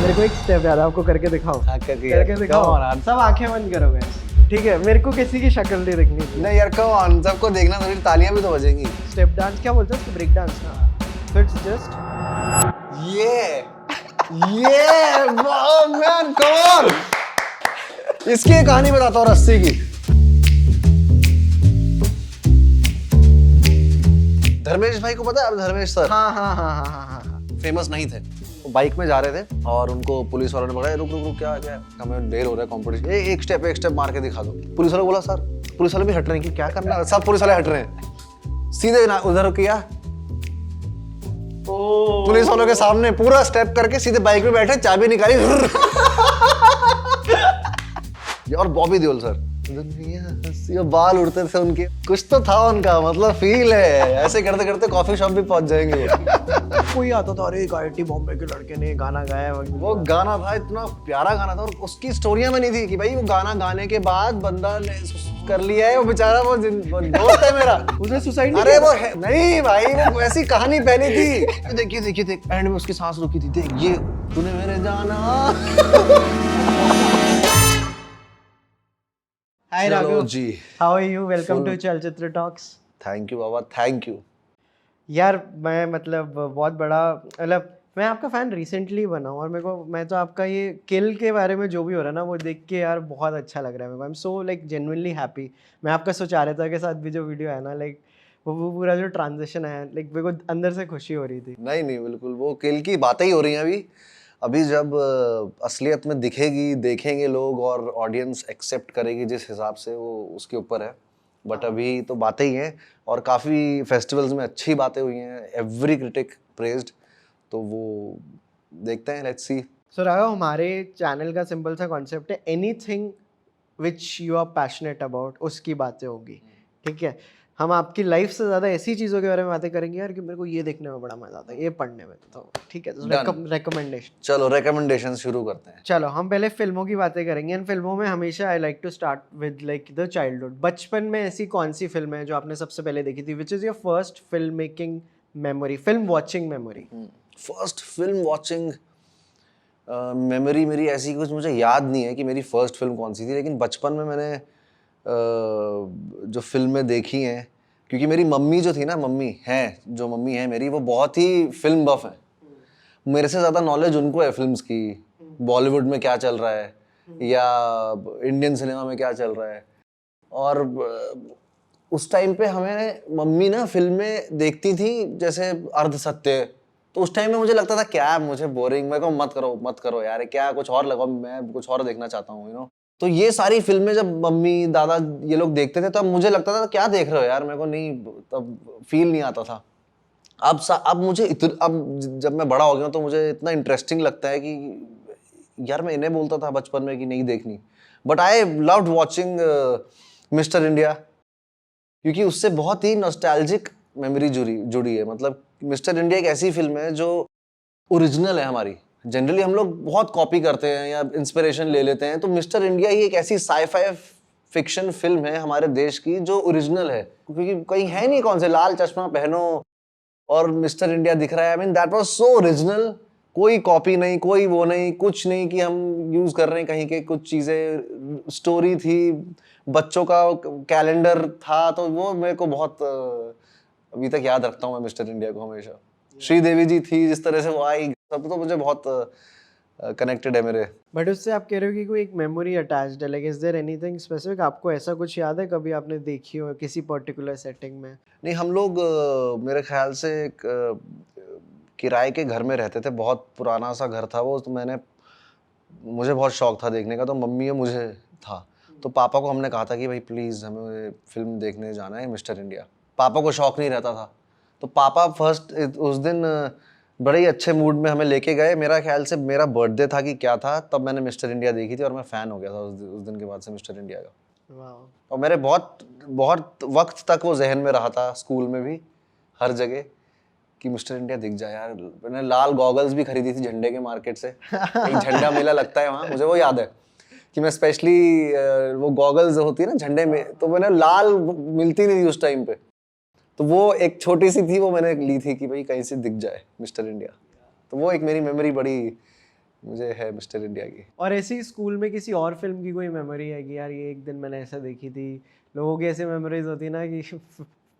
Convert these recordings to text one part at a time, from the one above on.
मेरे को एक स्टेप याद है, आपको करके दिखाओ। करके दिखाओ, सब आंखें बंद करोगे, ठीक है? मेरे को किसी की शक्ल नहीं दिखनी। नहीं यार कम ऑन, सबको देखना, मेरी तालियां भी तो बजेंगी। स्टेप डांस क्या बोलते हैं उसको? ब्रेक डांस ना? तो इट्स जस्ट ये वाओ मैन, कम ऑन। इसकी एक कहानी बताता हूँ रस्सी की। धर्मेश भाई को पता है? अब धर्मेश सर हाँ। फेमस नहीं थे, वो बाइक में जा रहे थे और उनको पुलिस वालों ने बोला रुक रुक रुक, क्या हमें देर हो रहा है कंपटीशन, एक स्टेप मार के दिखा दो। पुलिस वाले बोला सर, पुलिस वाले भी हट रहे हैं कि क्या करना है, सब पुलिस वाले हट रहे हैं। सीधे ना उधर किया, पुलिस वालों के सामने पूरा स्टेप करके सीधे बाइक में बैठे, चाबी निकाली और बॉबी देओल सर, दुनिया हंसी, बाल उड़ते थे उनके, कुछ तो था उनका, मतलब फील है। ऐसे करते करते कॉफी शॉप भी पहुंच जाएंगे। कोई आता था, अरे IIT बॉम्बे के लड़के ने गाना गाया। वो गाना था, इतना प्यारा गाना था, और उसकी स्टोरियां बनी थी कि भाई वो गाना गाने के बाद बंदा ने कर लिया है, वो बेचारा वो दोस्त है मेरा, उसने सुसाइड नहीं किया। अरे वो है नहीं भाई, वो वैसी कहानी पहली थी। देखिए देख, एंड में उसकी सांस रुकी थी, देख ये तूने मेरे जाना। Hi Raghav ji, how are you? Welcome to Chalchitra talks. Thank you बाबा, थैंक यू। यार मैं मतलब बहुत बड़ा, मतलब मैं आपका फ़ैन रिसेंटली बना हूँ, और मैं तो आपका ये किल के बारे में जो भी हो रहा है ना, वो देख के यार बहुत अच्छा लग रहा है मेरे को। I am so like genuinely happy. मैं आपका सुचारिता के साथ भी जो वीडियो है ना, लाइक वो पूरा जो ट्रांजिशन है, लाइक मेरे को अंदर से खुशी हो रही थी। नहीं बिल्कुल, वो किल की बातें ही हो रही हैं अभी जब असलियत में दिखेगी, देखेंगे लोग और ऑडियंस एक्सेप्ट करेगी जिस हिसाब से, वो उसके ऊपर है। बट अभी तो बातें ही हैं, और काफ़ी फेस्टिवल्स में अच्छी बातें हुई हैं, एवरी क्रिटिक प्रेज्ड, तो वो देखते हैं, लेट्स सी। सो राघव, हमारे चैनल का सिंपल सा कॉन्सेप्ट है, anything which you are passionate about उसकी बातें होगी, ठीक है? हम आपकी लाइफ से ज़्यादा ऐसी चीज़ों के बारे में बातें करेंगे यार कि मेरे को ये देखने में बड़ा मज़ा आता है, ये पढ़ने में, तो ठीक है? रिकमेंडेशन, चलो रिकमेंडेशन शुरू करते हैं। चलो हम पहले फिल्मों की बातें करेंगे। इन फिल्मों में हमेशा I like to start with like the childhood. बचपन में ऐसी कौन सी फिल्म है जो आपने सबसे पहले देखी थी? Which is your first film making memory, film watching memory? First film watching memory मेरी ऐसी कुछ मुझे याद नहीं है कि मेरी फर्स्ट फिल्म कौन सी थी, लेकिन बचपन में मैंने जो फिल्में देखी हैं, क्योंकि मेरी मम्मी जो थी ना, मम्मी है मेरी, वो बहुत ही फिल्म बफ है। मेरे से ज़्यादा नॉलेज उनको है फिल्म्स की, बॉलीवुड में क्या चल रहा है या इंडियन सिनेमा में क्या चल रहा है। और उस टाइम पे हमें मम्मी ना फिल्में देखती थी जैसे अर्ध सत्य, तो उस टाइम में मुझे लगता था क्या, मुझे बोरिंग, मेरे को मत करो यार, क्या कुछ और लगाओ, मैं कुछ और देखना चाहता हूँ, यू नो। तो ये सारी फिल्में जब मम्मी दादा ये लोग देखते थे, तब मुझे लगता था क्या देख रहे हो यार, मेरे को नहीं, तब फील नहीं आता था। अब मुझे अब जब मैं बड़ा हो गया तो मुझे इतना इंटरेस्टिंग लगता है कि यार मैं इन्हें बोलता था बचपन में कि नहीं देखनी, but I loved watching mister India, क्योंकि उससे बहुत ही नॉस्टैल्जिक मेमोरी जुड़ी है। मतलब मिस्टर इंडिया एक ऐसी फिल्म है जो ओरिजिनल है हमारी। जनरली हम लोग बहुत कॉपी करते हैं या इंस्पिरेशन ले लेते हैं, तो मिस्टर इंडिया ही एक ऐसी साई-फाई फिक्शन फिल्म है हमारे देश की जो ओरिजिनल है, क्योंकि कहीं है नहीं कौन से लाल चश्मा पहनो और मिस्टर इंडिया दिख रहा है। I mean that was so original, कोई कॉपी नहीं, कोई वो नहीं, कुछ नहीं कि हम यूज कर रहे हैं कहीं के कुछ चीजें। स्टोरी थी, बच्चों का कैलेंडर था, तो वो मेरे को बहुत अभी तक याद रखता हूँ मैं मिस्टर इंडिया को हमेशा। श्रीदेवी जी थी, जिस तरह से वो आई, सब तो मुझे बहुत कनेक्टेड है मेरे। बट उससे आप कह रहे हो कि कोई एक मेमोरी अटैच्ड है, like is there anything specific? आपको ऐसा कुछ याद है कभी आपने देखी हो किसी पर्टिकुलर सेटिंग में? नहीं, हम लोग मेरे ख्याल से एक किराए के घर में रहते थे, बहुत पुराना सा घर था वो, तो मुझे बहुत शौक था देखने का, तो मम्मी और मुझे था, तो पापा को हमने कहा था कि भाई प्लीज़ हमें फिल्म देखने जाना है मिस्टर इंडिया। पापा को शौक नहीं रहता था, तो पापा फर्स्ट उस दिन बड़े ही अच्छे मूड में हमें लेके गए। मेरा ख्याल से मेरा बर्थडे था कि क्या था, तब मैंने मिस्टर इंडिया देखी थी और मैं फ़ैन हो गया था उस दिन के बाद से मिस्टर इंडिया का। वाह। और मेरे बहुत वक्त तक वो जहन में रहा था, स्कूल में भी, हर जगह, कि मिस्टर इंडिया दिख जाए यार। मैंने लाल गॉगल्स भी खरीदी थी झंडे के मार्केट से, एक झंडा मेला लगता है वहाँ, मुझे वो याद है कि मैं स्पेशली वो गॉगल्स होती है ना झंडे में, तो मैंने लाल मिलती नहीं थी उस टाइम पे, तो वो एक छोटी सी थी, वो मैंने ली थी कि भाई कहीं से दिख जाए मिस्टर इंडिया। तो वो एक मेरी मेमोरी बड़ी मुझे है मिस्टर इंडिया की। और ऐसे ही स्कूल में किसी और फिल्म की कोई मेमोरी है कि यार ये एक दिन मैंने ऐसा देखी थी? लोगों की ऐसे मेमोरीज होती है ना कि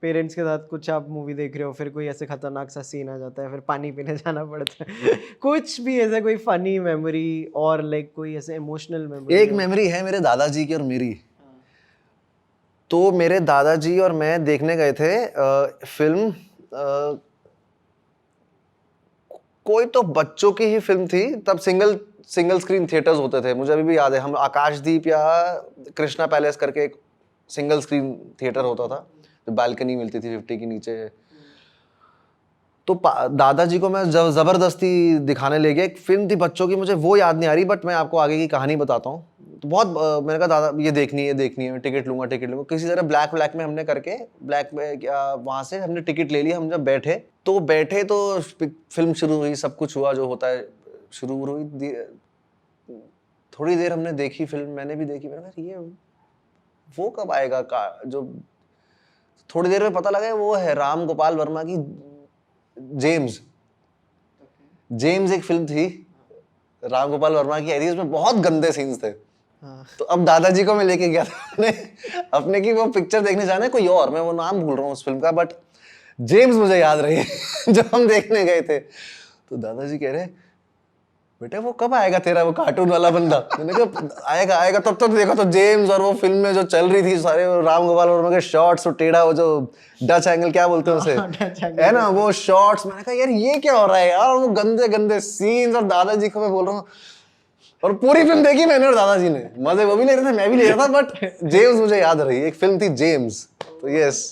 पेरेंट्स के साथ कुछ आप मूवी देख रहे हो, फिर कोई ऐसे खतरनाक सा सीन आ जाता है, फिर पानी पीने जाना पड़ता है कुछ भी ऐसा कोई फनी मेमोरी और लाइक कोई ऐसे इमोशनल मेमोरी एक मेमोरी है मेरे दादाजी की और मेरी। तो मेरे दादाजी और मैं देखने गए थे फिल्म, कोई तो बच्चों की ही फिल्म थी, तब सिंगल स्क्रीन थिएटर्स होते थे, मुझे अभी भी याद है। हम आकाशदीप या कृष्णा पैलेस करके एक सिंगल स्क्रीन थिएटर होता था, जो बालकनी मिलती थी 50 के नीचे। तो दादाजी को मैं जबरदस्ती दिखाने ले गया। एक फिल्म थी बच्चों की, मुझे वो याद नहीं आ रही, बट मैं आपको आगे की कहानी बताता हूँ। तो बहुत मैंने कहा दादा ये देखनी है, मैं टिकट लूंगा। किसी तरह ब्लैक में हमने करके ब्लैक में वहाँ से हमने टिकट ले लिया। हम जब बैठे तो फिल्म शुरू हुई, सब कुछ हुआ जो होता है, शुरू हुई। थोड़ी देर हमने देखी फिल्म, मैंने भी देखी, मैंने कहा ये वो कब आएगा जो थोड़ी देर में पता लगा वो है राम गोपाल वर्मा की जेम्स एक फिल्म थी राम गोपाल वर्मा की आई थी, उसमें बहुत गंदे सीन्स थे। तो अब दादाजी को मैं लेके गया था अपने की वो पिक्चर देखने जाना है कोई और, मैं वो नाम भूल रहा हूँ उस फिल्म का, बट जेम्स मुझे याद रही है जो हम देखने गए थे। तो दादाजी कह रहे बेटा वो कब आएगा तेरा वो कार्टून वाला बंदा? मैंने कहा आएगा तब तक देखो। तो जेम्स और वो फिल्म में जो चल रही थी सारे राम गोपाल वर्मा के शॉट्स, टेढ़ा वो जो डच एंगल क्या बोलते हैं उसे, है ना वो शॉट्स। मैंने कहा यार ये क्या हो रहा है यार, वो गंदे सीन्स। और दादाजी को मैं बोल रहा हूँ, और पूरी फिल्म देखी मैंने और दादाजी ने, मजे वो भी ले रहे थे, मैं भी ले रहा था, बट जेम्स मुझे याद रही। एक फिल्म थी जेम्स, तो यस।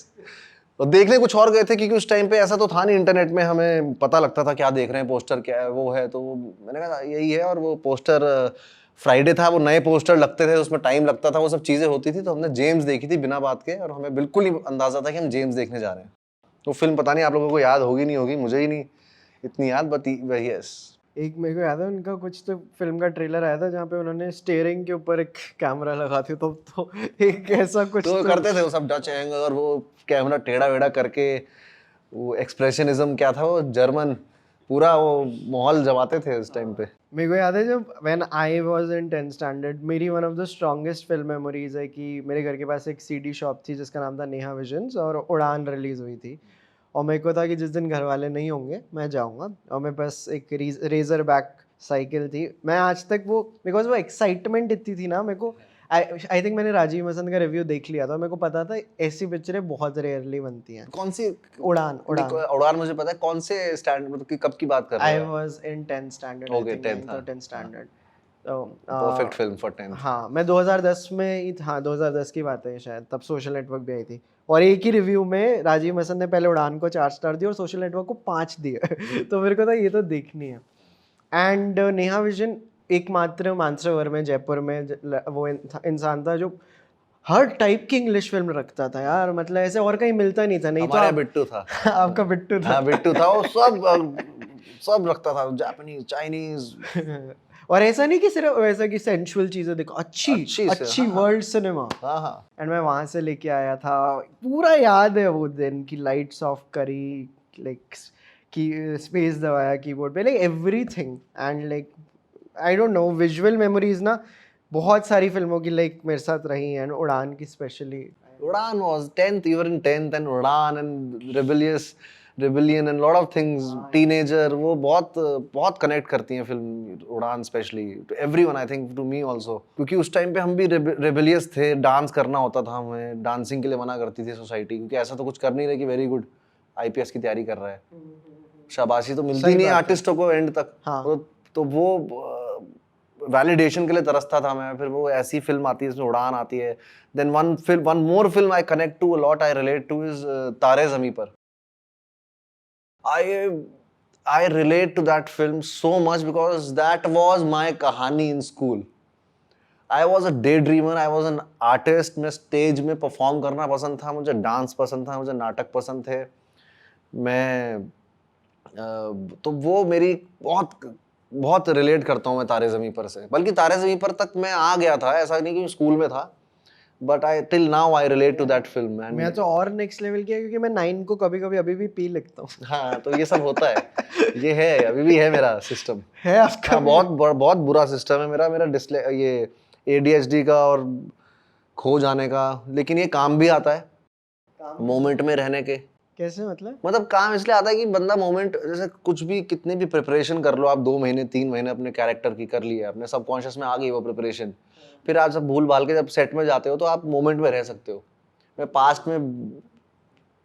तो देखने कुछ और गए थे क्योंकि उस टाइम पे ऐसा तो था नहीं इंटरनेट में, हमें पता लगता था क्या देख रहे हैं, पोस्टर क्या है वो है, तो मैंने कहा यही है। और वो पोस्टर फ्राइडे था, वो नए पोस्टर लगते थे, उसमें टाइम लगता था, वो सब चीज़ें होती थी। तो हमने जेम्स देखी थी बिना बात के, और हमें बिल्कुल ही अंदाजा था कि हम जेम्स देखने जा रहे हैं। तो फिल्म पता नहीं आप लोगों को याद होगी नहीं होगी, मुझे ही नहीं इतनी याद, बट यस। एक मेरे को याद है उनका कुछ तो फिल्म का ट्रेलर आया था जहाँ पे उन्होंने स्टीयरिंग के ऊपर एक कैमरा लगा थी, तो एक ऐसा कुछ तो करते थे वो सब डच एंगल और वो कैमरा टेढ़ा वेढ़ा करके, वो एक्सप्रेशनिज्म क्या था वो जर्मन, पूरा वो माहौल जमाते थे उस टाइम पे। मेरे को याद है जब when I was in 10th standard, मेरी one of the strongest film memories है कि मेरे घर के पास एक सीडी शॉप थी जिसका नाम था नेहा विजन्स, और उड़ान रिलीज़ हुई थी। और मेरे को था कि जिस दिन घर वाले नहीं होंगे मैं जाऊंगा, और मेरे पास एक रेजर बैक साइकिल थी। मैं आज तक वो, बिकॉज वो एक्साइटमेंट इतनी थी ना मेरे को, आई थिंक मैंने राजीव मसंद का रिव्यू देख लिया था, मेरे को पता था ऐसी पिक्चरें बहुत रेयरली बनती हैं। कौन सी? उड़ान मुझे पता है। कौन से स्टैंड मतलब कि कब की बात कर रहे आई हो? Was in 10th standard, Okay, I think 10th, 9th और 10th स्टैंडर्ड। तो परफेक्ट फिल्म फॉर 10th। हाँ, मैं 2010 में ही, हाँ 2010 की बात है शायद, तब सोशल नेटवर्क भी आई थी। और एक ही रिव्यू में राजीव मसंद ने पहले उड़ान को 4 स्टार दिए और सोशल नेटवर्क को 5 दिए तो मेरे को था ये तो देखनी है। एंड नेहा विजन एकमात्र मानसरोवर में जयपुर में वो इंसान था जो हर टाइप की इंग्लिश फिल्म रखता था यार, मतलब ऐसे और कहीं मिलता नहीं था। नहीं तो हमारा बिट्टू था। आपका बिट्टू था। हाँ बिट्टू था, वो सब रखता था, जापानीज, चाइनीज। और ऐसा नहीं कि सिर्फ ऐसा कि सेंसुअल चीजें देखो, अच्छी वर्ल्ड सिनेमा। हाँ हाँ। एंड मैं वहां से लेके आया था, पूरा याद है वो दिन की लाइट्स ऑफ करी, लाइक की स्पेस दबाया कीबोर्ड पे, like everything. And like I don't no, visual memories ना बहुत सारी फिल्मों की लाइक मेरे साथ रही हैं, उड़ान की specially. Udan was 10th, you were in 10th, and Udan and rebellion and lot of things, teenager, वो बहुत कनेक्ट करती हैं film Udaan, specially to everyone, I think to me also, क्योंकि उस टाइम पे हम भी रेबेलियस थे, डांस करना होता था हमें, डांसिंग के लिए मना करती थी सोसाइटी, क्योंकि ऐसा तो कुछ कर नहीं रहे कि वेरी गुड आईपीएस की तैयारी कर रहा है, शाबाशी तो मिलती नहीं आर्टिस्टों को एंड तक। हाँ। तो वो वैलिडेशन के लिए तरसता था मैं। फिर वो ऐसी फिल्म आती है इसमें उड़ान आती है। Then one more film I connect to a lot, I relate to is Taare Zameen पर। I relate to that film so much because that was my कहानी in school. I was a daydreamer, I was an artist. मैं stage में perform करना पसंद था, मुझे dance पसंद था, मुझे नाटक पसंद थे। मैं तो वो मेरी बहुत रिलेट करता हूँ मैं तारे ज़मीं पर से। बल्कि तारे ज़मीं पर तक मैं आ गया था, ऐसा नहीं कि स्कूल में था, but I till now I relate to that film and मैं तो और नेक्स्ट लेवल किया क्योंकि मैं 9 को कभी कभी अभी भी पी लेता हूँ। हाँ तो ये सब होता है, ये है अभी भी है मेरा सिस्टम। है आपका? हाँ बहुत बुरा सिस्टम है मेरा, ये ADHD का और खो जाने का, लेकिन ये काम भी आता है मोमेंट में रहने के। कैसे मतलब? मतलब काम इसलिए आता है कि बंदा मोमेंट, जैसे कुछ भी कितनी भी प्रिपरेशन कर लो आप, 2 महीने 3 महीने अपने कैरेक्टर की कर ली है, अपने सबकॉन्शियस में आ गई वो प्रिपरेशन, फिर आप सब भूल भाल के जब सेट में जाते हो तो आप मोमेंट में रह सकते हो। मैं पास्ट में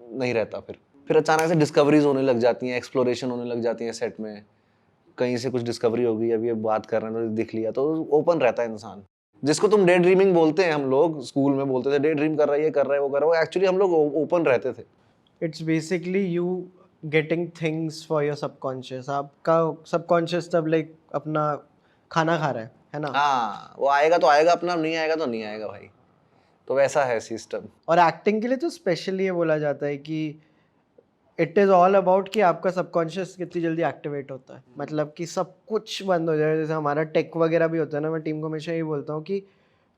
नहीं रहता, फिर अचानक से डिस्कवरीज होने लग जाती हैं, एक्सप्लोरेशन होने लग जाती है सेट में, कहीं से कुछ डिस्कवरी हो गई, अभी ये बात कर रहे हैं तो दिख लिया, तो ओपन रहता है इंसान। जिसको तुम डे ड्रीमिंग बोलते हैं, हम लोग स्कूल में बोलते थे डे ड्रीम कर रहा है, ये कर रहा है, वो कर रहा है, एक्चुअली हम लोग ओपन रहते थे। It's basically you getting things for your subconscious. आपका सबकॉन्शियस तब लाइक अपना खाना खा रहा है ना? हाँ, वो आएगा तो आएगा अपना, नहीं आएगा तो नहीं आएगा भाई, तो वैसा है सिस्टम। और एक्टिंग के लिए तो स्पेशली ये बोला जाता है कि इट इज़ ऑल अबाउट कि आपका सबकॉन्शियस कितनी जल्दी एक्टिवेट होता है, मतलब कि सब कुछ बंद हो जाए। जैसे हमारा टेक वगैरह भी होता है ना, मैं टीम को हमेशा यही बोलता हूँ कि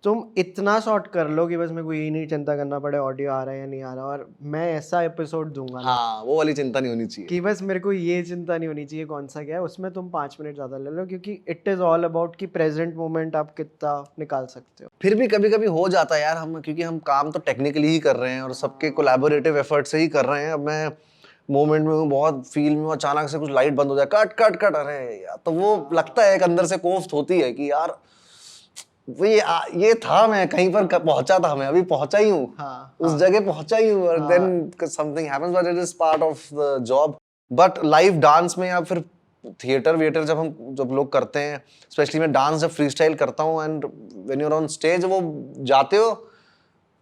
तुम इतना सॉर्ट कर लो कि बस मेरे को यही नहीं चिंता करना पड़े ऑडियो आ रहा है या नहीं आ रहा, और मैं ऐसा एपिसोड दूंगा ना हाँ, वो वाली चिंता नहीं होनी चाहिए कि बस मेरे को ये चिंता नहीं होनी चाहिए कौन सा क्या है, उसमें तुम 5 मिनट ज़्यादा ले लो, क्योंकि इट इज़ ऑल अबाउट कि प्रेजेंट मोमेंट आप कितना निकाल सकते हो। फिर भी कभी कभी हो जाता है यार, हम क्योंकि हम काम तो टेक्निकली ही कर रहे हैं और सबके कोलैबोरेटिव एफर्ट से ही कर रहे हैं। अब मैं मोमेंट में हूँ, बहुत फील में, अचानक से कुछ लाइट बंद हो जाए, कट कट कट, अरे यार, तो वो लगता है एक अंदर से कोफ्त होती है कि यार वो ये था, मैं कहीं पर पहुंचा था, मैं अभी पहुंचा ही हूँ, उस जगह पहुंचा ही हूँ, और then something happens, but it is part of the job. But live dance में या फिर थिएटर विएटर जब लोग करते हैं, स्पेशली मैं डांस जब फ्री स्टाइल करता हूँ, and when you are on stage, वो जाते हो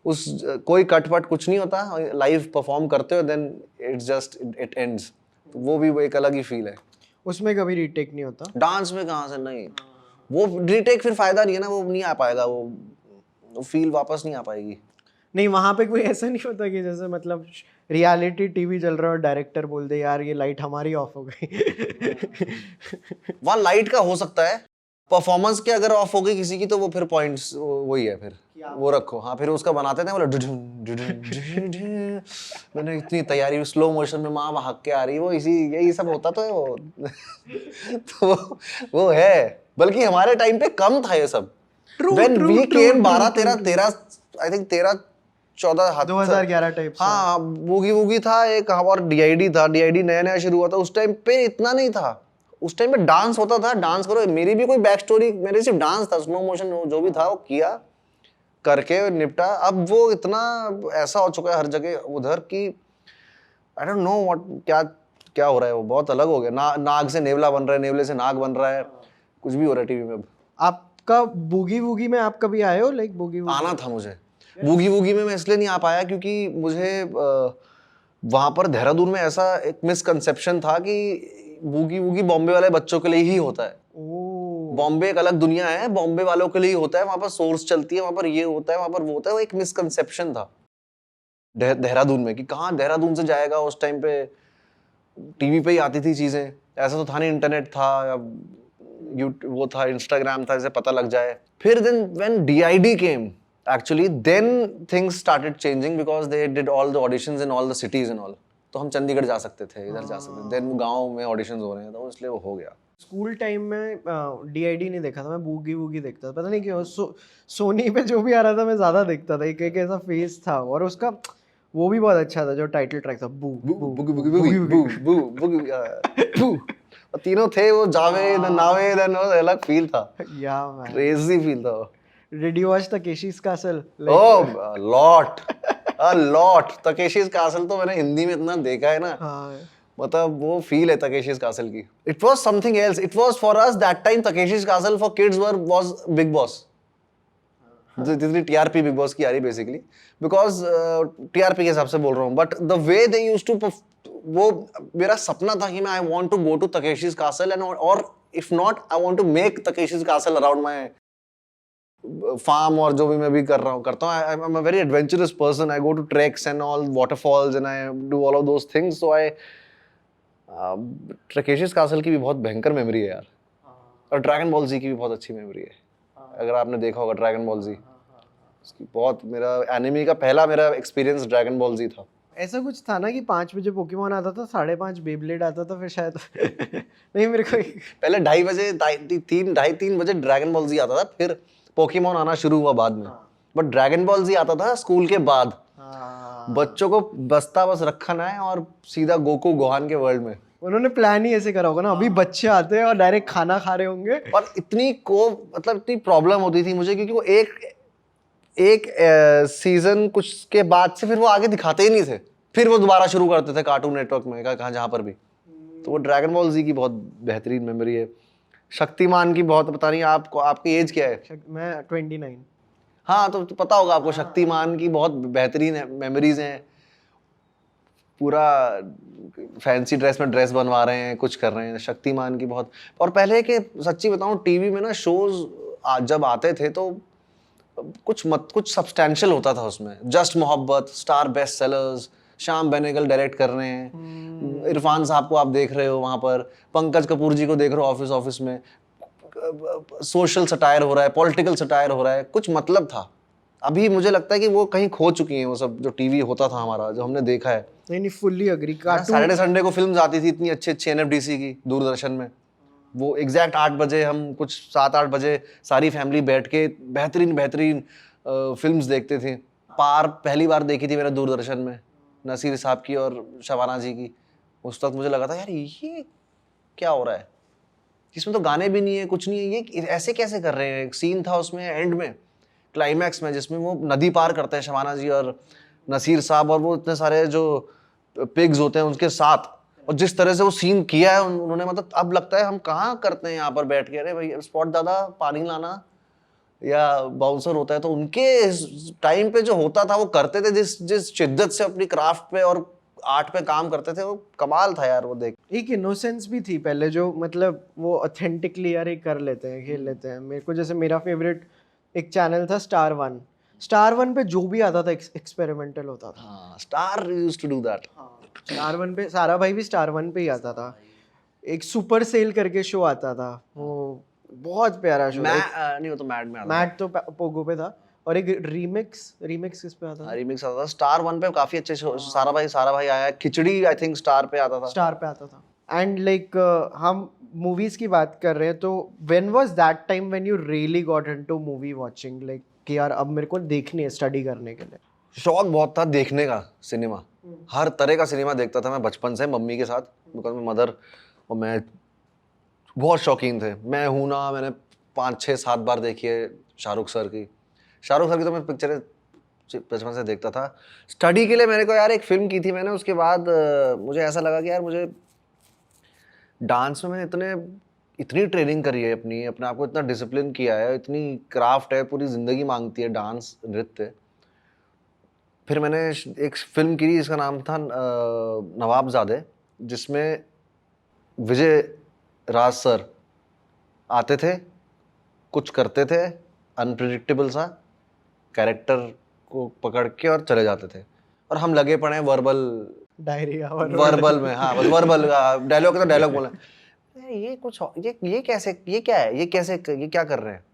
उस कोई कट पट कुछ नहीं होता, लाइव परफॉर्म करते हो, then it's just it ends, वो भी एक अलग ही फील है। उसमें कभी रीटेक नहीं होता? डांस में कहाँ से, नहीं, वो रीटेक फिर फायदा नहीं है ना, वो नहीं आ पाएगा, वो फील वापस नहीं आ पाएगी। नहीं, वहाँ पे कोई ऐसा नहीं होता कि जैसे मतलब रियलिटी टीवी चल रहा है और डायरेक्टर बोल दे यार ये लाइट हमारी ऑफ हो गई। वहाँ लाइट का हो सकता है, परफॉर्मेंस के अगर ऑफ हो गई किसी की तो वो फिर पॉइंट्स वही है, फिर वो रखो। हाँ, फिर उसका बनाते थे, मैंने इतनी तैयारी, स्लो मोशन में माँ भाग के आ रही, वो यही सब होता तो है वो। तो वो है, बल्कि हमारे टाइम पे कम था ये सब। When we came 13 I think 13-14 2011 type. हाँ, बूगी वूगी था एक, और DID था, DID नया नया शुरू हुआ था, उस टाइम पे इतना नहीं था। उस टाइम पे डांस होता था, डांस करो, मेरी भी कोई बैक स्टोरी, मेरे सिर्फ डांस था, स्लो मोशन जो भी था वो किया, करके निपटा। अब वो इतना ऐसा हो चुका है हर जगह उधर कि आई डोंट नो व्हाट, क्या हो रहा है, वो बहुत अलग हो गया। नाग से नेवला बन रहा है, नेवले से नाग बन रहा है, कुछ भी हो रहा है टीवी में अब। आपका बूगी वूगी में आप कभी आए हो? लाइक बूगी वूगी आना था मुझे। बूगी वूगी में मैं इसलिए नहीं आ पाया क्योंकि मुझे वहां पर देहरादून में ऐसा एक मिसकंसेप्शन था कि बूगी वूगी बॉम्बे वाले बच्चों के लिए ही होता है। बॉम्बे एक अलग दुनिया है, बॉम्बे वालों के लिए ही होता है, वहां पर सोर्स चलती है, वहां पर ये होता है, वहां पर वो होता है। वो एक मिसकंसेप्शन था देहरादून में कि कहाँ देहरादून से जाएगा। उस टाइम पे टीवी पे ही आती थी चीजें, ऐसा तो था नहीं, इंटरनेट था या वो था, इंस्टाग्राम था, जैसे पता लग जाए। फिर then when DID came, actually then things started changing because they did all the auditions in all the cities and all. तो हम चंडीगढ़ जा सकते थे, इधर जा सकते थे, देन गांव में ऑडिशंस हो रहे हैं, तो इसलिए वो हो गया। स्कूल टाइम में DID नहीं देखा था मैं, बूगी वूगी देखता था। पता नहीं क्यों सोनी पे जो भी आ रहा था मैं ज्यादा देखता था। एक ऐसा फेस था, और उसका वो भी बहुत अच्छा था जो टाइटल ट्रैक था, बू बू बुगी बुगी बुगी बू बू बुगी बू, और तीनों थे वो, जावेद नावेद, एंड अलग फील था, या मैन, क्रेजी फील था। Did you watch Takeshi's Castle? Oh, a lot. Takeshi's Castle तो मैंने हिंदी में इतना देखा है ना, मतलब वो फील है Takeshi's Castle की। It was something else. It was for us that time. Takeshi's Castle for kids was Big Boss. जितनी TRP Big Boss की आ रही basically, because TRP के हिसाब से बोल रहा हूँ। But the way they used to, वो मेरा सपना था कि मैं I want to go to Takeshi's Castle, and or if not I want to make Takeshi's Castle around my farm, और जो भी मैं भी करता हूँ। I am a very adventurous person, I go to treks and all waterfalls, and I do all of those things. So Takeshi's Castle की भी बहुत भयंकर मेमोरी है यार, और ड्रैगन बॉल जी की भी बहुत अच्छी मेमोरी है। अगर आपने देखा होगा ड्रैगन बॉल जी, उसकी बहुत, मेरा एनिमे का पहला मेरा एक्सपीरियंस ड्रैगन बॉल जी था। ऐसा कुछ था ना कि 5 बजे पोकेमोन आता था, 5:30 बेब्लेड आता था, फिर शायद नहीं मेरे को पहले 2:30 बजे 3 बजे ड्रैगन बॉल जी आता था, फिर पोकेमोन आना शुरू हुआ बाद में। बट ड्रैगन बॉल जी आता था स्कूल के बाद। बच्चों को बस्ता बस रखना है और सीधा गोकू गोहान के वर्ल्ड में। उन्होंने प्लान ही ऐसे करा होगा ना, अभी बच्चे आते हैं और डायरेक्ट खाना खा रहे होंगे। और इतनी प्रॉब्लम होती थी मुझे, क्योंकि वो एक सीजन कुछ के बाद से फिर वो आगे दिखाते ही नहीं थे, फिर वो दोबारा शुरू करते थे कार्टून नेटवर्क में, कहाँ जहाँ पर भी। तो वो ड्रैगन बॉल जी की बहुत बेहतरीन मेमोरी है। शक्तिमान की बहुत, पता नहीं आपको, आपकी एज क्या है? मैं 29। हाँ, तो पता होगा आपको, शक्तिमान की बहुत बेहतरीन मेमोरीज हैं। पूरा फैंसी ड्रेस में ड्रेस बनवा रहे हैं, कुछ कर रहे हैं, शक्तिमान की बहुत। और पहले के सच्ची बताऊं, टीवी में ना शोज जब आते थे तो कुछ सब्सटेंशियल होता था उसमें। जस्ट मोहब्बत, star best sellers, Shyam Benegal direct कर रहे हैं, इरफान साहब को आप देख रहे हो वहां पर, पंकज कपूर जी को देख रहे हो ऑफिस में, सोशल सटायर हो रहा है, पॉलिटिकल सटायर हो रहा है, कुछ मतलब था। अभी मुझे लगता है कि वो कहीं खो चुकी हैं वो सब, जो टीवी होता था हमारा, जो हमने देखा है। नहीं फुल्ली अग्री। सैटरडे संडे को फिल्म्स आती थी इतनी अच्छी अच्छी एनएफडीसी की दूरदर्शन में, वो एग्जैक्ट 8 बजे, हम कुछ 7-8 बजे सारी फैमिली बैठ के बेहतरीन बेहतरीन फिल्म्स देखते थे। पार पहली बार देखी थी मैंने दूरदर्शन में, नसीर साहब की और शबाना जी की। उस वक्त मुझे लगा था यार ये क्या हो रहा है, इसमें तो गाने भी नहीं है, कुछ नहीं है, ये ऐसे कैसे कर रहे हैं। एक सीन था उसमें एंड में, क्लाइमैक्स में, जिसमें वो नदी पार करते हैं शबाना जी और नसीर साहब, और वो इतने सारे जो पिग्स होते हैं उनके साथ, और जिस तरह से वो सीन किया है उन्होंने, मतलब अब लगता है हम कहाँ करते हैं यहाँ पर बैठ के, अरे भाई स्पॉट दादा पानी लाना, या बाउंसर होता है तो उनके टाइम पे जो होता था वो करते थे, जिस शिद्दत से अपनी क्राफ्ट पे और आर्ट पे काम करते थे, वो कमाल था यार वो देख। एक इनोसेंस भी थी पहले, जो मतलब वो ऑथेंटिकली यार कर लेते हैं, खेल लेते हैं। मेरे को जैसे मेरा फेवरेट एक चैनल था स्टार वन पे जो भी आता था एक्सपेरिमेंटल होता था। हाँ, star used to do that. Star one पे सारा भाई भी स्टार वन पे ही आता था। एक सुपर सेल करके शो आता था, वो बहुत प्यारा शो। नहीं, वो तो मैड में आता था। मैट तो पोगो पे था, और एक रीमिक्स किस पे आता था? रीमिक्स आता था स्टार वन पे, काफी अच्छे शो। सारा भाई आया, खिचड़ी आई थिंक स्टार पे आता था। स्टार पे आता था। एंड लाइक हम मूवीज की बात कर रहे हैं, तो when was that time when you really got into movie watching, like कि यार अब मेरे को देखनी है स्टडी करने के लिए? शौक बहुत था देखने का सिनेमा, हर तरह का सिनेमा देखता था मैं बचपन से मम्मी के साथ, बिकॉज मदर और मैं बहुत शौकीन थे। मैं हूं ना, मैंने 5-6-7 बार देखी है शाहरुख सर की तो मैं पिक्चरें बचपन से देखता था। स्टडी के लिए मेरे को यार एक फिल्म की थी मैंने, उसके बाद मुझे ऐसा लगा कि यार मुझे डांस में मैंने इतनी ट्रेनिंग करी है, अपने आप को इतना डिसिप्लिन किया है, इतनी क्राफ्ट है, पूरी ज़िंदगी मांगती है डांस नृत्य। फिर मैंने एक फिल्म की, जिसका नाम था नवाबजादे, जिसमें विजय राज सर आते थे, कुछ करते थे, अनप्रिडिक्टेबल सा कैरेक्टर को पकड़ के और चले जाते थे, और हम लगे पड़े हैं वर्बल में। हाँ, बस वर्बल डायलॉग का डायलॉग बोला, ये कुछ ये कैसे, ये क्या है, ये क्या कर रहे हैं,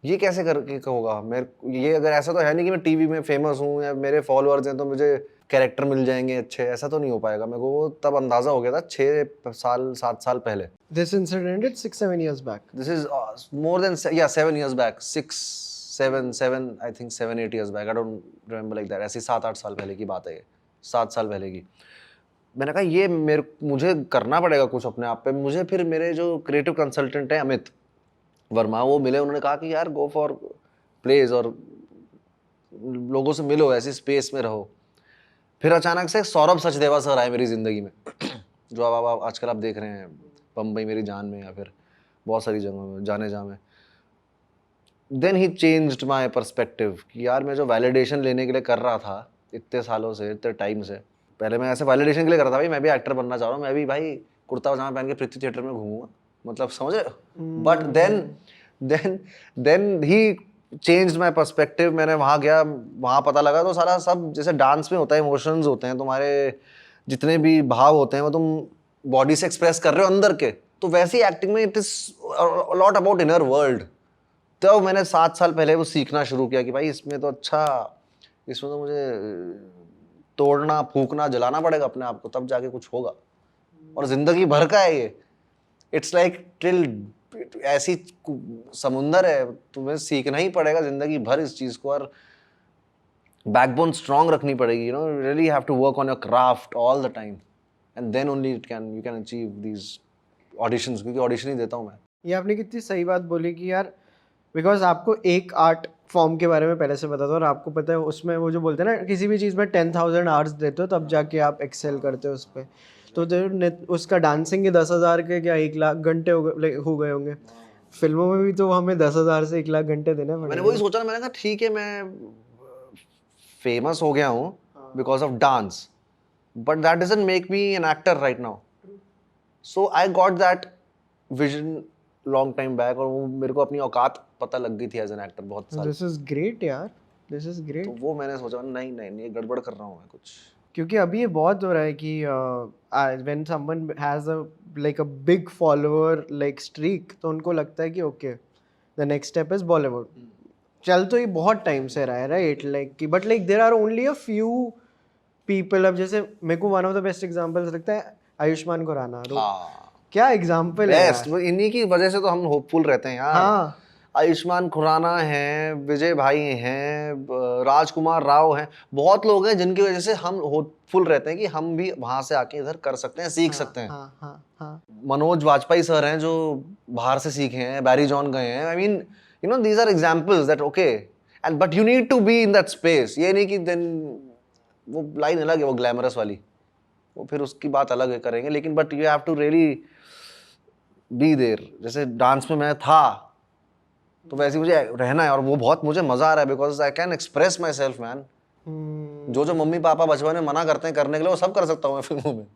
ये कैसे करके होगा मेरे, ये अगर ऐसा तो है नहीं कि मैं टीवी में फेमस हूँ या मेरे फॉलोअर्स हैं तो मुझे कैरेक्टर मिल जाएंगे अच्छे, ऐसा तो नहीं हो पाएगा। मेरे को वो तब अंदाजा हो गया था 7 साल पहले। This incident is 6-7 years back. This is more than 7 years back, 6-7 I think 7-8 years back, I don't remember like that. ऐसी 7-8 साल पहले की बात है, ये 7 साल पहले की। मैंने कहा ये मुझे करना पड़ेगा कुछ अपने आप पे। मुझे फिर मेरे जो क्रिएटिव कंसल्टेंट है अमित वर्मा, वो मिले, उन्होंने कहा कि यार गो फॉर प्लेज और लोगों से मिलो, ऐसी स्पेस में रहो। फिर अचानक से सौरभ सचदेवा सर आए मेरी ज़िंदगी में, जो अब आजकल आप देख रहे हैं बम्बई मेरी जान में, या फिर बहुत सारी जगहों में जाने जा में। Then he changed my perspective कि यार मैं जो वैलिडेशन लेने के लिए कर रहा था इतने सालों से, इतने टाइम से, पहले मैं ऐसे वैलिडेशन के लिए कर रहा था, भाई मैं भी एक्टर बनना चाह रहा हूँ, मैं भी भाई कुर्ता पजामा पहन के पृथ्वी थिएटर में घूमूंगा, मतलब समझ रहे। But then he changed my perspective. मैंने वहाँ गया, वहाँ पता लगा तो सारा सब जैसे डांस में होता है, इमोशंस होते हैं, तुम्हारे जितने भी भाव होते हैं वो तुम बॉडी से एक्सप्रेस कर रहे हो अंदर के, तो वैसी एक्टिंग में it is lot about inner world. तो मैंने 7 साल पहले वो सीखना शुरू किया कि भाई इसमें तो मुझे तोड़ना, फूकना, जलाना पड़ेगा अपने आप को, तब जाके कुछ होगा। और जिंदगी भर का है ये। इट्स लाइक ऐसी समुंदर है, तुम्हें सीखना ही पड़ेगा जिंदगी भर इस चीज को, और बैकबोन स्ट्रांग रखनी पड़ेगी। Really have to work on your craft all the time, and then only you can achieve these auditions, क्योंकि ऑडिशन ही देता हूँ मैं। ये आपने कितनी सही बात बोली कि यार, बिकॉज आपको एक आर्ट फॉर्म के बारे में पहले से पता था, और आपको पता है उसमें वो जो बोलते हैं ना, किसी भी चीज़ में 10,000 आवर्स देते हो तब जाके आप एक्सेल करते हो उस पर। तो उसका डांसिंग के 10,000 के क्या 1 लाख घंटे हो गए होंगे। फिल्मों में भी तो हमें 10,000 से 1 लाख घंटे देने मैंने पड़ेंगे। वही सोचा, मैंने कहा ठीक है, मैं फेमस हो गया हूँ because of dance, but that doesn't make me an actor right now. So I got that vision long time back, और वो मेरे को अपनी औकात पता लग गई थी एज एन एक्टर बहुत साल। दिस इज ग्रेट यार, दिस इज ग्रेट। तो वो मैंने सोचा नहीं नहीं नहीं, ये गड़बड़ कर रहा हूँ मैं कुछ। क्योंकि अभी ये बहुत हो रहा है कि when someone has a like a big follower like streak, तो उनको लगता है कि okay the next step is Bollywood. चल तो ये बहुत टाइम से रहा है राइट, लाइक कि but like there are only a few people. अब जैसे मेरे को one of the best examples लगता है आयुष्मान खुराना। हाँ, क्या एग्जांपल है बेस्ट, यार। इन्हीं की वजह से तो हम होपफुल रहते हैं यार। हाँ आयुष्मान खुराना हैं, विजय भाई हैं, राजकुमार राव हैं, बहुत लोग हैं जिनकी वजह से हम होपफुल रहते हैं कि हम भी वहां से आके इधर कर सकते हैं, सीख सकते हैं। हाँ हाँ हाँ। मनोज वाजपेयी सर हैं जो बाहर से सीखे हैं, बैरी जॉन गए हैं। I mean these are examples that okay, and but you need to be in that space. ये नहीं कि देन वो लाइन अलग है, वो ग्लैमरस वाली, वो फिर उसकी बात अलग है, करेंगे, लेकिन but you have to really be there. जैसे डांस में मैं था, तो वैसे मुझे रहना है, और वो बहुत मुझे मजा आ रहा है because I can express my self man. जो मम्मी पापा बचपन में मना करते हैं करने के लिए, वो सब कर सकता हूँ मैं फिल्मों में।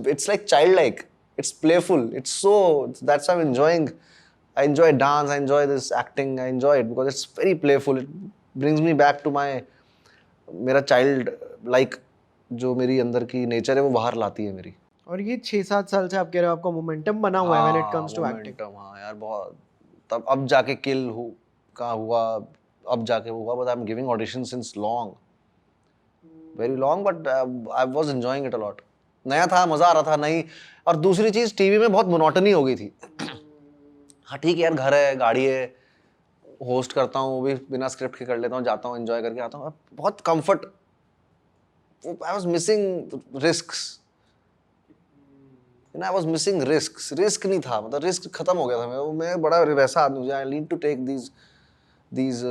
It's like child like, it's playful, it's so that's I am enjoying. I enjoy dance, I enjoy this acting, I enjoy it because it's very playful. It brings me back to my, मेरा child like जो मेरी अंदर की nature है वो बाहर लाती है मेरी। और ये 6-7 साल से आप कह रहे हो आपका मोमेंटम बना हुआ है when it comes to acting. Momentum, हाँ यार बहुत। तब अब जाके किल का हुआ, अब जाके हुआ, but I am giving audition since long, very long, but I was enjoying it a lot. नया था, मजा आ रहा था। नहीं, और दूसरी चीज टीवी में बहुत मोनोटनी हो गई थी। हाँ ठीक है यार, घर है, गाड़ी है, होस्ट करता हूँ, वो भी बिना स्क्रिप्ट के कर लेता हूँ, जाता हूँ, एंजॉय करके आता हूँ, बहुत comfort. I was missing risks, I was missing risk नहीं था, मतलब रिस्क खत्म हो गया था। मैं बड़ा वैसा आदमी हूँ, I need to take these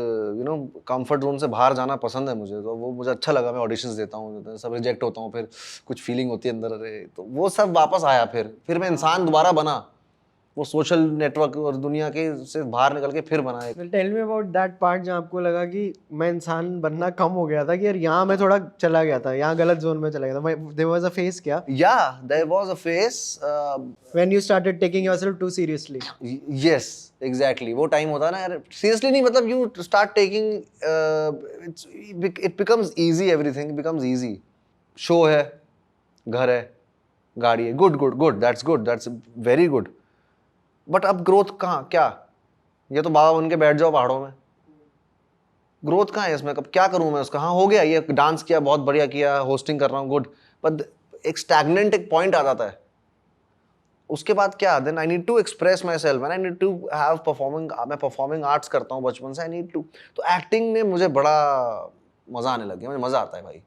comfort zone से बाहर जाना पसंद है मुझे। तो वो मुझे अच्छा लगा, मैं ऑडिशंस देता हूँ, सब रिजेक्ट होता हूँ, फिर कुछ फीलिंग होती है अंदर, अरे तो वो सब वापस आया। फिर मैं इंसान दोबारा बना, वो सोशल नेटवर्क और दुनिया के से बाहर निकल के फिर बना। Tell me about that part जहाँ आपको लगा कि मैं इंसान बनना कम हो गया था, कि यार यहाँ मैं थोड़ा चला गया था, यहाँ गलत जोन में चला गया था। देयर वाज अ फेज क्या there was a phase when you started taking yourself too seriously. Yes exactly, वो टाइम होता है ना यार, सीरियसली नहीं, मतलब you start taking, it becomes easy, everything becomes easy. Show है, घर है, गाड़ी है, good, that's very good, but अब ग्रोथ कहाँ, क्या? ये तो बाबा बन के बैठ जाओ पहाड़ों में, ग्रोथ कहाँ है इसमें? कब क्या करूँ मैं उसका? हाँ हो गया, ये डांस किया, बहुत बढ़िया किया, होस्टिंग कर रहा हूँ, गुड, बट एक स्टैग्नेंट एक पॉइंट आ जाता है, उसके बाद क्या? Then I need to express myself, I need to have performing, मैं परफॉर्मिंग आर्ट्स करता हूँ बचपन से, आई नीड टू। तो एक्टिंग में मुझे बड़ा मज़ा आने लग गया, मुझे मज़ा आता है भाई,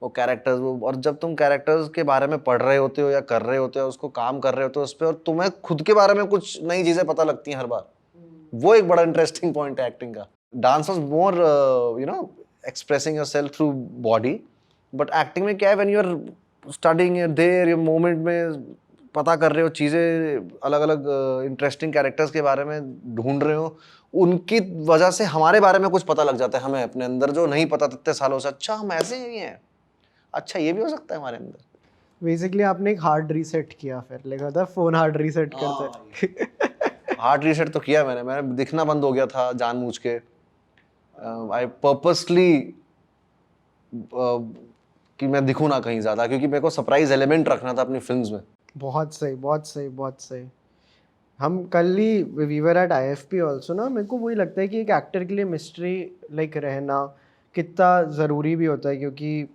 वो कैरेक्टर्स, वो, और जब तुम कैरेक्टर्स के बारे में पढ़ रहे होते हो या कर रहे होते हो, उसको काम कर रहे होते हो उस पर, और तुम्हें खुद के बारे में कुछ नई चीज़ें पता लगती हैं हर बार, वो एक बड़ा इंटरेस्टिंग पॉइंट है एक्टिंग का। Dance was more expressing yourself through body, but acting में क्या है, when you are studying there, your moment में पता कर रहे हो चीज़ें, अलग अलग इंटरेस्टिंग कैरेक्टर्स के बारे में ढूंढ रहे हो, उनकी वजह से हमारे बारे में कुछ पता लग जाता है हमें अपने अंदर, जो नहीं पता था इतने सालों से। अच्छा हम ऐसे ही हैं, अच्छा ये भी हो सकता है हमारे अंदर। बेसिकली आपने एक हार्ड रीसेट किया, फिर लगा था फोन हार्ड रीसेट करते। हार्ड रीसेट तो किया मैंने दिखना बंद हो गया था जानबूझ के, आई पर्पसली कि मैं दिखूं ना कहीं ज़्यादा, क्योंकि मेरे को सरप्राइज एलिमेंट रखना था अपनी फिल्म्स में। बहुत सही, बहुत सही, बहुत सही। हम कल ही we were at IFP also ना, मेरे को वही लगता है कि एक एक्टर के लिए मिस्ट्री लाइक रहना कितना ज़रूरी भी होता है, क्योंकि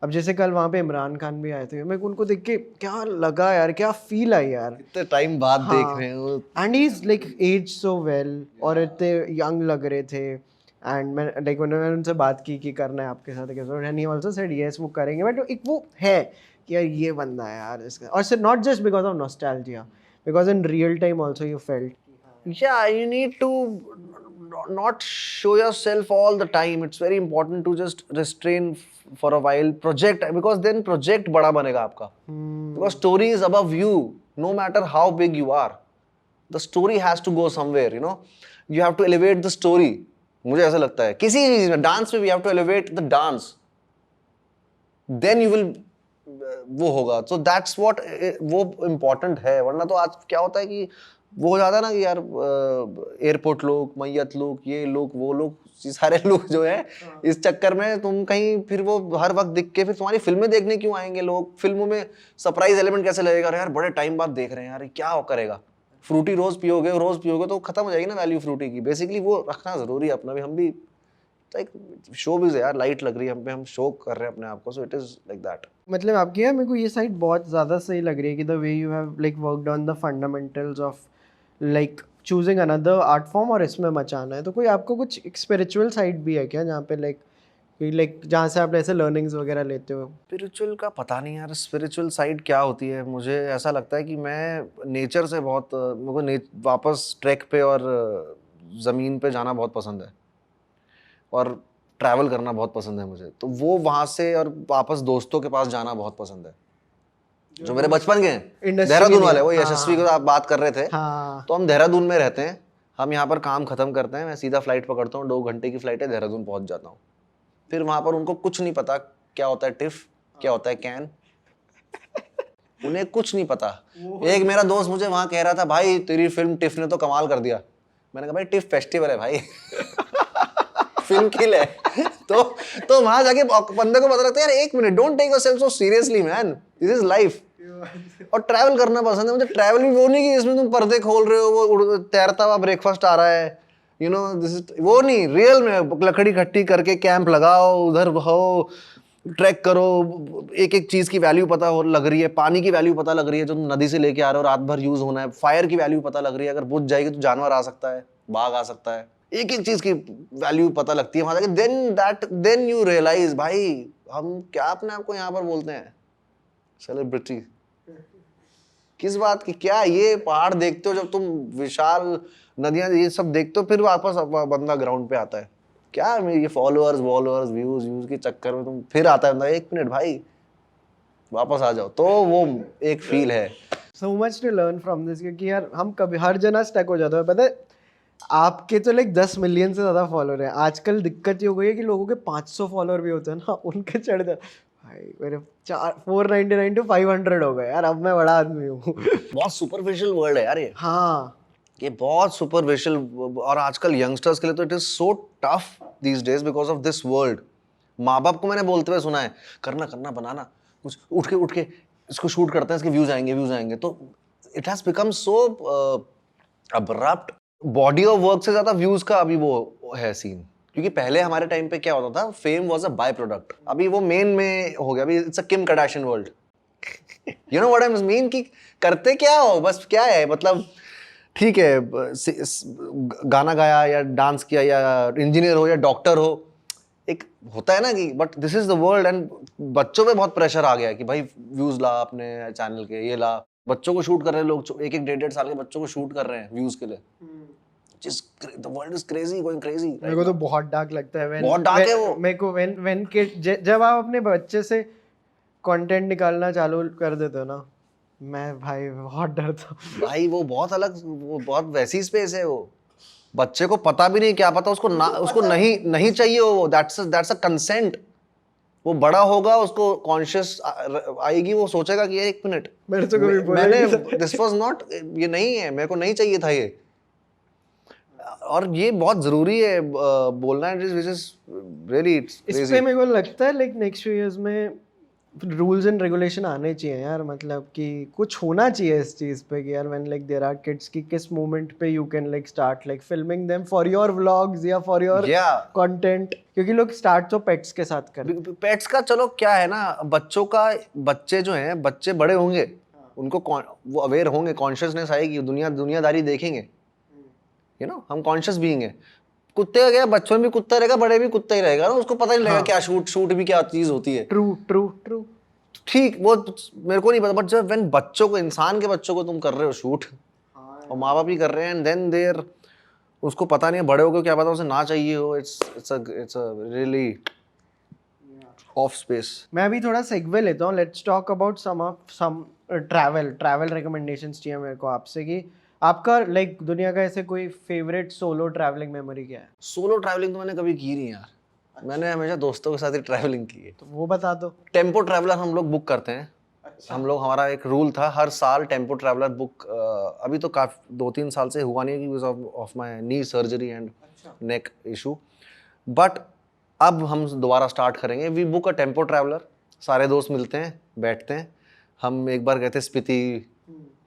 अब जैसे कल वहाँ पे इमरान खान भी आए थे, मेरे को उनको देख के क्या लगा यार, क्या फील आई यार। इतने टाइम बाद देख रहे हाँ, हो। And he is like as so well, और इतने यंग लग रहे थे। एंड मैं लाइक मैंने उनसे बात की कि करना है आपके साथ episode, and he also said yes वो करेंगे, बट एक वो है कि यार ये बंदा है यार इसका, और सिर्फ not just because of nostalgia, because in real time also you felt. Yeah, you need to not show yourself all the time. It's very important to just restrain for a while, project, because then project बड़ा बनेगा आपका, because story is above you, no matter how big you are. The story has to go somewhere, you know. You have to elevate the story. मुझे ऐसा लगता है किसी चीज में, डांस में we have to elevate the dance, then you will वो होगा। so that's what वो important है। वरना तो आज क्या होता है कि वो हो जाता है ना कि यार एयरपोर्ट लोग, मैयत लोग, ये लोग, वो लोग, ये सारे लोग जो है इस चक्कर में तुम कहीं फिर वो हर वक्त दिख के फिर तुम्हारी फिल्में देखने क्यों आएंगे लोग? फिल्मों में सरप्राइज एलिमेंट कैसे लगेगा? अरे यार बड़े टाइम बाद देख रहे हैं यार, क्या करेगा? फ्रूटी रोज पियोगे तो खत्म हो जाएगी ना वैल्यू फ्रूटी की। बेसिकली वो रखना जरूरी है अपना भी। हम भी लाइक शो भी यार, लाइट लग रही है हम पे, हम शो कर रहे हैं अपने आप को, so it is like that. मतलब आपकी यार मेरे को ये साइड बहुत ज़्यादा सही लग रही है कि the way you have like worked on the fundamentals of like choosing another art form और इसमें मचाना है। तो कोई आपको कुछ स्पिरिचुअल साइड भी है क्या, जहाँ पे लाइक जहाँ से आप ऐसे लर्निंग्स वगैरह लेते हो? स्पिरिचुअल का पता नहीं यार, स्पिरिचुअल साइड क्या होती है। मुझे ऐसा लगता है कि मैं नेचर से बहुत मेरे को वापस ट्रैक पे और ज़मीन पे जाना बहुत पसंद है, और ट्रैवल करना बहुत पसंद है मुझे। तो वो वहाँ से और वापस दोस्तों के पास जाना बहुत पसंद है, जो मेरे बचपन के हैं, देहरादून वाले। वो यशस्वी को आप बात कर रहे थे, हाँ तो हम देहरादून में रहते हैं। हम यहाँ पर काम खत्म करते हैं, मैं सीधा फ्लाइट पकड़ता हूँ, 2 घंटे की फ्लाइट है, देहरादून पहुँच जाता हूँ। फिर वहाँ पर उनको कुछ नहीं पता क्या होता है टिफ, क्या होता है कैन, उन्हें कुछ नहीं पता। एक मेरा दोस्त मुझे वहाँ कह रहा था, भाई तेरी फिल्म टिफ ने तो कमाल कर दिया। मैंने कहा भाई टिफ फेस्टिवल है भाई, फिल्म किल है। तो वहां जाके बंदे को पता लगता है यार, एक minute, don't take yourself so seriously man, this is life. और ट्रैवल करना पसंद है मुझे। ट्रैवल भी वो नहीं कि इसमें तुम पर्दे खोल रहे हो, वो तैरता हुआ ब्रेकफास्ट आ रहा है, यू नो दिस इज, वो नहीं। रियल में लकड़ी इकट्ठी करके कैंप लगाओ, उधर हो, ट्रैक करो, एक एक चीज की वैल्यू पता हो लग रही है। पानी की वैल्यू पता लग रही है जो तुम नदी से लेके आ रहे हो, रात भर यूज होना है। फायर की वैल्यू पता लग रही है, अगर बुझ जाएगी तो जानवर आ सकता है, बाघ आ सकता है। एक एक चीज की वैल्यू पता लगती है वहां जाके। देन यू रियलाइज भाई हम क्या अपने आप को यहाँ पर बोलते हैं सेलिब्रिटी, किस बात की? क्या ये पहाड़ देखते हो जब तुम, विशाल नदियां, ये सब देखते हो, फिर वापस बंदा ग्राउंड पे आता है। क्या ये फॉलोअर्स वॉलोअर्स व्यूज के चक्कर में तुम फिर आता है बंदा, एक मिनट भाई वापस आ जाओ। तो वो एक फील है। So much to learn from this, क्योंकि यार हम कभी हर जना स्टक हो जाता है। पता है आपके तो लाइक 10 मिलियन से ज़्यादा फॉलोअर हैं। आजकल दिक्कत ये हो गई है कि लोगों के 500 फॉलोअर भी होते हैं ना, उनके चढ़ जाते भाई मेरे 499 to 500 हो गए यार, अब मैं बड़ा आदमी हूँ। बहुत सुपरफिशियल वर्ल्ड है यार ये। हाँ ये बहुत सुपरफिशियल, और आजकल यंगस्टर्स के लिए तो it is so tough these days because of this world. माँ बाप को मैंने बोलते हुए सुना है, करना करना बनाना कुछ, उठ के इसको शूट करते हैं, इसके व्यूज आएंगे। तो it has become so abrupt. Body of work से ज्यादा व्यूज का अभी वो है सीन। क्योंकि पहले हमारे टाइम पे क्या होता था, fame was a by product. अभी वो मेन में हो गया, अभी it's a Kim Kardashian world. You know what I mean, कि करते क्या हो, बस क्या है मतलब, ठीक है गाना गाया या डांस किया या इंजीनियर हो या डॉक्टर हो, एक होता है ना कि, but this is the world. And बच्चों पे बहुत प्रेशर आ गया है कि भाई व्यूज ला अपने चैनल के, ये ला। बच्चों को शूट कर रहे हैं लोग, एक एक 1.5 साल के बच्चों को शूट कर रहे हैं व्यूज के लिए। The world is crazy, going crazy. मेरे को तो बहुत डार्क लगता है बहुत डार्क है वो। मेरे को व्हेन जब आप अपने बच्चे से कंटेंट निकालना चालू कर देते हो ना, मैं भाई बहुत डरता हूँ। भाई वो बहुत अलग, वो बहुत वैसी स्पेस है। वो बच्चे को पता भी नहीं, क्या पता उसको उसको नहीं चाहिए वो, दैट्स अ कंसेंट। वो बड़ा होगा, उसको कॉन्शियस आएगी, वो सोचेगा कि एक मिनट, मेरे से कभी बोला मैंने नहीं। दिस वाज नॉट, ये नहीं है, मेरे को नहीं चाहिए था ये। और ये बहुत जरूरी है बोलना, व्हिच इज रियली इस पे मेरे को लगता है लाइक नेक्स्ट फ्यू इयर्स में रूल्स एंड रेगुलेशन आने चाहिए यार, मतलब कि कुछ होना चाहिए इस चीज़ पे कि यार when like there are kids की किस मोमेंट पे you can like start like filming them for your vlogs या फॉर योर या कंटेंट, क्योंकि लोग स्टार्ट तो पेट्स के साथ करते हैं। पेट्स का चलो क्या है ना, बच्चों का, बच्चे जो हैं, बच्चे बड़े होंगे, उनको वो अवेयर होंगे, कॉन्शियसनेस आएगी, दुनियादारी देखेंगे, हम कॉन्शियस बीइंग है। कुत्ते का क्या, बच्चों में भी कुत्ता रहेगा, बड़े भी कुत्ता ही रहेगा ना, उसको पता नहीं लगेगा क्या शूट भी क्या चीज होती है। True true true. ठीक, वो मेरे को नहीं पता, बट जब व्हेन बच्चों को, इंसान के बच्चों को तुम कर रहे हो शूट, और माँ बाप ही कर रहे हैं, एंड देन देयर, उसको पता नहीं है, बड़े होकर क्या पता उसे ना चाहिए हो, it's a really of space. मैं अभी थोड़ा सेगवे लेता हूँ, let's talk about some travel recommendations चाहिए मेरे को आपसे कि आपका लाइक दुनिया का ऐसे कोई फेवरेट सोलो ट्रैवलिंग मेमोरी क्या है? सोलो ट्रैवलिंग तो मैंने कभी की नहीं यार। मैंने हमेशा दोस्तों के साथ ही ट्रैवलिंग की है। तो वो बता दो। टेम्पो ट्रैवलर हम लोग बुक करते हैं। हम लोग, हमारा एक रूल था, हर साल टेम्पो ट्रैवलर बुक, अभी तो काफी 2-3 साल से हुआ नहीं because of my knee surgery and neck issue, but अब हम दोबारा स्टार्ट करेंगे। We book a tempo traveller, सारे दोस्त मिलते हैं, बैठते हैं। हम एक बार गए थे Spiti,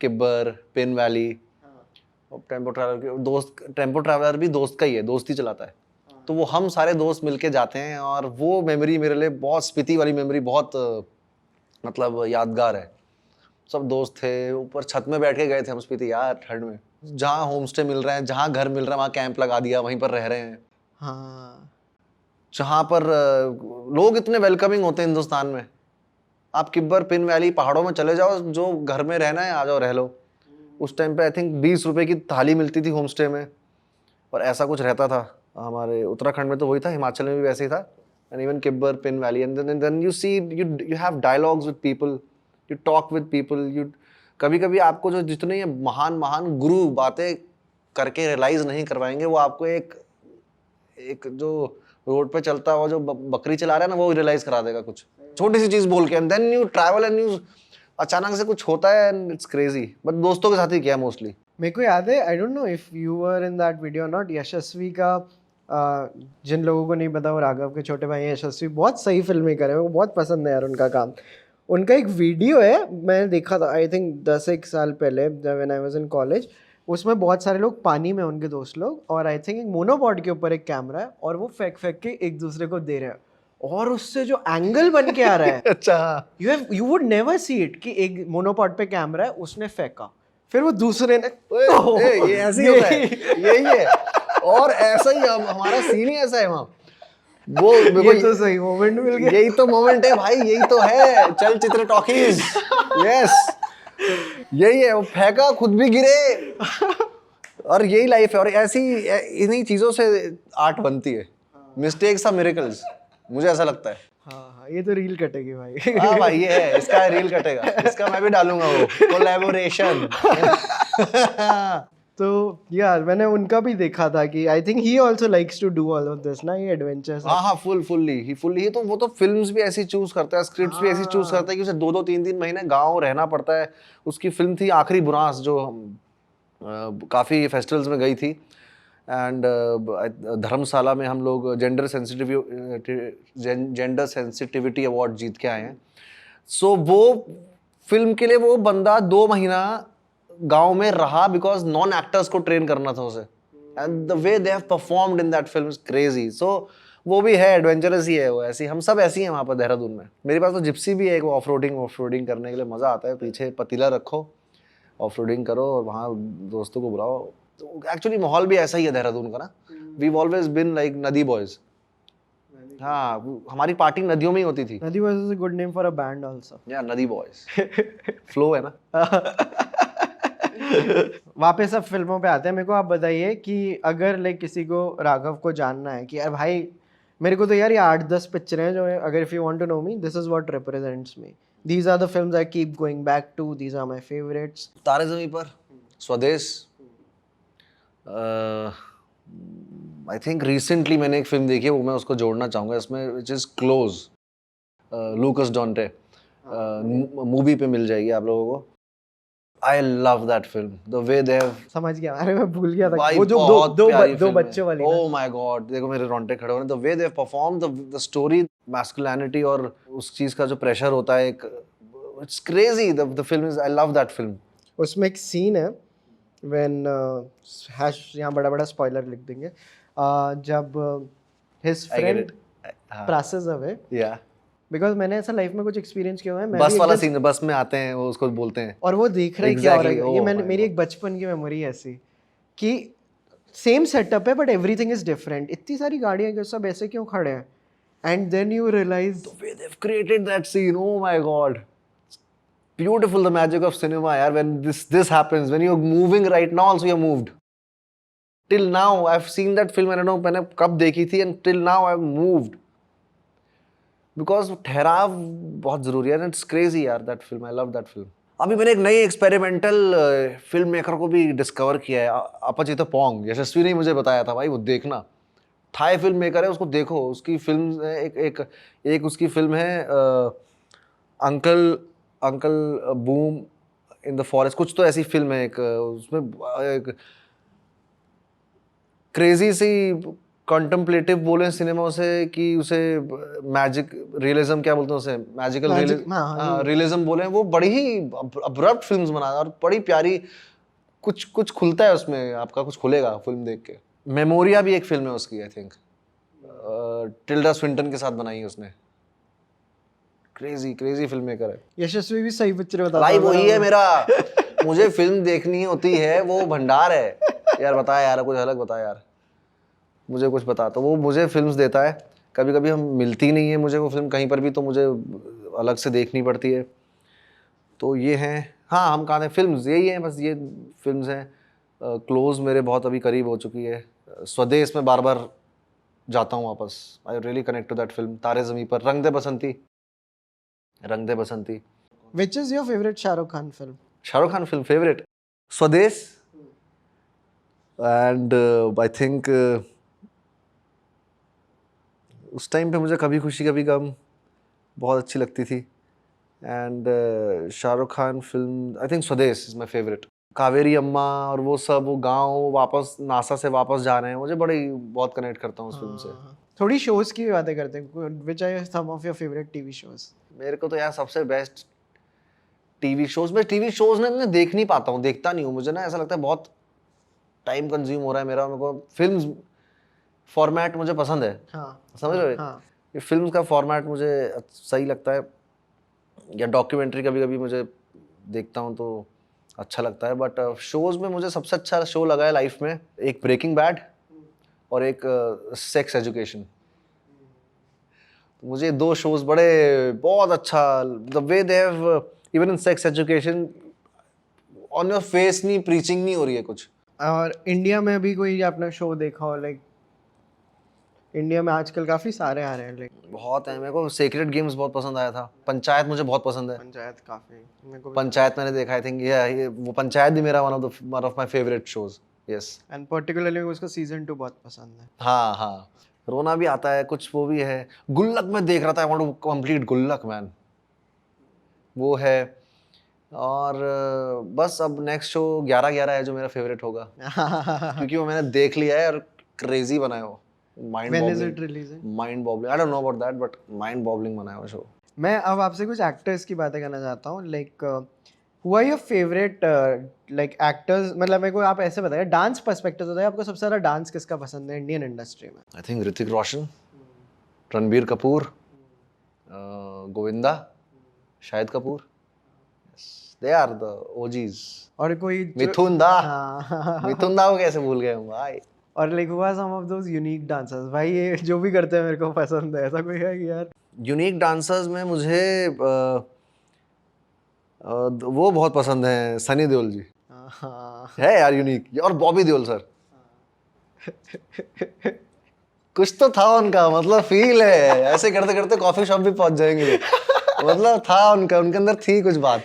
Kibber, Pin valley, tempo traveller भी दोस्त का ही है, दोस्त ही चलाता है। तो वो हम सारे दोस्त मिलके जाते हैं, और वो मेमोरी मेरे लिए बहुत, स्पीति वाली मेमोरी बहुत मतलब यादगार है। सब दोस्त थे, ऊपर छत में बैठ के गए थे हम स्पीति यार, ठंड में, जहाँ होम स्टे मिल रहा है, जहाँ घर मिल रहा है, वहाँ कैंप लगा दिया, वहीं पर रह रहे हैं। हाँ, जहाँ पर लोग इतने वेलकमिंग होते हैं हिंदुस्तान में। आप किब्बर, पिन वैली, पहाड़ों में चले जाओ, जो घर में रहना है आ जाओ, रह लो। उस टाइम पे आई थिंक 20 रुपए की थाली मिलती थी होम स्टे में, और ऐसा कुछ रहता था। हमारे उत्तराखंड में तो वही था, हिमाचल में भी वैसे ही था, and even Kibber, Pin valley, and then you see, you have dialogues with people, you talk with people, you, कभी कभी आपको जो जितने ये महान महान गुरु बातें करके रियलाइज नहीं करवाएंगे, वो आपको एक जो रोड पे चलता है, जो बकरी चला रहा है ना, वो रियलाइज करा देगा कुछ छोटी सी चीज बोल के, and then you travel and you, अचानक से कुछ होता है एंड इट्स क्रेजी। बट दोस्तों के साथ ही किया मोस्टली। मेरे को याद है, I don't know if you were in that video not, Yashasvi का जिन लोगों को नहीं पता, वो राघव के छोटे भाई हैं यशस्वी, बहुत सही फिल्म मेकर है, मेरे को बहुत पसंद है यार उनका काम। उनका एक वीडियो है, मैंने देखा था आई थिंक 10 साल पहले, when I was in college. उसमें बहुत सारे लोग पानी में, उनके दोस्त लोग, और आई थिंक एक मोनोपॉड के ऊपर एक कैमरा है, और वो फेंक फेंक के एक दूसरे को दे रहे हैं, और उससे जो एंगल बन के आ रहा है अच्छा, you would never see it कि एक मोनोपॉड पे कैमरा है, उसने फेंका, फिर वो दूसरे ने ये ऐसे ही होता है, यही है, और ऐसा ही हमारा सीन ही ऐसा है वहाँ। वो ये तो सही मोमेंट मिल गया। यही तो मोमेंट है भाई, यही तो है चलचित्र टॉकीज। यस, यही है, वो फेंका, खुद भी गिरे, और यही लाइफ है। और ऐसी इन्हीं चीजों से आर्ट बनती है। मिस्टेक्स आर मिरेकल्स, मुझे ऐसा लगता है। हाँ, ये तो रील कटेगी भाई। हाँ भाई, ये है, इसका रील कटेगा, इसका मैं भी डालूंगा, वो कोलैबोरेशन। तो यार मैंने उनका भी देखा था कि I think he also likes to do all of this ना, ये एडवेंचर्स। हाँ, फुल्ली तो वो तो फिल्म्स भी ऐसी चूज करता है, स्क्रिप्ट्स भी ऐसी चूज करता है कि उसे 2-2 3-3 महीने गांव रहना पड़ता है। उसकी फिल्म थी आखिरी बुरांस, जो काफी फेस्टिवल्स में गई थी, एंड धर्मशाला में हम लोग जेंडर सेंसिटिविटी अवार्ड जीत के आए हैं। सो वो फिल्म के लिए वो बंदा 2 महीना गांव में रहा, बिकॉज नॉन एक्टर्स को ट्रेन करना था उसे, and the way they have performed in that film is crazy. So वो भी है, एडवेंचरस ही है वो, ऐसी हम सब ऐसी हैं वहाँ पर देहरादून में। मेरे पास तो जिप्सी भी है, ऑफ रोडिंग करने के लिए मज़ा आता है। पीछे पतीला रखो, ऑफ रोडिंग करो, और वहाँ दोस्तों को बुलाओ। तो एक्चुअली माहौल भी ऐसा ही है देहरादून का ना। वी ऑलवेज बिन लाइक नदी बॉयज। हाँ, हमारी पार्टी नदियों में ही होती थी। नदी boys is a good name for a band also. या नदी बॉयज, फ्लो है ना। वापस अब फिल्मों पे आते हैं। मेरे को आप बताइए कि अगर लाइक किसी को राघव को जानना है कि यार भाई मेरे को तो यार ये 8-10 पिक्चरें हैं जो है, अगर if you want to know me, this is what represents me, these are the films I keep going back to, these are my favourites. Taare Zameen पर, स्वदेश, आई थिंक रिसेंटली मैंने एक फिल्म देखी है, वो मैं उसको जोड़ना चाहूँगा इसमें, विच इज़ क्लोज, लूकस डॉन्टे, मूवी पे मिल जाएगी आप लोगों को। I love that film. The way they have समझ गया, अरे मैं भूल गया था भाई वो जो बहुत प्यारी दो film है। बच्चों वाली Oh my God, देखो मेरे रोंगटे खड़े हो रहे हैं। The way they have performed, the story, masculinity और उस चीज का जो प्रेशर होता है एक, it's crazy. The film is, I love that film. उसमें एक सीन है व्हेन हैश यहाँ बड़ा बड़ा स्पॉइलर लिख देंगे जब his I get friend it. हाँ, passes away yeah. बिकॉज मैंने ऐसा लाइफ में कुछ एक्सपीरियंस किया हुआ है मैं बस भी वाला एक दिन सीन, बस में आते हैं वो उसको बोलते हैं और वो देख रहा है क्या हो रहा Exactly, है ये oh मैंने my मेरी God. एक बचपन की मेमोरी है ऐसी कि सेम सेटअप है बट एवरीथिंग इज डिफरेंट इतनी सारी गाड़ियां क्यों सब ऐसे क्यों खड़े हैं and then you realise The way they've created that scene, oh my God. Beautiful, the magic of cinema, yaar. When this happens, when you're moving right now, also you're moved. Till now, I've seen that film. I don't know मैंने कब देखी थी, and till now I've moved. Because ठहराव बहुत जरूरी है. It's crazy, यार. That film, I love that film. अभी मैंने एक नई एक्सपेरिमेंटल फिल्म मेकर को भी डिस्कवर किया है, अपचित पोंग. यशस्वी ने मुझे बताया था, भाई वो देखना. थाई फिल्म मेकर है, उसको देखो. उसकी फिल्म एक उसकी फिल्म है uncle boom in the forest, कुछ तो ऐसी फिल्म है एक, उसमें एक क्रेजी सी कॉन्टेम्पलेटिव बोले सिनेमा उसे कि उसे मैजिक रियलिज्म क्या बोलते हैं उसे, मैजिकल रियलिज्म बोले. वो बड़ी ही अब्रप्ट फिल्म्स बना और बड़ी प्यारी, कुछ खुलता है उसमें, आपका कुछ खुलेगा फिल्म देख के. मेमोरिया भी एक फिल्म है उसकी, आई थिंक टिल्डा स्विंटन के साथ बनाई है उसने. क्रेजी फिल्म मेकर है. यशस्वी भी सही पिक्चर बताता भाई है वही है मेरा. मुझे फिल्म देखनी होती है, वो भंडार है यार. बता यार, कुछ अलग बता यार, मुझे कुछ बता. तो वो मुझे फिल्म्स देता है. कभी कभी हम मिलती नहीं है मुझे वो फिल्म कहीं पर भी, तो मुझे अलग से देखनी पड़ती है. तो ये हैं, हाँ हम कहाँ थे, फिल्म्स यही हैं बस, ये फिल्म्स हैं. क्लोज मेरे बहुत अभी करीब हो चुकी है. स्वदेश में बार बार जाता हूँ वापस. I really connect to that film. Taare Zameen Par, Rang De Basanti. Which is your favourite Shahrukh Khan film? Shahrukh Khan film favourite Swades, and I think उस टाइम पे मुझे कभी खुशी कभी गम बहुत अच्छी लगती थी. And Shahrukh Khan film, I think स्वदेश इज माई फेवरेट. कावेरी अम्मा और वो सब, वो गाँव वापस नासा से वापस जा रहे हैं, मुझे बहुत कनेक्ट करता हूँ उस फिल्म से. थोड़ी शोज की भी बातें करते हैं. Which are some of your favourite TV shows? मेरे को तो यार सबसे बेस्ट टीवी शोज ना मैं देख नहीं पाता हूँ, देखता नहीं हूँ. मुझे ना ऐसा लगता है बहुत टाइम कंज्यूम हो रहा है मेरा. मेरे को फिल्म्स फॉर्मेट मुझे पसंद है. हाँ, समझ रहे हो? हाँ. ये फिल्म्स का फॉर्मेट मुझे सही लगता है, या डॉक्यूमेंट्री कभी कभी मुझे देखता हूँ तो अच्छा लगता है. बट शोज में मुझे सबसे अच्छा शो लगा है लाइफ में, एक ब्रेकिंग बैड और एक सेक्स एजुकेशन. मुझे दो शोज बहुत अच्छा. The way they have, even in sex education, on your face नहीं, प्रीचिंग नहीं हो रही है कुछ. और इंडिया में भी कोई आपने शो देखा हो? लाइक इंडिया में आजकल काफी सारे आ रहे हैं. लाइक बहुत है. मेरे को सेक्रेड गेम्स बहुत पसंद आया था. पंचायत मुझे बहुत पसंद है. पंचायत काफी मेरे को पंचायत मैंने देखा, आई थिंक ये वो पंचायत भी मेरा one of my favourite shows. Yes. And particularly उसका सीजन 2 बहुत पसंद है. हाँ. रोना भी आता है कुछ, वो भी है. गुल्लक मैं देख रहा था, आई वांट टू कंप्लीट गुल्लक मैन, वो है. और बस अब नेक्स्ट शो 11/11 है जो मेरा फेवरेट होगा, क्योंकि वो मैंने देख लिया है और क्रेजी बनाया हो. When is it releasing? Mind boggling. I don't know about that, but mind boggling बनाया हुआ शो. मैं अब आपसे कुछ एक्टर्स की बातें करना चाहता हूँ. Like who are your favourite like actors? मतलब मेरे को आप ऐसे बताइए, डांस पर्सपेक्टिव बताइए, आपको सबसे ज़्यादा डांस किसका पसंद है इंडियन इंडस्ट्री में? I think Hrithik Roshan, Ranbir Kapoor, Govinda, Shahid Kapoor. They are the OGs. और कोई मिथुन दा. हाँ. मिथुन दा को कैसे भूल गए हम भाई. और लाइक हुआ सम ऑफ दोस यूनिक डांसर्स, भाई ये जो भी करते हैं मेरे को पसंद है, ऐसा कोई है कि यार? यूनिक डांसर्स में मुझे वो बहुत पसंद है, सनी देओल जी. हाँ. है यार यूनिक. और बॉबी देओल सर. कुछ तो था उनका, मतलब फील है, ऐसे करते करते कॉफी शॉप भी पहुंच जाएंगे. मतलब था उनके अंदर थी कुछ बात.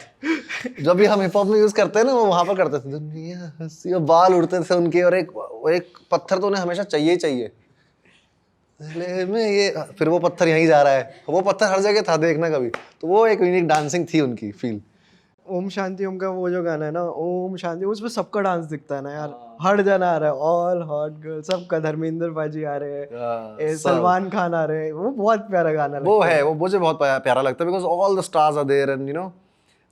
जब भी हम हिप हॉप में यूज करते हैं ना, वो वहां पर करते थे, दुनिया हंसी, और बाल उड़ते थे उनके, और एक पत्थर तो उन्हें हमेशा चाहिए ही चाहिए. में ये फिर वो पत्थर यहीं जा रहा है, वो पत्थर हर जगह था, देखना कभी. तो वो एक यूनिक डांसिंग थी उनकी फील. ओम शांति ओम का वो जो गाना है ना, ओम शांति, उसमें सबका डांस दिखता है ना यार, हर जना आ रहा है, ऑल हॉट गर्ल सबका, धर्मेंद्र बाजी आ रहे हैं, सब सलमान खान आ रहे हैं, वो बहुत प्यारा गाना वो लगता है, वो मुझे बहुत प्यारा लगता है because all the stars are there and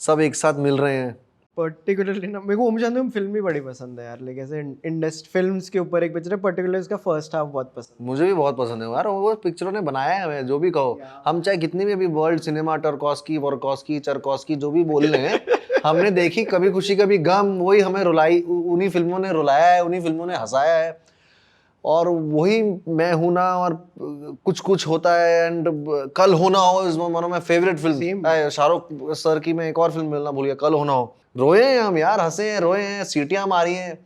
सब एक साथ मिल रहे हैं। पर्टिकुलरली ना मेरे को ओम शांति ओम फिल्म भी बड़ी पसंद है यार, लाइक ऐसे इंडस्ट्री फिल्म्स के ऊपर एक पिक्चर है, पर्टिकुलरली इसका फर्स्ट हाफ बहुत पसंद मुझे भी बहुत पसंद है यार, वो पिक्चरों ने बनाया है हमें, जो भी कहो। हम चाहे कितनी भी अभी वर्ल्ड सिनेमा टर्कॉस्की वॉरकॉस्की चरकॉस्की जो भी बोल रहे हैं, हमने देखी कभी खुशी कभी गम, वही हमें रुलाई, उन्हीं फिल्मों ने रुलाया है, उन्हीं फिल्मों ने हंसाया है, और वही मैं हूं ना, और कुछ कुछ होता है, एंड कल होना हो is one of my favourite film. Shahrukh sir की मैं एक और फिल्म मिलना भूल गया, कल होना हो। रोए हैं हम यार, हंसे हैं, रोए हैं, सीटियां मारी हैं,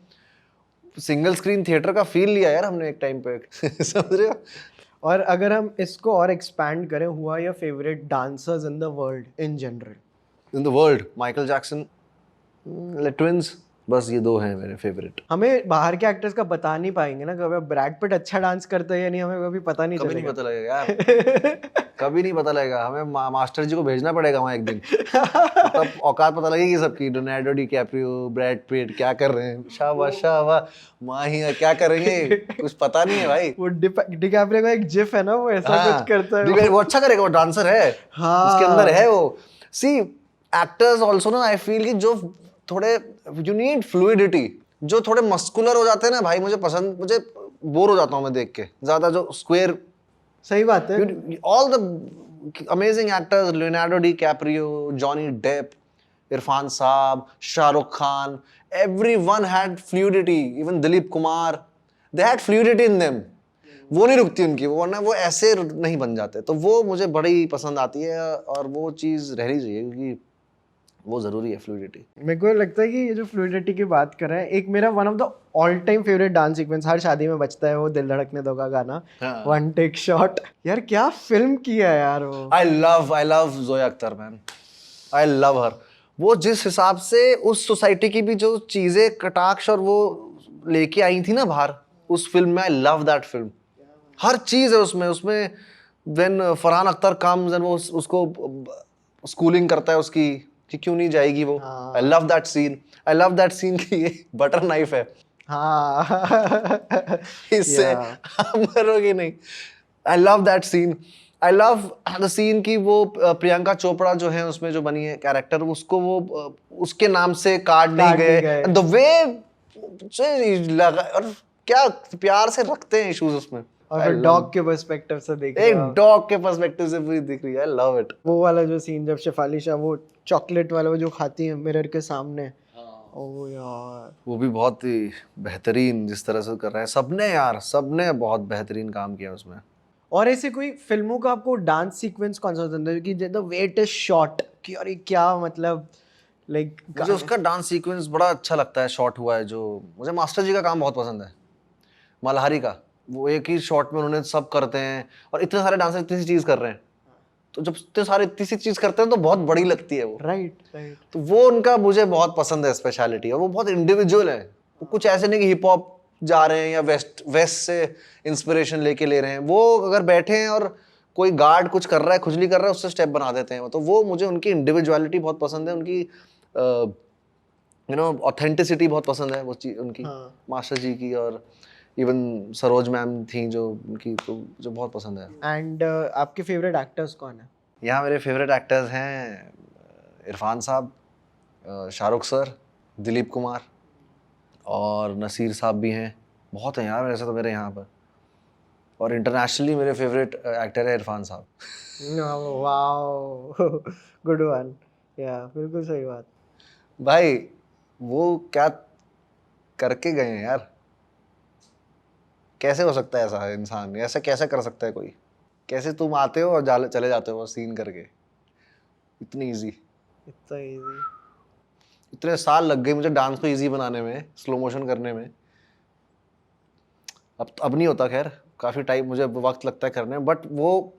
सिंगल स्क्रीन थिएटर का फील लिया यार हमने एक टाइम पे। समझ रहे हो? और अगर हम इसको और एक्सपैंड करें, हुआ your favourite dancers in the world in general? In the world Michael Jackson, twins, बस ये दो हैं मेरे फेवरेट। हमें बाहर के एक्टर्स का बता नहीं पाएंगे ना, कभी ब्रैड पिट अच्छा डांस करता है या नहीं, हमें कभी पता नहीं कभी नहीं चलेगा। पता लगेगा यार, कभी नहीं पता लगेगा, हमें मास्टर जी को भेजना पड़ेगा वहाँ एक दिन, तब औकात पता लगेगी सबकी। लियोनार्डो डिकैप्रियो, ब्रैड पिट क्या कर रहे हैं, शाबाश शाबाश, माही क्या करेंगे, कुछ पता नहीं है भाई। वो डिकैप्रियो का एक जिफ है ना, वो ऐसा कुछ करता है वो अच्छा करेगा, वो डांसर है, उसके अंदर है वो। सी एक्टर्स आल्सो ना, आई फील कि जो थोड़े यू नीड फ्लूइडिटी, जो थोड़े मस्कुलर हो जाते हैं ना भाई, मुझे बोर हो जाता हूँ मैं देख के, ज्यादा जो स्क्वायर। सही बात है। All the amazing actors, Leonardo DiCaprio, Johnny Depp, Irrfan sahab, Shahrukh Khan, everyone had fluidity, even Dilip Kumar, they had fluidity in them, वो नहीं रुकती उनकी, वरना वो ऐसे नहीं बन जाते। तो वो मुझे बड़ी पसंद आती है, और वो चीज़ रहनी चाहिए क्योंकि वो ज़रूरी है, फ्लूइडिटी। मेरे को लगता है कि ये जो फ्लूइडिटी की बात कर रहे हैं, एक मेरा one of the all time favourite dance sequence हर शादी में बजता है, वो दिल धड़कने दो का गाना, वन टेक शॉट। यार क्या फिल्म किया है यार वो। I love Zoya Akhtar man, I love हर। वो जिस हिसाब से उस सोसाइटी की भी जो चीज़ें कटाक्ष और वो लेके आई थी ना बाहर उस फिल्म में, आई लव दैट फिल्म। हर चीज़ है उसमें when Farhan Akhtar comes and वो उसको स्कूलिंग करता है उसकी कि क्यों नहीं जाएगी वो। I love that scene, I love that scene की ये बटर नाइफ है। हाँ इससे मरोगे नहीं। I love that scene, I love the scene की वो प्रियंका चोपड़ा जो है उसमें जो बनी है कैरेक्टर, उसको वो उसके नाम से कार्ड नहीं गए, द वे लगा, और क्या प्यार से रखते हैं इश्यूज उसमें। और फिर डॉग के पर्सपेक्टिव से देख रहे एक हो, डॉग के पर्सपेक्टिव से पूरी दिख रही है, आई लव इट। वो वाला जो सीन जब शेफाली शाह वो चॉकलेट वाला वो जो खाती है मिरर के सामने, ओ यार वो भी बहुत ही बेहतरीन जिस तरह से कर रहे हैं सबने यार, सबने बहुत बेहतरीन काम किया उसमें। और ऐसे कोई फिल्मों का आपको डांस सीक्वेंस कौन सा पसंद है कि the way it is shot, कि अरे क्या मतलब, लाइक मुझे उसका डांस सीक्वेंस बड़ा अच्छा लगता है, शॉट हुआ है जो, मुझे मास्टर जी का काम बहुत पसंद है, मल्हारी का। वो एक ही शॉट में उन्होंने सब करते हैं, और इतने सारे डांसर इतनी सी चीज़ कर रहे हैं, तो जब इतने सारे इतनी सी चीज़ करते हैं तो बहुत बड़ी लगती है वो। राइट। तो वो उनका मुझे बहुत पसंद है स्पेशलिटी, और वो बहुत इंडिविजुअल है। वो कुछ ऐसे नहीं कि हिप हॉप जा रहे हैं या वेस्ट से इंस्पिरेशन लेके ले रहे हैं। वो अगर बैठे हैं और कोई गार्ड कुछ कर रहा है, खुजली कर रहा है, उससे स्टेप बना देते हैं। तो वो मुझे उनकी इंडिविजुअलिटी बहुत पसंद है, उनकी ऑथेंटिसिटी बहुत पसंद है वो चीज़ उनकी, मास्टर जी की। और इवन सरोज मैम थी जो उनकी, तो जो बहुत पसंद है। एंड आपके फेवरेट एक्टर्स कौन है? यहाँ मेरे फेवरेट एक्टर्स हैं इरफान साहब, शाहरुख सर, दिलीप कुमार, और नसीर साहब भी हैं। बहुत हैं यार वैसे तो मेरे यहाँ पर। और इंटरनेशनली मेरे फेवरेट एक्टर है इरफान साहब। Wow, good one. या बिल्कुल सही बात भाई, वो क्या करके गए हैं यार, कैसे हो सकता है ऐसा इंसान, ऐसा कैसे कर सकता है कोई? कैसे तुम आते हो और चले जाते हो सीन करके, इतनी इजी, इतना इजी। इतने साल लग गए मुझे डांस को इजी बनाने में, स्लो मोशन करने में। अब नहीं होता, खैर काफ़ी टाइम मुझे वक्त लगता है करने में, बट वो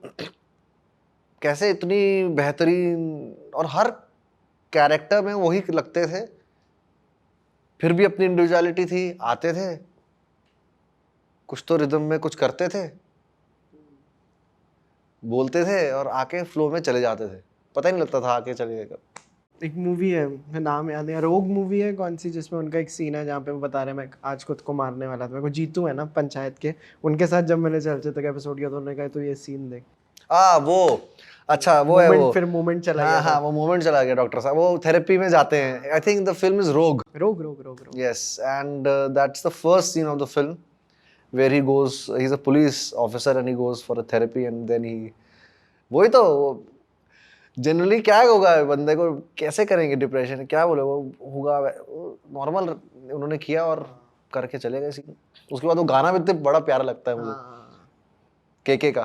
कैसे इतनी बेहतरीन, और हर कैरेक्टर में वही लगते थे, फिर भी अपनी इंडिविजुअलिटी थी, आते थे कुछ तो रिदम में कुछ करते थे, बोलते थे और आके फ्लो में चले जाते थे, पता ही नहीं लगता था आके चले गए कब। एक मूवी है, नाम याद है, रोग मूवी है कौन सी, जिसमें उनका एक सीन है जहाँ पे वो बता रहे हैं मैं आज खुद को मारने वाला था। मेरे को जीतू है ना पंचायत के, उनके साथ जब मैंने चलचित्र का एपिसोड किया तो उन्होंने कहा तो ये सीन देख। वो अच्छा वो है मोमेंट, वो। फिर मोमेंट चला हाँ गया हाँ था। वो मोमेंट चला गया, डॉक्टर साहब वो थेरेपी में जाते हैं। I think the film is रोग। रोग रोग रोग रोग। Yes, and that's the first scene of the film where he goes, he's a police officer and he goes for a therapy and then he, वही तो जनरली क्या होगा बंदे को, कैसे करेंगे डिप्रेशन, क्या बोले वो होगा नॉर्मल, उन्होंने किया और करके चले गए सीन। उसके बाद वो गाना भी इतना बड़ा प्यारा लगता है मुझे, हाँ। केके का।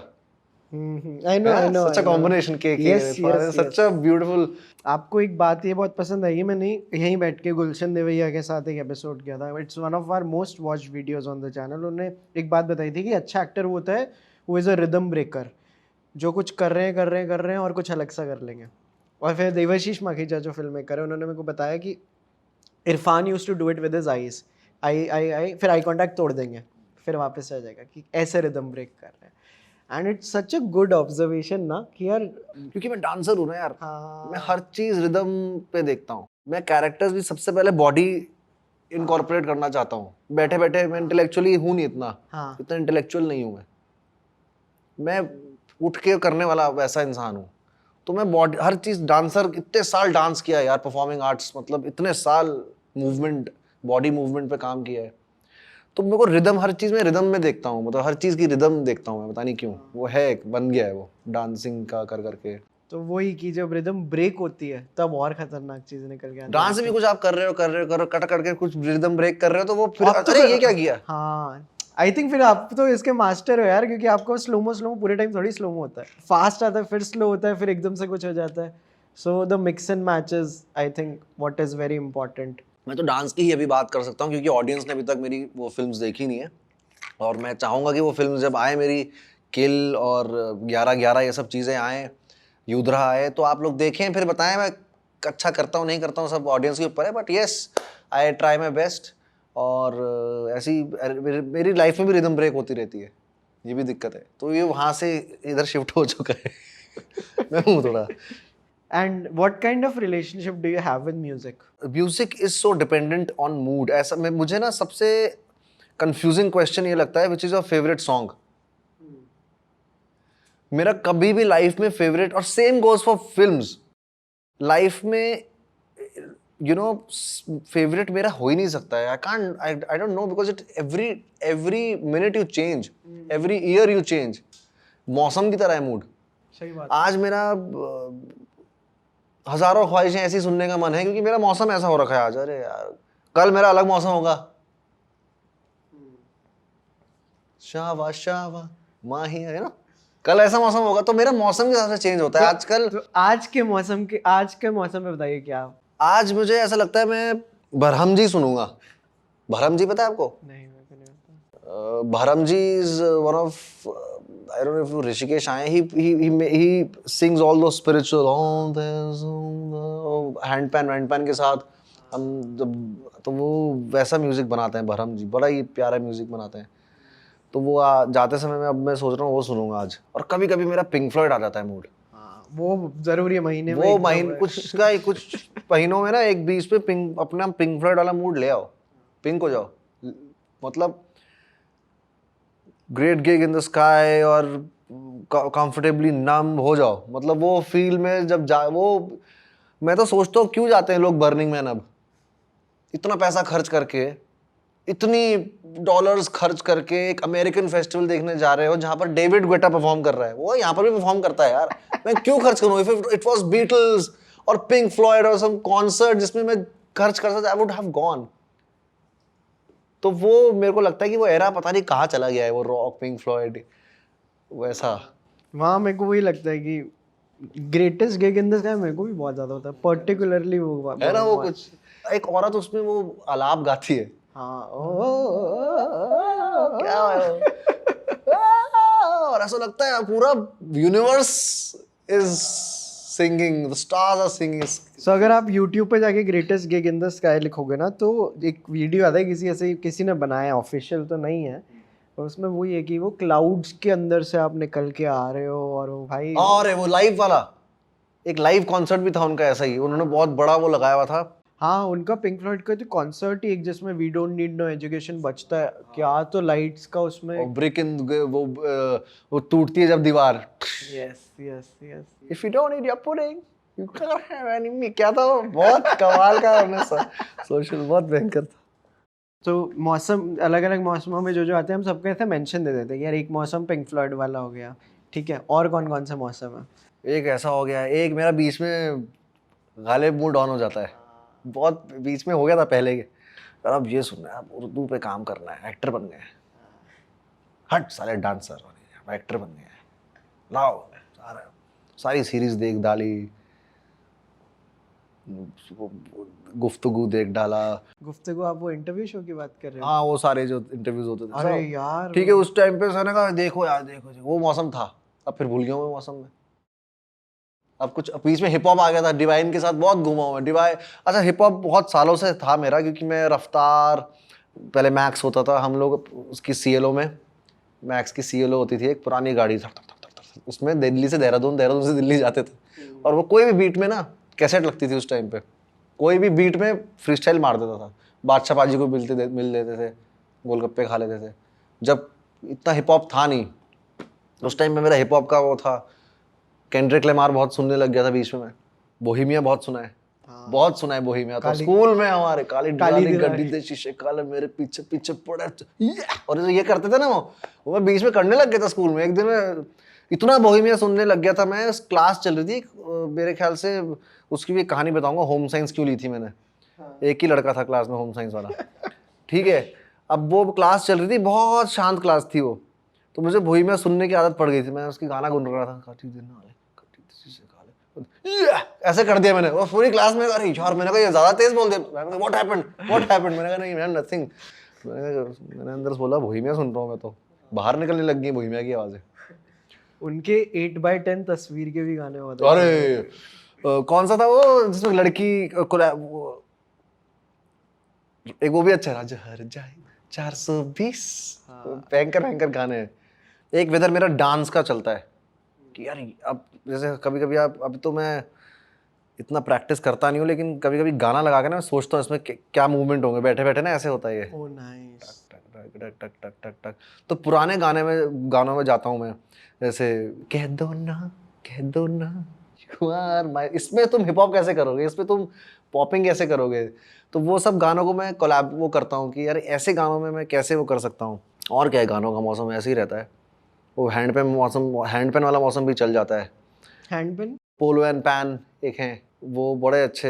I know I know. Such a combination, KK such a beautiful. आपको एक बात ये बहुत पसंद आई, मैंने यहीं बैठ के गुलशन देवैया के साथ एक एपिसोड किया था, it's one of our most watched videos on the channel. उन्होंने एक बात बताई थी कि अच्छा एक्टर वो होता है वो इज़ अ रिदम ब्रेकर, जो कुछ कर रहे हैं और कुछ अलग सा कर लेंगे। और फिर देवाशीष माखीजा जो फिल्म मेकर है, उन्होंने मेरे को बताया कि Irfan used to do it with his eyes, I फिर आई कांटेक्ट तोड़ देंगे, फिर वापस आ जाएगा कि ऐसे रिदम ब्रेक कर रहे हैं। And it's such a good observation ना कि यार, क्योंकि मैं डांसर हूँ ना यार, हाँ, मैं हर चीज रिदम पे देखता हूँ। मैं कैरेक्टर्स भी सबसे पहले बॉडी इनकॉर्पोरेट करना चाहता हूँ। बैठे बैठे मैं इंटेलेक्चुअली हूँ नहीं इतना, हाँ, इतना इंटेलेक्चुअल नहीं हूँ मैं उठ के करने वाला वैसा इंसान हूँ। तो मैं बॉडी हर चीज, डांसर इतने साल डांस किया है यार, परफॉर्मिंग आर्ट्स मतलब इतने साल मूवमेंट, बॉडी मूवमेंट पे काम किया है। तो मेरे को रिदम, हर चीज में रिदम में देखता हूँ, मतलब हर चीज की रिदम देखता हूँ मैं, पता नहीं क्यों वो है, बन गया है वो डांसिंग का कर करके। तो वही कि जब रिदम ब्रेक होती है तब और खतरनाक चीज निकल के आती है। डांस में भी कुछ आप कर रहे हो कट करके कुछ रिदम ब्रेक कर रहे हो तो वो फिर आप तो अरे ये क्या किया। हाँ, आई थिंक फिर आप तो इसके मास्टर हो यार, क्योंकि आपको स्लोमो पूरे टाइम थोड़ी स्लोमो होता है, फास्ट आता है फिर स्लो होता है फिर एकदम से कुछ हो जाता है। So the mix and matches I think what is very important. मैं तो डांस की ही अभी बात कर सकता हूँ क्योंकि ऑडियंस ने अभी तक मेरी वो फिल्म्स देखी नहीं है, और मैं चाहूँगा कि वो फिल्म जब आए मेरी, किल और 11-11 ये सब चीज़ें आए, युद्रा आए, तो आप लोग देखें फिर बताएं मैं अच्छा करता हूँ नहीं करता हूँ, सब ऑडियंस के ऊपर है। But yes, I try my best. और ऐसी मेरी लाइफ में भी रिदम ब्रेक होती रहती है, ये भी दिक्कत है। तो ये वहाँ से इधर शिफ्ट हो चुका है मैं हूँ थोड़ा। And what kind of relationship do you have with music? Music is so dependent on mood. ऐसा मुझे ना सबसे कंफ्यूजिंग क्वेश्चन ये लगता है, which is your favourite song. मेरा कभी भी लाइफ में फेवरेट, और same goes for films, life में यू नो फेवरेट मेरा हो ही नहीं सकता है। I don't no, because it every minute you change, every year you change. मौसम की तरह है मूड। सही बात। आज मेरा हजारों ख्वाहिशें ऐसी सुनने का मन है क्योंकि मेरा मौसम ऐसा हो रखा है आज। अरे यार कल मेरा अलग मौसम होगा, शावा शावा माही, है ना, कल ऐसा मौसम होगा, तो मेरा मौसम के हिसाब से चेंज होता है आजकल। तो आज के मौसम पे बताइए क्या? आज मुझे ऐसा लगता है मैं भरहम जी सुनूंगा। भरहम जी पता है आपको? नहीं, मेरे को नहीं पता। भरहम ji is one of, I don't know if Rishikesh आए, he sings all those spiritual handpan के साथ हम जब, तो वो वैसा म्यूजिक बनाते हैं भरहम जी, बड़ा ही प्यारा म्यूजिक बनाते हैं। तो वो जाते समय में अब मैं सोच रहा हूँ वो सुनूंगा आज। और कभी कभी मेरा पिंक फ्लॉयड आ जाता है मूड। हाँ, वो जरूरी है महीने में वो एक महीने कुछ महीनों में ना एक बीच पे अपना पिंक फ्लॉयड वाला मूड ले आओ, पिंक हो जाओ, मतलब great gig in the sky, और कंफर्टेबली नम हो जाओ। मतलब वो फील में जब वो मैं तो सोचता हूँ क्यों जाते हैं लोग बर्निंग मैन, अब इतना पैसा खर्च करके, इतनी डॉलर्स खर्च करके एक अमेरिकन फेस्टिवल देखने जा रहे हो जहां पर डेविड गुएटा परफॉर्म कर रहा है। वो यहाँ पर भी परफॉर्म करता है यार, मैं क्यों खर्च करूं? इफ इट वाज बीटल्स और पिंक फ्लॉयड और सम कॉन्सर्ट जिसमें मैं खर्च कर सकता, आई वुड हैव गॉन। तो वो मेरे को लगता है कि वो एरा पता नहीं कहाँ चला गया है, वो रॉक पिंक फ्लॉयड वैसा। वहाँ मेरे को वही लगता है कि greatest gig in the sky मेरे को भी बहुत ज्यादा होता है, पर्टिकुलरली वो है ना, वो कुछ एक औरत उसमें वो आलाप गाती है। हाँ, क्या और ऐसा लगता है पूरा universe is singing, the stars are singing. So अगर आप YouTube पे जाके greatest gig in the sky लिखोगे ना, तो एक वीडियो आता है किसी ने बनाया, ऑफिशियल तो नहीं है, और उसमें वही है कि वो क्लाउड्स के अंदर से आप निकल के आ रहे हो, और वो भाई और वो लाइव वाला एक लाइव कॉन्सर्ट भी था उनका ऐसा ही, उन्होंने बहुत बड़ा वो लगाया हुआ था। हाँ उनका पिंक फ्लॉयड का तो कॉन्सर्ट ही एक जिसमें we don't need no education बजता है, क्या तो लाइट्स का और उसमें। ब्रेक इन वो टूटती है जब दीवार, yes yes yes. If you don't eat your pudding you can't have any me, क्या था वो, बहुत कमाल का हमने सोशल, बहुत भयंकर था। तो मौसम अलग अलग मौसमों में जो जो आते हैं हम सबको ऐसे मेंशन दे देते हैं कि यार एक मौसम पिंक फ्लॉयड वाला हो गया, ठीक है, और कौन कौन सा मौसम है? एक ऐसा हो गया, एक मेरा बीच में गालिब मूड ऑन हो जाता है, बहुत बीच में हो गया था पहले के, यार अब ये सुनना है, अब उर्दू पे काम करना है, एक्टर बन गए हैं, हट साले डांसर अब एक्टर बन गए हैं, लाओ सारी सीरीज देख डाली, गुफ्तगू देख डाला। गुफ्तगू आप वो इंटरव्यू शो की बात कर रहे हो? हाँ वो सारे जो इंटरव्यूज होते थे अरे सब। यार ठीक है, उस टाइम पे मैंने कहा देखो यार देखो वो मौसम था, अब फिर भूल गया हूँ मैं मौसम में। अब कुछ बीच में हिप हॉप आ गया था, डिवाइन के साथ बहुत घूमा हूँ मैं। डिवाइन, अच्छा हिप हॉप बहुत सालों से था मेरा, क्योंकि मैं रफ्तार, पहले मैक्स होता था, हम लोग उसकी सीएलओ में, मैक्स की सीएलओ होती थी एक पुरानी गाड़ी, उसमें दिल्ली से देहरादून, देहरादून से दिल्ली जाते थे, और वो कोई भी बीट में ना कैसेट लगती थी उस टाइम पे, कोई भी बीट में फ्री स्टाइल मार देता था। बादशाह पाजी को मिल लेते थे, गोलगप्पे खा लेते थे। जब इतना हिप हॉप था नहीं उस टाइम में, मेरा हिप हॉप का वो था, केंड्रिक लैमार बहुत सुनने लग गया था बीच में मैं, बोहेमिया बहुत सुना है, बहुत सुना है बोहेमिया। तो स्कूल में हमारे काली गड्डी दे शीशे काले मेरे पीछे पीछे पड़े, और ये करते थे ना वो मैं बीच में करने लग गया था स्कूल में। एक दिन मैं इतना बोहेमिया सुनने लग गया था, मैं क्लास चल रही थी मेरे ख्याल से, उसकी भी कहानी बताऊंगा, होम साइंस क्यों ली थी मैंने। एक ही लड़का था क्लास में होम साइंस वाला, ठीक है। अब वो क्लास चल रही थी, बहुत शांत क्लास थी वो, तो मुझे बोहेमिया सुनने की आदत पड़ गई थी, मैं उसकी गाना गुनगुना रहा था, ऐसे कर दिया मैंने, वो पूरी क्लास में, अरे यार मैंने कहा ये ज्यादा तेज बोल दिया, व्हाट हैपेंड मैंने कहा नहीं मैन नथिंग, मैंने अंदर से बोला बोहेमिया सुन रहा हूँ मैं, तो बाहर निकलने लग गई बोहेमिया की आवाजें। उनके 8x10 तस्वीर के भी गाने होते थे। अरे कौन सा था वो जिसमें लड़की एक वो भी अच्छा राजा हर जाए 420, भयंकर भयंकर गाने हैं। एक वेदर मेरा डांस का चलता है कि यार अब जैसे कभी कभी आप, अब तो मैं इतना प्रैक्टिस करता नहीं हूँ, लेकिन कभी कभी गाना लगा के ना मैं सोचता हूँ इसमें क्या मूवमेंट होंगे, बैठे बैठे ना ऐसे होता है ये, ओह नाइस। टक टक टक टक टक टक। तो पुराने गानों में जाता हूँ मैं, जैसे कह दो ना यार माय, इसमें तुम हिप हॉप कैसे करोगे, इसमें तुम पॉपिंग कैसे करोगे, तो वो सब गानों को मैं कोलैब वो करता हूँ कि यार ऐसे गानों में मैं कैसे वो कर सकता हूँ। और क्या है, गानों का मौसम ऐसे ही रहता है, वो हैंड पेन वाला मौसम भी चल जाता है। Hand pen, polo and pan एक हैं, वो बड़े अच्छे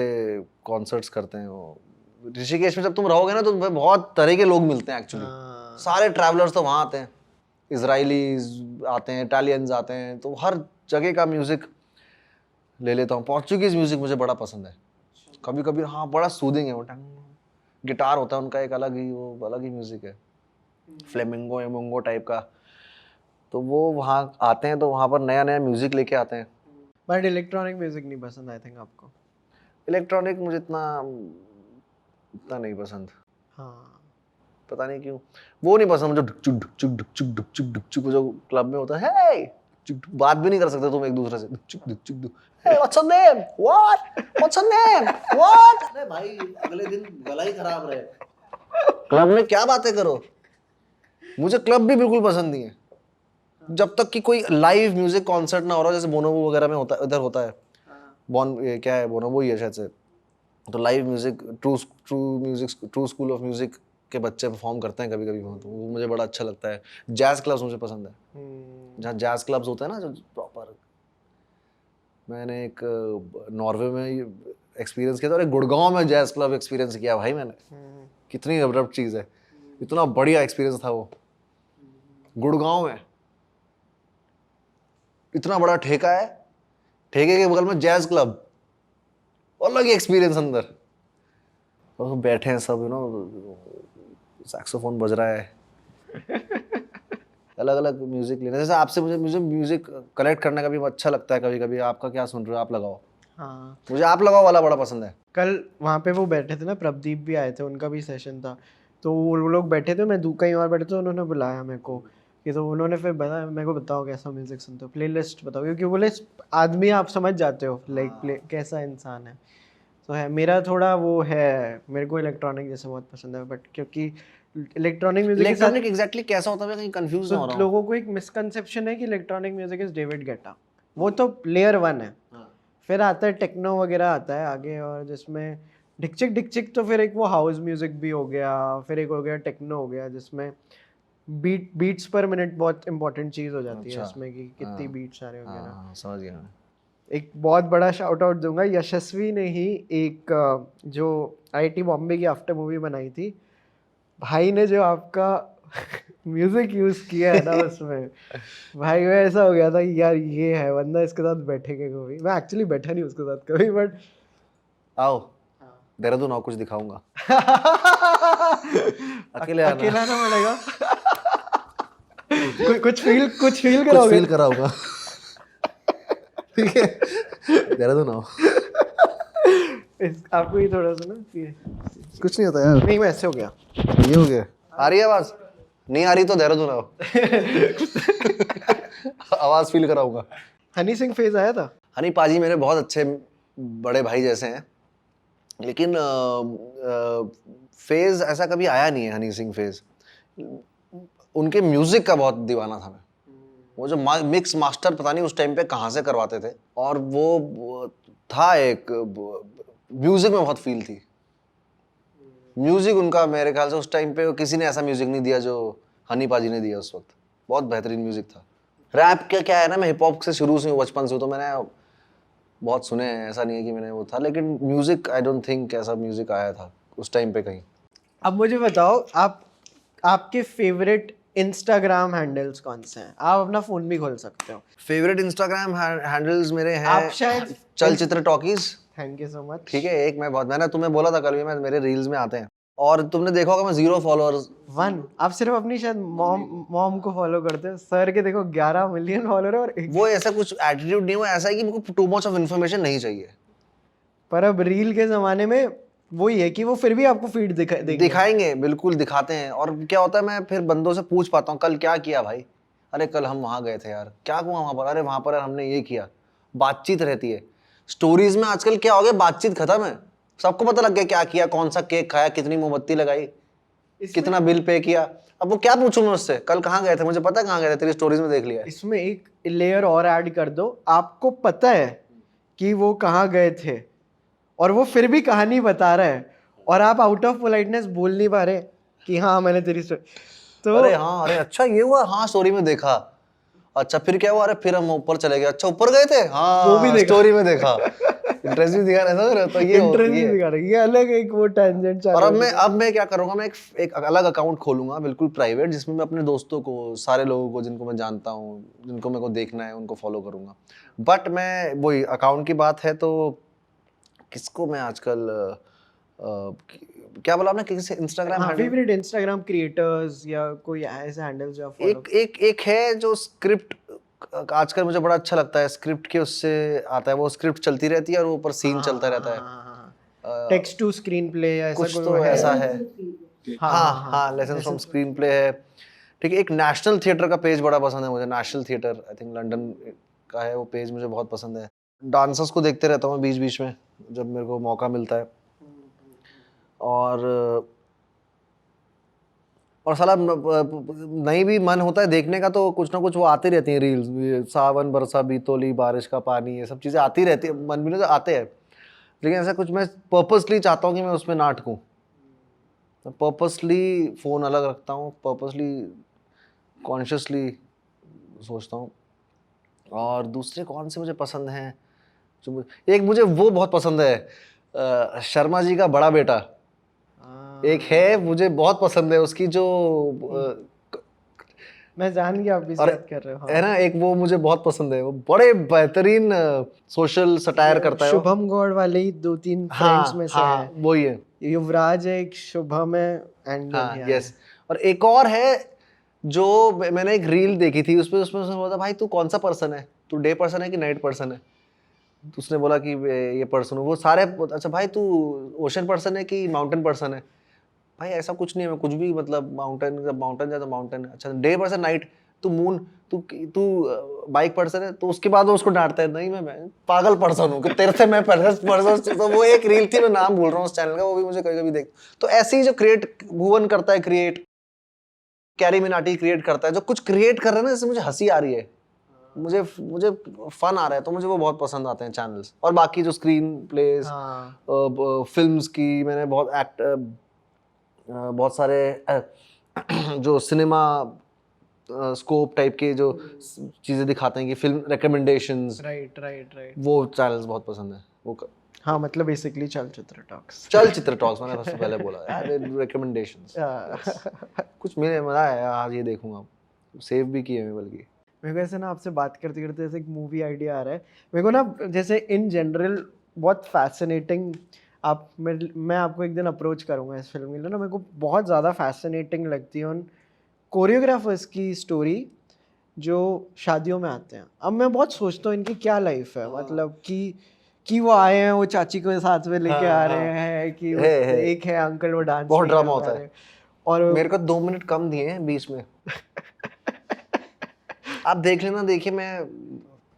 कॉन्सर्ट्स करते हैं वो। ऋषिकेश में जब तुम रहोगे ना तो तुम्हें बहुत तरह के लोग मिलते हैं एक्चुअली, सारे ट्रैवलर्स तो वहाँ आते हैं, इजराइलीज आते हैं, इटालियंस आते हैं, तो हर जगह का म्यूजिक ले लेता हूँ। पोर्चुगीज म्यूजिक मुझे बड़ा पसंद है कभी कभी, हाँ बड़ा सूदिंग है वो, गिटार होता है उनका एक अलग ही म्यूजिक है, फ्लेमिंगो एमोंगो टाइप का, तो वो वहाँ आते हैं तो वहाँ पर नया नया म्यूजिक लेके आते हैं। बट इलेक्ट्रॉनिक म्यूजिक नहीं पसंद आई थिंक आपको? इलेक्ट्रॉनिक मुझे इतना नहीं पसंद, हाँ पता नहीं क्यों, वो नहीं पसंद मुझे, ढुक जो क्लब में होता है, बात भी नहीं कर सकते तुम एक दूसरे से, hey what's your name what's your name what, अरे भाई अगले दिन गला ही खराब रहे, क्लब में क्या बातें करो। मुझे क्लब भी बिल्कुल पसंद नहीं है जब तक कि कोई लाइव म्यूजिक कॉन्सर्ट ना हो रहा, जैसे बोनोबो वगैरह में होता है, इधर होता है क्या है बोनोबो ही है शायद से, तो live music true school of music के बच्चे परफॉर्म करते हैं कभी कभी, तो वो मुझे बड़ा अच्छा लगता है। जैज क्लब्स मुझे पसंद है, जहाँ जैज क्लब्स होते हैं ना जो प्रॉपर, मैंने एक नॉर्वे में एक्सपीरियंस किया था, और एक गुड़गांव में जैज क्लब एक्सपीरियंस किया भाई मैंने, कितनी अब्रप्ट चीज़ है, इतना बढ़िया एक्सपीरियंस था वो। गुड़गांव में इतना बड़ा ठेका है, ठेके के बगल में जैज क्लब, अलग ही एक्सपीरियंस अंदर, और बैठे हैं सब, सैक्सोफोन बज रहा है, अलग अलग म्यूजिक लेने, जैसे आपसे मुझे म्यूजिक कलेक्ट करने का भी अच्छा लगता है कभी कभी। आपका क्या सुन रहे हो, आप लगाओ। हाँ मुझे आप लगाओ वाला बड़ा पसंद है। कल वहाँ पे वो बैठे थे ना, प्रदीप भी आए थे, उनका भी सेशन था, तो वो लोग बैठे थे, मैं कहीं और बैठे थे, उन्होंने बुलाया मेरे को, कि तो उन्होंने फिर बताया मेरे को बताओ कैसा म्यूजिक सुनते हो, प्लेलिस्ट बताओ, क्योंकि बोले आदमी आप समझ जाते हो लाइक कैसा इंसान है। तो है मेरा थोड़ा वो है, मेरे को इलेक्ट्रॉनिक जैसे बहुत पसंद है, बट क्योंकि इलेक्ट्रॉनिक म्यूजिक के साथ इलेक्ट्रॉनिक एग्जैक्टली कैसा होता है, मैं कहीं कंफ्यूज ना हो तो रहा हूँ। लोगों को एक मिसकंसेप्शन है कि electronic music is David Guetta, वो तो लेयर 1 है। फिर आता है टेक्नो वगैरह आता है आगे, और जिसमें ढिकचिक ढिकचिक, तो फिर एक वो हाउस म्यूजिक भी हो गया, फिर एक हो गया टेक्नो हो गया, जिसमें बीट्स पर मिनट बहुत इंपॉर्टेंट चीज हो जाती है अच्छा, इसमें कि कितनी हाँ बीट्स आ रहे होंगे ना। हाँ समझ गया मैं। एक बहुत बड़ा शाउट आउट दूंगा, यशस्वी ने ही एक जो आईआईटी बॉम्बे की आफ्टर मूवी बनाई थी, भाई ने जो आपका म्यूजिक यूज किया है ना उसमें, भाई मैं ऐसा हो गया था कि यार ये है बंदा, इसके साथ बैठेंगे कभी। मैं एक्चुअली बैठा नहीं उसके साथ कभी, बट आओ देहरादून आओ, कुछ दिखाऊंगा। अकेले आना। अकेला ना पड़ेगा। कुछ फील कुछ करोगे? फील कराऊंगा। ठीक है, देहरादून आओ। आपको ही थोड़ा सा ना कुछ नहीं होता यार। नहीं, मैं ऐसे हो गया। ये हो गया। आ रही है आवाज? नहीं आ रही तो देहरादून आओ। आवाज फील कराऊंगा। हनी सिंह फेज आया था। हनी पाजी मेरे बहुत अच्छे बड़े भाई जैसे हैं, लेकिन फेज ऐसा कभी आया नहीं है हनी सिंह फेज। उनके म्यूजिक का बहुत दीवाना था मैं। वो जो मिक्स मास्टर पता नहीं उस टाइम पे कहाँ से करवाते थे, और वो था एक म्यूजिक में बहुत फील थी। म्यूजिक उनका मेरे ख्याल से उस टाइम पे किसी ने ऐसा म्यूजिक नहीं दिया जो हनी पाजी ने दिया उस वक्त। बहुत बेहतरीन म्यूजिक था। रैप का क्या है ना, मैं हिप हॉप से शुरू से हूँ, बचपन से हूँ, तो मैंने बहुत सुने हैं, ऐसा नहीं है कि मैंने वो था, लेकिन म्यूजिक आई डोंट थिंक ऐसा म्यूजिक आया था उस टाइम पे कहीं। अब मुझे बताओ, आपके फेवरेट इंस्टाग्राम हैंडल्स कौन से हैं? आप अपना फोन भी खोल सकते हो। फेवरेट इंस्टाग्राम हैंडल्स मेरे हैं, आप शायद चलचित्र talkies. Thank you so much. ठीक है, एक मैंने तुम्हें बोला था कल भी, मैं मेरे रील्स में आते हैं, और तुमने देखा होगा मैं 0 फॉलोअर्स। 1, आप सिर्फ अपनी शायद मॉम को फॉलो करते हो। सर के देखो 11 मिलियन फॉलोअर है, और वो ऐसा कुछ एटीट्यूड नहीं, वो ऐसा है कि मेरे को टू मच ऑफ इन्फॉर्मेशन नहीं चाहिए। पर अब रील के जमाने में वही है कि वो फिर भी आपको फीड दिखाएंगे, बिल्कुल दिखाते हैं। और क्या होता है, मैं फिर बंदों से पूछ पाता हूँ कल क्या किया भाई, अरे कल हम वहाँ गए थे यार, क्या हुआ वहाँ पर, अरे वहाँ पर हमने ये किया। बातचीत रहती है। स्टोरीज में आजकल क्या हो गया, बातचीत खत्म है, सबको पता लग गया क्या किया, कौन सा केक खाया, कितनी मोमबत्ती लगाई, कितना बिल पे किया। अब वो क्या पूछूं मैं उससे, कल कहाँ गए थे, मुझे पता कहाँ गए थे, तेरी स्टोरीज में देख लिया। इसमें एक लेयर और ऐड कर दो, आपको पता है कि वो कहाँ गए थे, और वो फिर भी कहानी बता रहा है, और आप आउट ऑफ पोलाइटनेस बोल नहीं पा रहे कि हाँ मैंने तेरी तो अरे हाँ, अरे अच्छा ये हुआ, हाँ स्टोरी में देखा, अच्छा फिर क्या हुआ, अरे फिर हम ऊपर चले गए, अच्छा ऊपर गए थे, हाँ वो भी देखा। स्टोरी में देखा। इंटरेस्ट भी दिखा रहा था, तो इंटरेस्ट भी दिखा रहा है, ये अलग एक वो टेंजेंट चालू। और अब मैं क्या करूंगा, मैं एक अलग अकाउंट खोलूंगा बिल्कुल प्राइवेट, जिसमें मैं अपने दोस्तों को, सारे लोगों को जिनको मैं जानता हूँ, जिनको मेरे को देखना है, उनको फॉलो करूंगा। बट मैं वही अकाउंट की बात है तो किसको मैं आजकल क्या बोला आपने, किसी Instagram handle, favourite Instagram creators या कोई ऐसे हैंडल्स जो आप फॉलो? एक है जो स्क्रिप्ट आजकल मुझे बड़ा अच्छा लगता है, स्क्रिप्ट के उससे आता है, वो स्क्रिप्ट चलती रहती है और ऊपर सीन चलता रहता है, टेक्स्ट टू स्क्रीन प्ले या ऐसा कुछ कोई तो है? ऐसा है। हाँ हाँ, लेसन फ्रॉम स्क्रीन प्ले है। ठीक है, एक नेशनल थिएटर का पेज बड़ा पसंद है मुझे, national theatre, I think London का है वो पेज, मुझे बहुत पसंद है। डांसर्स को देखते रहता हूँ बीच बीच में जब मेरे को मौका मिलता है। और साला नहीं भी मन होता है देखने का तो कुछ ना कुछ वो आती रहती हैं रील्स, सावन बरसा बीतोली, बारिश का पानी, ये सब चीज़ें आती रहती है, मन भी नहीं तो आते हैं, लेकिन ऐसा कुछ मैं पर्पसली चाहता हूँ कि मैं उसमें ना अटकूँ। मैं पर्पसली फ़ोन अलग रखता हूँ, पर्पसली कॉन्शियसली सोचता हूँ। और दूसरे कौन से मुझे पसंद हैं, जो एक मुझे वो बहुत पसंद है, शर्मा जी का बड़ा बेटा एक है, मुझे बहुत पसंद है उसकी जो मैं जान गया आप किस बात कर रहे हो। है ना, एक वो मुझे बहुत पसंद है, वो बड़े बेहतरीन सोशल सटायर करता है। शुभम गौड़ वाले ही 2-3 फ्रेंड्स में से है। वही है, युवराज है, एक शुभम है, एंड यस। और एक और है जो मैंने एक रील देखी थी, उसमें उसने बोला भाई तू कौन सा पर्सन है, तू डे पर्सन है कि नाइट पर्सन है, उसने बोला कि ये पर्सन हूँ, वो सारे अच्छा भाई तू ओशन पर्सन है कि माउंटेन पर्सन है, भाई ऐसा कुछ नहीं है, मैं कुछ भी, मतलब माउंटेन, जब माउंटेन जाए तो माउंटेन, अच्छा डे पर्सन नाइट, तू मून तू बाइक पर्सन है, तो उसके बाद वो उसको डांटता है, नहीं मैं पागल पर्सन हूँ कि तेरे से मैं पर्सन। तो वो एक रील थी, मैं नाम भूल रहा हूँ उस चैनल का, वो भी मुझे कभी कभी देख। तो ऐसे ही जो भुवन करता है क्रिएट, कैरी मिनाटी क्रिएट करता है, जो कुछ क्रिएट कर रहे हैं ना, जैसे मुझे हंसी आ रही है, मुझे फन आ रहा है, तो मुझे वो बहुत पसंद आते हैं चैनल्स। और बाकी जो स्क्रीन प्लेस, फिल्म्स की मैंने बहुत सारे जो सिनेमा स्कोप टाइप के जो चीजें दिखाते हैं कि फिल्म रिकमेंडेशंस, राइट वो चैनल्स बहुत पसंद है। वो हाँ, मतलब बेसिकली चलचित्र टॉक्स मैंने सबसे पहले बोला यार, रिकमेंडेशंस कुछ मिले, मजा आया यार, ये देखूंगा, सेव भी किए हैं बल्कि। मेरे को ऐसे ना आपसे बात करते करते ऐसे एक मूवी आइडिया आ रहा है मेरे को ना, जैसे इन जनरल बहुत फैसिनेटिंग, मैं आपको एक दिन अप्रोच करूंगा इस फिल्म के लिए ना, मेरे को बहुत ज़्यादा फैसिनेटिंग लगती है उन कोरियोग्राफर्स की स्टोरी जो शादियों में आते हैं। अब मैं बहुत सोचता हूँ इनकी क्या लाइफ है, मतलब कि वो आए हैं, वो चाची को साथ में लेके आ रहे हैं, कि वो एक है अंकल, वो डांस बहुत ड्रामा होता है। और मेरे को 2 मिनट कम दिए हैं बीच में। आप देख लेना, देखिए, मैं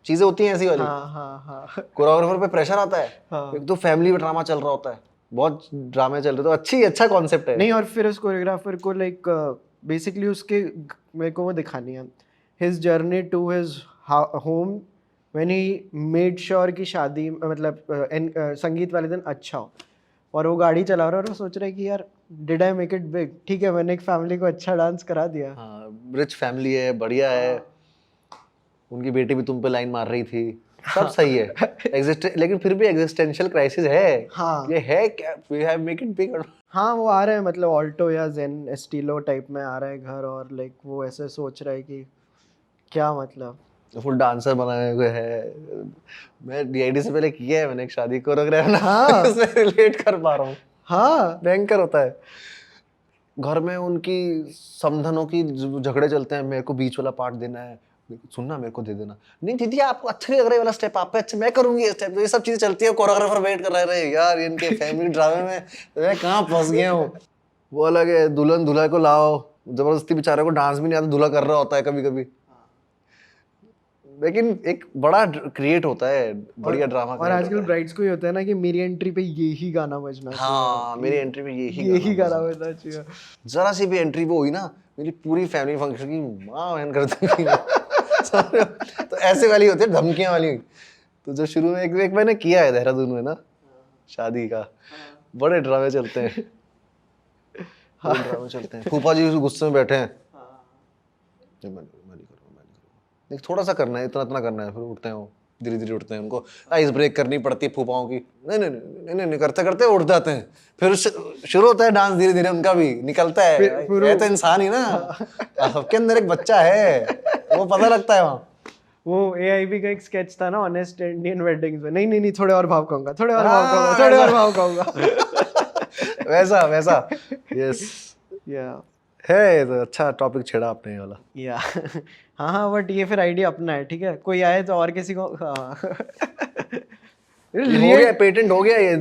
चीजें होती हैं ऐसी वाली। हाँ कोरियोग्राफर पे प्रेशर आता है, एक तो फैमिली में ड्रामा चल रहा होता है, बहुत ड्रामे चल रहे, तो अच्छा कॉन्सेप्ट है। नहीं, और फिर उस कोरियोग्राफर को लाइक बेसिकली उसके मेरे को वो दिखानी है, his journey to his home when he made sure कि शादी मतलब संगीत वाले दिन अच्छा हो, और वो गाड़ी चला रहा है और वो सोच रहा है कि यार did I make it big, ठीक है मैंने एक फैमिली को अच्छा डांस करा दिया। हाँ, रिच फैमिली है, बढ़िया है, उनकी बेटी भी तुम पे लाइन मार रही थी, सब सही है। लेकिन फिर भी एग्जिस्टेंशियल क्राइसिस है। हाँ, ये है क्या, we have make it big. हाँ वो आ रहा है मतलब ऑल्टो या जेन एस्टीलो टाइप में आ रहा है घर, और लाइक वो ऐसे सोच रहा है कि क्या मतलब फुल डांसर बनाए हुए है। मैं डीआईडी से पहले किया है मैंने एक शादी कोरियोग्राफ ना, हाँ उसमें रिलेट कर पा रहा हूँ। हाँ भयंकर होता है। घर में उनकी समधनों की झगड़े चलते हैं, मेरे को बीच वाला पार्ट देना है, सुनना मेरे को दे देना, नहीं दीदी आपको अच्छा नहीं लग रहा है वाला स्टेप, आप पे अच्छा, मैं करूंगी ये स्टेप। तो ये सब चीजें चलती है, कोरियोग्राफर वेट कर रहे हैं यार इनके फैमिली ड्रामे में मैं कहाँ फंस गया हूँ। वो अलग है, दुल्हन दूल्हा को लाओ, जबरदस्ती बेचारे को डांस भी नहीं आता, दूल्हा कर रहा होता है कभी कभी, लेकिन एक बड़ा क्रिएट होता है, बढ़िया ड्रामा। और आजकल ब्राइड्स को ही होता है ना कि मेरी एंट्री पे यही गाना बजना चाहिए। हाँ, मेरी एंट्री पे यही गाना बजना चाहिए। जरा सी भी एंट्री वो हुई ना, मेरी पूरी फैमिली फंक्शन की माँ बहन कर देंगी। तो ऐसे वाली होती है, धमकियां वाली। तो जो शुरू में एक मैंने किया है देहरादून में ना, शादी का, बड़े ड्रामे चलते हैं। ड्रामे चलते हैं, फूफा जी गुस्से में बैठे हैं, नहीं थोड़ा सा करना है, इतना करना है, फिर उठते हैं वो, धीरे धीरे उठते हैं, उनको आइस ब्रेक करनी पड़ती है फूफाओं की, नहीं करते करते उठ जाते हैं, फिर शुरू होता है डांस, धीरे धीरे उनका भी निकलता है, ये तो इंसान ही ना, सबके अंदर एक बच्चा है, वो पता लगता है वहाँ। वो AIB का एक स्केच था ना, ऑनेस्ट इंडियन वेडिंग्स में, नहीं थोड़े और भाव कहूंगा, थोड़े और भाव कहूंगा। वैसा यस या है। तो अच्छा टॉपिक छेड़ा आपने ये वाला। या हाँ बट ये फिर आइडिया अपना है, ठीक है, कोई आए तो और किसी को हो गया, पेटेंट हो गया ये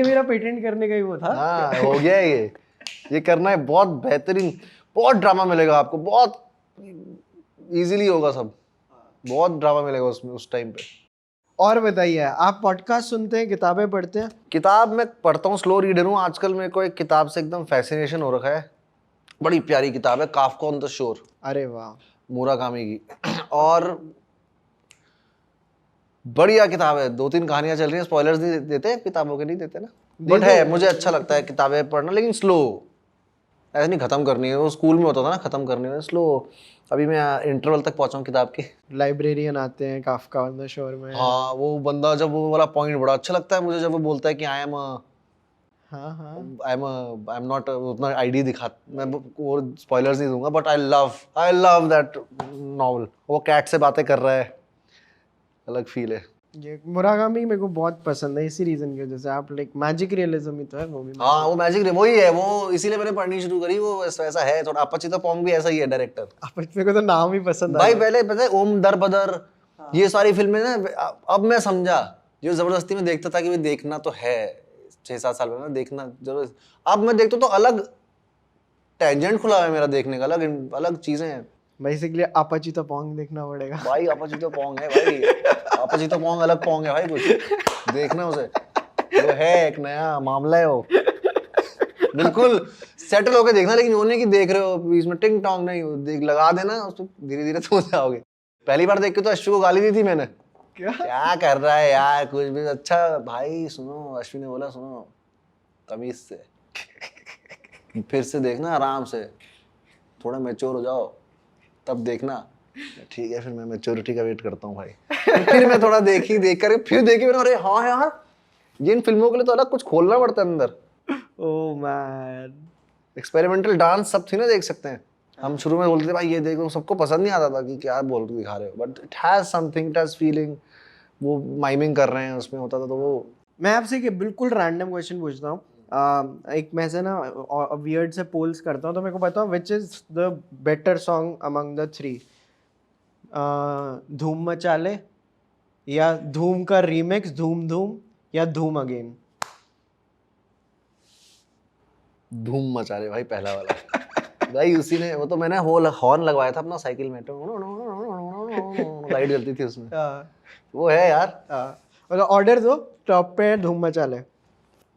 मेरा पेटेंट करने का ही वो था। हाँ, हो गया ये करना है, बहुत बेहतरीन, बहुत ड्रामा मिलेगा आपको, बहुत इजीली होगा सब, बहुत ड्रामा मिलेगा उसमें उस टाइम पे। और बताइए, आप पॉडकास्ट सुनते हैं, किताबें पढ़ते हैं? किताब मैं पढ़ता हूँ, स्लो रीडर हूँ। आजकल मेरे को एक किताब से एकदम फैसिनेशन हो रखा है, बड़ी प्यारी किताब है, काफ्का ऑन द शोर। अरे वाह, मुराकामी की। और बढ़िया किताब है, 2-3 कहानियां चल रही हैं, स्पॉयलर्स नहीं देते किताबों के, नहीं देते ना, बट है, मुझे अच्छा लगता है किताबें पढ़ना, लेकिन स्लो, ऐसे नहीं खत्म करनी है, वो स्कूल में होता था ना खत्म करनी है, स्लो। अभी मैं इंटरवल तक पहुंचा हूं किताब के। लाइब्रेरियन आते हैं काफ्का ऑन द शोर में। हाँ, वो बंदा, जब वो वाला पॉइंट बड़ा अच्छा लगता है मुझे, जब वो बोलता है कि आई एम नॉट, उतना आईडी दिखा, मैं वो स्पॉयलर्स नहीं दूंगा, but I love that novel. वो कैट से बातें कर रहा है, अलग फील है। ये मुराकामी मेरे को बहुत पसंद है इसी रीजन की वजह से। आप लाइक मैजिक रियलिज्म ही तो है वो भी। हाँ, वो मैजिक वही है, वो इसीलिए मैंने पढ़नी शुरू करी। वो वैसा है थोड़ा, अपचिता पोंग भी ऐसा ही है डायरेक्टर। मेरे को तो नाम ही पसंद भाई, पहले पता है ओम दर बदर, ये सारी फिल्में ना, अब मैं समझा, जो जबरदस्ती में देखता था कि भाई देखना तो है, 6-7 साल पहले देखना जरूर, अब मैं देखता तो अलग टेंजेंट खुला है मेरा देखने का, अलग चीजें हैं। बेसिकली अपाची तो पोंग देखना पड़ेगा भाई। अपाचितो पोंग है भाई, अपाचितो पोंग अलग पोंग है भाई, कुछ देखना उसे, वो है एक नया मामला है वो। बिल्कुल सेटल होके देखना, लेकिन वो नहीं कि देख रहे हो बीच में टिंग टोंग, नहीं, देख लगा देना, उसको धीरे धीरे समझ जाओगे। पहली बार देख के तो अश्विन को गाली दी थी मैंने, क्या कर रहा है यार कुछ भी। अच्छा भाई सुनो, अश्विन ने बोला सुनो तमीज से, फिर से देखना आराम से, थोड़ा मैच्योर हो जाओ तब देखना। ठीक है, फिर मैं मैच्योरिटी का वेट करता हूँ भाई। फिर मैं थोड़ा देख कर फिर देखी मैंने, अरे हाँ यार ये इन फिल्मों के लिए तो अलग कुछ खोलना पड़ता है अंदर। ओह मैन, एक्सपेरिमेंटल डांस सब थी ना, देख सकते हैं हम। शुरू में बोलते थे भाई ये देखो, सबको पसंद नहीं आता था कि क्या बोल के दिखा रहे हो, but it has something, it has feeling. वो माइमिंग कर रहे हैं उसमें होता था, तो वो। मैं आपसे एक बिल्कुल रैंडम क्वेश्चन पूछता हूँ। एक मैं से ना वियर्ड से पोल्स करता हूँ, तो मेरे को बताओ which is the better song among the three, धूम मचाले, या धूम का रीमिक्स धूम धूम, या धूम अगेन? धूम मचा रहे भाई, पहला वाला। भाई उसी ने, वो तो मैंने हॉर्न लगवाया था अपना साइकिल में, लाइट जलती थी उसमें, वो है यार। मतलब ऑर्डर दो, टॉप पे है धूम मचाले,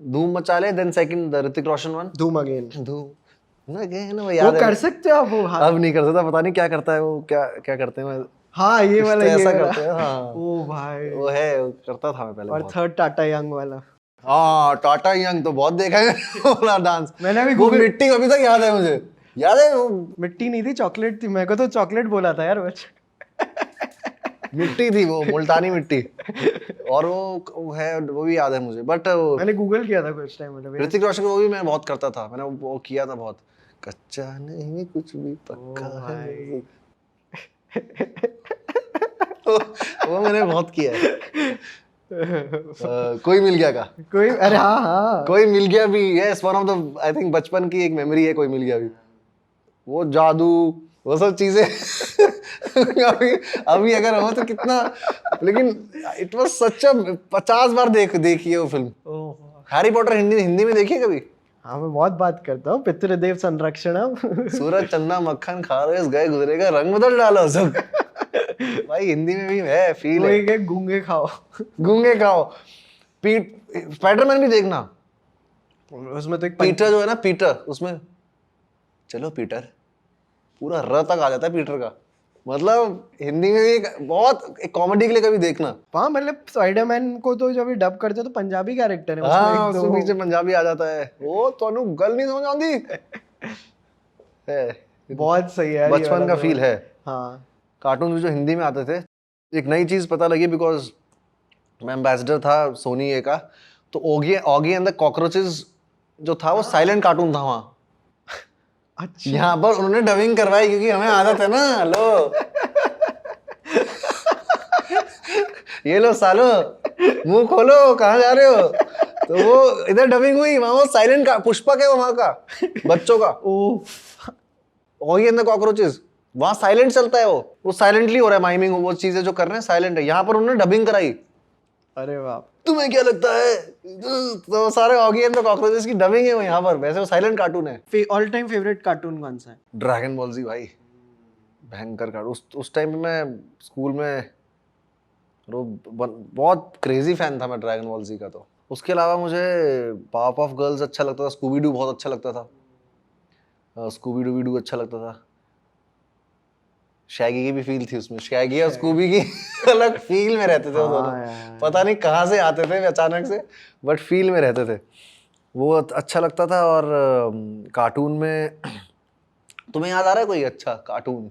धूम मचा ले, then second Hrithik Roshan one, धूम अगेन। धूम अगेन, वो वो याद है। कर सकते हो आप वो? हाँ अब नहीं कर सकता, पता नहीं क्या करता है वो, क्या क्या करते हैं। हाँ, ये कुछ वाला, तो ये ऐसा वाला करते हैं, हाँ। ओ भाई, वो है, वो करता था मैं पहले और बहुत। थर्ड टाटा यंग वाला। हाँ टाटा यंग तो बहुत देखा है वाला डांस। मैंने अभी वो मिट्टी अभी तक याद है मुझे, याद है वो। मिट्टी नहीं थी, चॉकलेट थी, मेरे को तो चॉकलेट बोला था यार बच्चे। मिट्टी थी वो, मुल्तानी मिट्टी। और वो है, वो भी याद है मुझे, बट मैंने गूगल किया था कुछ टाइम मतलब। ऋतिक रोशन को भी मैं बहुत करता था, मैंने वो किया था बहुत। कच्चा नहीं कुछ भी पक्का है, वो मैंने बहुत किया है। कोई मिल गया का, कोई, अरे हाँ हाँ, कोई मिल गया भी, yes, one of the I think बचपन की एक मेमोरी है, कोई मिल गया भी। वो जादू, वो सब चीजें अभी अगर हो तो कितना, लेकिन इट वाज सच अ 50 बार देखी है वो फिल्म। हैरी पॉटर हिंदी में देखी है कभी? हाँ मैं बहुत बात करता हूँ, पितृदेव संरक्षणम। सूरज चंदा मक्खन खा रहे गए गुजरे का रंग बदल डालो सब। भाई हिंदी में भी है, फील है। है गूंगे खाओ, गूंगे खाओ। स्पाइडरमैन भी देखना, उसमें तो एक पीटर जो है ना, पीटर, उसमें चलो पीटर, पूरा र तक आ जाता है पीटर का। मतलब हिंदी में भी बहुत एक कॉमेडी के लिए कभी देखना। हाँ मतलब स्पाइडरमैन को तो जब डब करते तो पंजाबी कैरेक्टर है हाँ, उसमें, उसमें बीच में पंजाबी आ जाता है। वो तो गल नहीं समझ आती है। बहुत सही है बचपन का फील है। हाँ, कार्टून भी जो हिंदी में आते थे, एक नई चीज पता लगी, बिकॉज मैं एम्बेसडर था सोनी ए का, तो ऑगी एंड द कॉकरोचेस जो था वो साइलेंट कार्टून था वहाँ। अच्छा, यहाँ पर उन्होंने डबिंग करवाई, क्योंकि हमें आदत है ना, लो ये लो सालो, मुंह खोलो, कहाँ जा रहे हो। तो वो इधर डबिंग हुई, वहाँ वो साइलेंट का पुष्पक है वहाँ का, बच्चों का। ऑगी एंड द कॉकरोचेस, वहाँ साइलेंट चलता है, वो साइलेंटली हो रहा है माइमिंग, वो चीजें जो कर रहे हैं साइलेंट है। यहाँ पर उन्होंने डबिंग कराई। अरे बाप, तुम्हें क्या लगता है, तो सारे ऑगी एंड द कॉकरोचेस की डबिंग है वो यहाँ पर। वैसे वो साइलेंट कार्टून है। ऑल टाइम फेवरेट कार्टून कौन सा है? ड्रैगन बॉल जी भाई, भयंकर कार्टून। उस टाइम में स्कूल में बहुत क्रेजी फैन था मैं ड्रैगन बॉल जी का। तो उसके अलावा मुझे पावरअप ऑफ गर्ल्स अच्छा लगता था, स्कूबी डू बहुत अच्छा लगता था, स्कूबी डूबी अच्छा लगता था। शैगी की भी फील थी उसमें, शैगी और स्कूबी की अलग फील में रहते थे वो दोनों। पता नहीं कहाँ से आते थे अचानक से, बट फील में रहते थे, वो अच्छा लगता था। और कार्टून में तुम्हें याद आ रहा है कोई अच्छा कार्टून?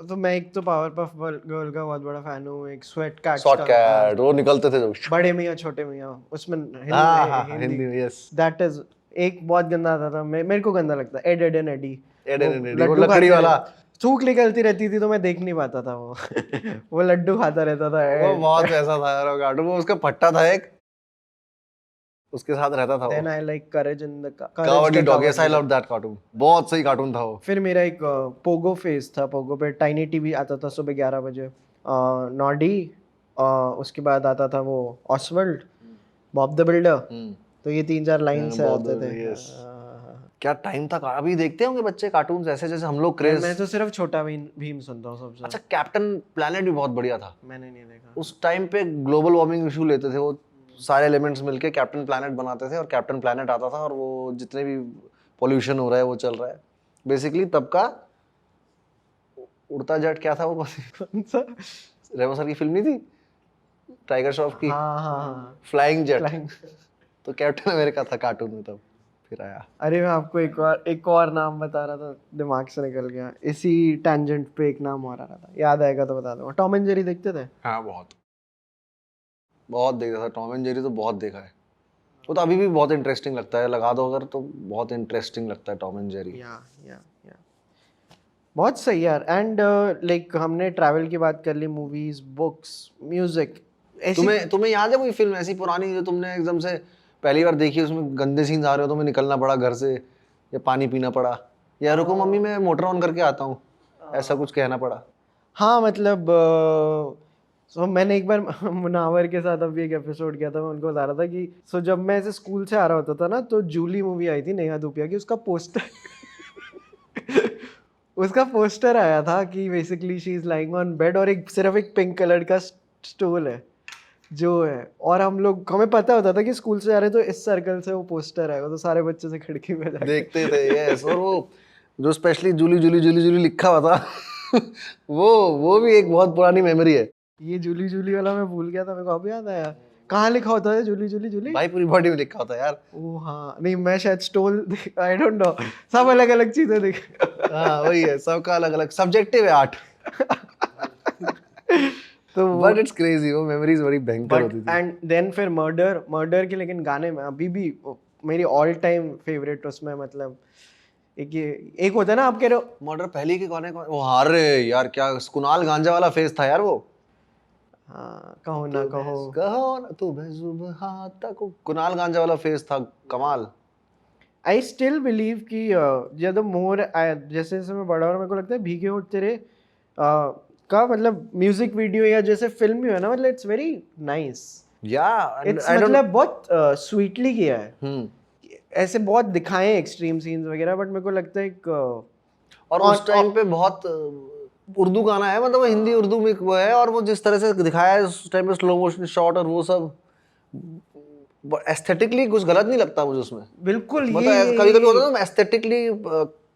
तो मैं एक तो पावरपफ गर्ल का बहुत बड़ा फैन हूँ, एक स्वेट कैट शॉर्ट कैट, वो निकलते थे जो बड़े मियाँ छोटे मियाँ, उसमें हिंदी में, यस, दैट इज एक बहुत गंदा आता था, मेरे को गंदा लगता, एड एड एंड एडी, वो लकड़ी वाला, थूक निकलती रहती थी तो मैं देख नहीं पाता था वो वो लड्डू खाता रहता था, वो बहुत वैसा था यार वो कार्टून। वो उसका पट्टा था एक, उसके साथ रहता था वो। Then I like Courage in the Cowardly Dog, yes I love that cartoon, बहुत सही कार्टून था वो। फिर मेरा एक पोगो फेज था, पोगो पे टाइनी टीवी आता था सुबह 11 बजे, नॉडी, उसके बाद आता था वो ऑसवर्ल्ड, बॉब द बिल्डर, तो ये 3-4 लाइन से आते थे। क्या टाइम था। अभी देखते होंगे बच्चे कार्टून्स ऐसे जैसे हम लोग क्रेज। मैं तो सिर्फ छोटा भीम सुनता हूँ सबसे। अच्छा, कैप्टन प्लैनेट भी बहुत बढ़िया था। मैंने नहीं देखा। उस टाइम पे ग्लोबल वार्मिंग इशू लेते थे वो सारे एलिमेंट्स मिलके कैप्टन प्लैनेट बनाते थे और कैप्टन प्लैनेट आता था और वो जितने भी पोल्यूशन हो रहा है वो चल रहा है बेसिकली। तब का उड़ता जेट क्या था वो, कौन सा? रेमो सर की फिल्म नहीं थी टाइगर श्रॉफ की, हाँ हाँ फ्लाइंग जेट। फ्लाइंग। तो कैप्टन अमेरिका था कार्टून में तब, फिर आया। अरे मैं आपको एक और नाम बता रहा था, दिमाग से निकल गया, इसी टैंजेंट पे एक नाम और आ रहा था, याद आएगा तो बता दूंगा। टॉम एंड जेरी देखते थे? हाँ बहुत देखा था टॉम एंड जेरी, तो बहुत देखा है। वो तो अभी भी बहुत इंटरेस्टिंग लगता है, लगा दो अगर तो बहुत इंटरेस्टिंग लगता है टॉम एंड जेरी। या बहुत सही यार। एंड लाइक हमने ट्रैवल की बात कर ली, मूवीज, बुक्स, म्यूजिक, ऐसी। तुम्हें याद है कोई फिल्म ऐसी पुरानी जो तुमने एकदम से पहली बार देखी, उसमें गंदे सीन्स आ रहे हो, तुम्हें निकलना पड़ा घर से या पानी पीना पड़ा या रुको मम्मी मैं मोटर ऑन करके आता हूँ, ऐसा कुछ कहना पड़ा? हाँ मतलब मैंने एक बार मुनावर के साथ अभी एक एपिसोड किया था, मैं उनको बता रहा था कि जब मैं ऐसे स्कूल से आ रहा होता था ना, तो जूली मूवी आई थी नेहा धूपिया की, उसका पोस्टर उसका पोस्टर आया था कि basically she is lying on bed और सिर्फ एक पिंक कलर का स्टूल है जो है, और हमें पता होता था कि स्कूल से जा रहे तो इस सर्कल से वो पोस्टर आएगा, तो सारे बच्चे से खिड़की में जाके देखते थे। यस, और वो जो स्पेशली जूली जूली जूली जूली लिखा हुआ था वो भी एक बहुत पुरानी मेमोरी है। ये जूली जूली वाला मैं भूल गया था, मेरे को अभी याद आया। कहाँ लिखा होता है जूली जूली जूली? भाई पूरी बॉडी में लिखा होता है यार। ओ हाँ, नहीं मैं शायद स्टोल, आई डोंट नो, सब अलग अलग चीजें देख हाँ वही है, सबका अलग अलग सब्जेक्टिव है आर्ट। तो बट इट्स क्रेजी, वो मेमोरीज बड़ी भयंकर होती थी। एंड देन फिर मर्डर के लेकिन गाने में अभी भी मेरी ऑल टाइम फेवरेट उसमें, मतलब एक होता है ना, आप कह रहे हो मर्डर पहले के गाने वो हार रहे यार, क्या कुणाल गांजा वाला फेस था यार वो। हाँ, कहो ना कहो ना तू बेजुबान तक, कुणाल गांजा वाला फेस था, कमाल। आई स्टिल बिलीव कि जब मोर जैसे जैसे मैं बड़ा और मेरे को लगता है भीगे होठ तेरे का मतलब म्यूजिक वीडियो या जैसे फिल्म भी है ना, मतलब इट्स वेरी नाइस। या इट्स मतलब बहुत स्वीटली किया है, ऐसे बहुत दिखाए एक्सट्रीम सीन्स वगैरह, बट मेरे को लगता है एक और उस टाइम पे बहुत उर्दू गाना है, मतलब वो हिंदी उर्दू में वो है, और वो जिस तरह से दिखाया है उस टाइम पे स्लो मोशन शॉट और वो सब एस्थेटिकली कुछ गलत नहीं लगता मुझे उसमें। बिल्कुल मतलब कभी कभी होता है ना एस्थेटिकली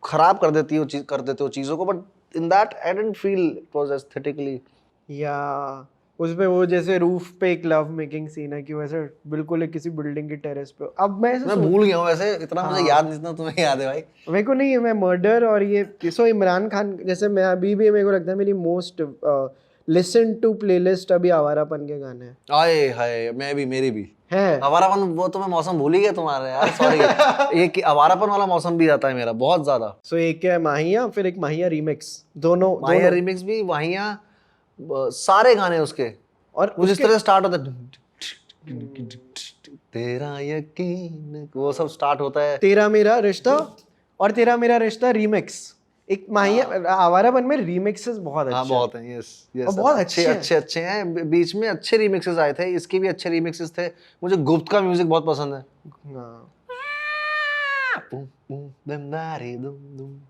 खराब कर देती हो कर देते हो चीजों को, but in that I didn't feel it was aesthetically. या उसपे वो जैसे रूफ पे एक लव मेकिंग सीन है कि वैसे बिल्कुल एक किसी बिल्डिंग की टेरेस पे। अब मैं भूल गया हूँ वैसे, इतना मुझे याद नहीं, इतना तुम्हें याद है भाई। मेरे को नहीं है, मैं मर्डर और ये इमरान खान जैसे, मैं अभी भी मेरे को लगता है मेरी मोस्ट लिसन टू प्लेलिस्ट अभी आवारापन के गाने हैं। आए हाय, मेरी भी है आवारापन। वो तो मैं मौसम भूल ही गया तुम्हारे यार, सॉरी। एक आवारापन वाला मौसम भी आता है मेरा बहुत ज्यादा। एक है माहिया, फिर एक माहिया रीमिक्स, दोनों माहिया रिमिक्स भी, वहिया सारे गाने उसके, और वो जिस तरह से स्टार्ट होता है तेरा यकीन, वो सब स्टार्ट होता है। तेरा मेरा रिश्ता और तेरा मेरा रिश्ता रीमिक्स, एक माहिया आवारापन में रीमिक्सेस बहुत अच्छे हाँ बहुत हैं, यस यस, बहुत अच्छे हैं। बीच में अच्छे रीमिक्सेस आए थे, इसके भी अच्छे रीमिक्सेस थे। मुझे गुप्त का म्यूजिक बहुत पसंद है।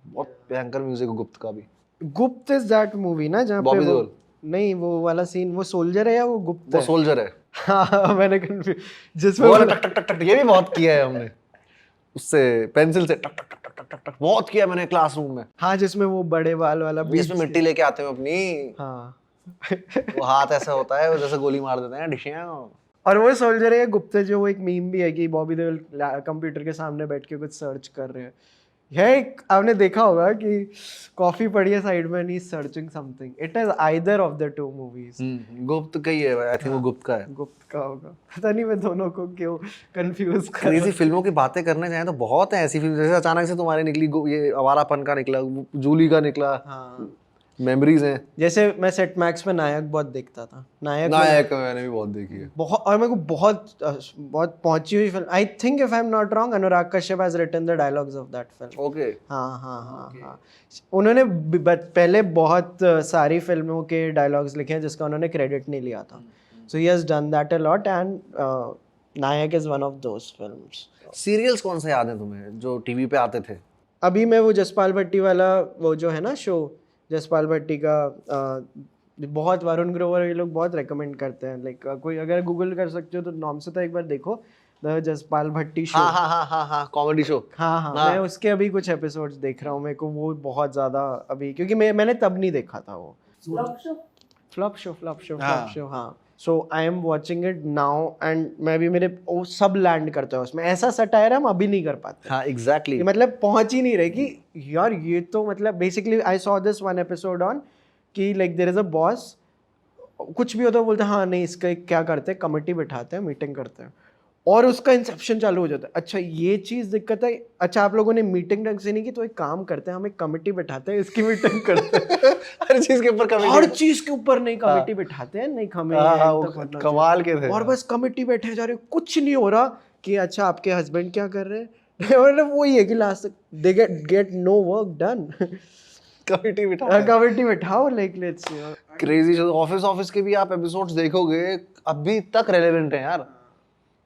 बहुत भयंकर म्यूजिक है गुप्त का भी। गुप्त इज दैट मूवी ना जहाँ पे बॉबी वो, देओल। नहीं वो वाला सीन, वो सोल्जर है या वो गुप्त वो है? सोल्जर है। हाँ मैंने कंफ्यूज, जिसमें वो वाला टक टक टक टक, ये भी बहुत किया है हमने, उससे पेंसिल से टक टक टक टक टक बहुत किया मैंने क्लासरूम में। हाँ जिसमें वो बड़े बाल वाला जिसमें मिट्टी लेके आते हैं अपनी, हाँ वो हाथ ऐसा होता है, वो जैसे गोली मार देते हैं डिशियां। और वो सोल्जर है गुप्त, जो वो एक मीम भी है कि बॉबी देओल कंप्यूटर के सामने बैठ के कुछ सर्च कर रहे हैं। है एक, आपने देखा होगा कि कॉफी पड़ी है साइड में, he searching something. It is either of the two movies. Gupt का ही है, आई थिंक वो गुप्त का है। गुप्त का होगा, पता नहीं मैं दोनों को क्यों कंफ्यूज कर क्रेजी फिल्मों की बातें करने जाएं तो बहुत है ऐसी फिल्म, जैसे अचानक से तुम्हारे निकली ये आवारापन का निकला, जूली का निकला, हाँ मेमोरीज हैं। जैसे मैं सेट मैक्स में नायक बहुत देखता था, नायक मैंने भी बहुत देखी है बहुत, और मेरे को बहुत पहुंची हुई फिल्म। I think if I am not wrong, Anurag Kashyap has written the dialogues of that film. Okay. हाँ उन्होंने पहले बहुत सारी फिल्मों के डायलॉग्स लिखे हैं जिसका उन्होंने क्रेडिट नहीं लिया था, so he has done that a lot. And Nayak is one of those films. Serials कौन से याद हैं तुम्हें जो टीवी पे आते थे? अभी मैं वो जसपाल भट्टी वाला वो जो है ना शो, जसपाल भट्टी का बहुत वरुण ग्रोवर ये लोग बहुत रेकमेंड करते हैं। लाइक कोई अगर गूगल कर सकते हो तो नाम से तो एक बार देखो, द जसपाल भट्टी शो। हाँ हाँ हाँ हाँ हाँ, कॉमेडी शो। हाँ हाँ, मैं उसके अभी कुछ एपिसोड्स देख रहा हूँ। मेरे को वो बहुत ज़्यादा अभी, क्योंकि मैंने तब नहीं देखा था वो फ्लॉप शो। हाँ, so I am watching it now and मैं भी, मेरे वो सब लैंड करता है उसमें। ऐसा सटायर हम अभी नहीं कर पाते। हाँ एग्जैक्टली। ये मतलब पहुंच ही नहीं रही कि यार ये तो मतलब basically I saw this one episode on कि like there is a boss, कुछ भी होता है बोलते हैं हाँ नहीं इसका क्या करते हैं, कमेटी बिठाते हैं, मीटिंग करते हैं, और उसका इंसेप्शन चालू हो जाता है। अच्छा ये चीज़ दिक्कत है, अच्छा आप लोगों ने मीटिंग ढंग से नहीं की तो एक काम करते हैं हम एक कमेटी बिठाते हैं, इसकी मीटिंग करते हैं। हर चीज के ऊपर कमेटी, हर चीज के ऊपर नहीं कमेटी बिठाते हैं, नहीं हमें कमाल के थे और बस कमेटी बैठे जा रहे, कुछ नहीं हो रहा कि अच्छा आपके हस्बैंड क्या कर रहे हैं। मतलब वही है कि लास्ट तक they get no work done. Committee बिठा, कमेटी बिठाओ, like let's crazy show. Office के भी आप एपिसोड्स देखोगे अभी तक रेलेवेंट है यार,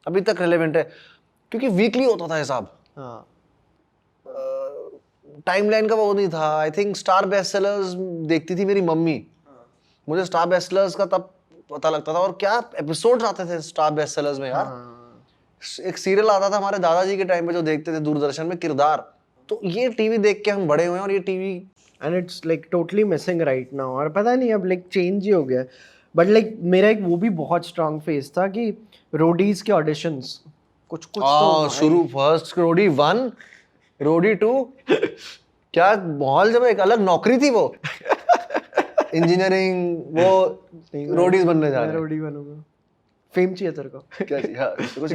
अभी तक रेलेवेंट है, क्योंकि वीकली होता था हिसाब। हाँ, टाइमलाइन का वो नहीं था। I think star best sellers देखती थी मेरी मम्मी, मुझे स्टार बेस्ट सेलर्स का तब पता लगता था। और क्या एपिसोड्स आते थे स्टार बेस्ट सेलर्स में यार। एक सीरियल आता था हमारे दादाजी के टाइम पे जो देखते थे दूरदर्शन में, किरदार। तो ये टीवी देख के हम बड़े हुए हैं, और ये TV and it's like totally missing right now. और पता नहीं अब लाइक चेंज ही हो गया। बट लाइक मेरा एक वो भी बहुत स्ट्रांग फेज था कि रोडीज के ऑडिशंस कुछ तो शुरू, फर्स्ट रोडी 1, रोडी 2, क्या माहौल, जब एक अलग नौकरी थी वो। इंजीनियरिंग, वो रोडीज बनने जा रहे हैं। रोडी बनूंगा, फेम चाहिए तेरे को। क्या चाहिए? हाँ, कुछ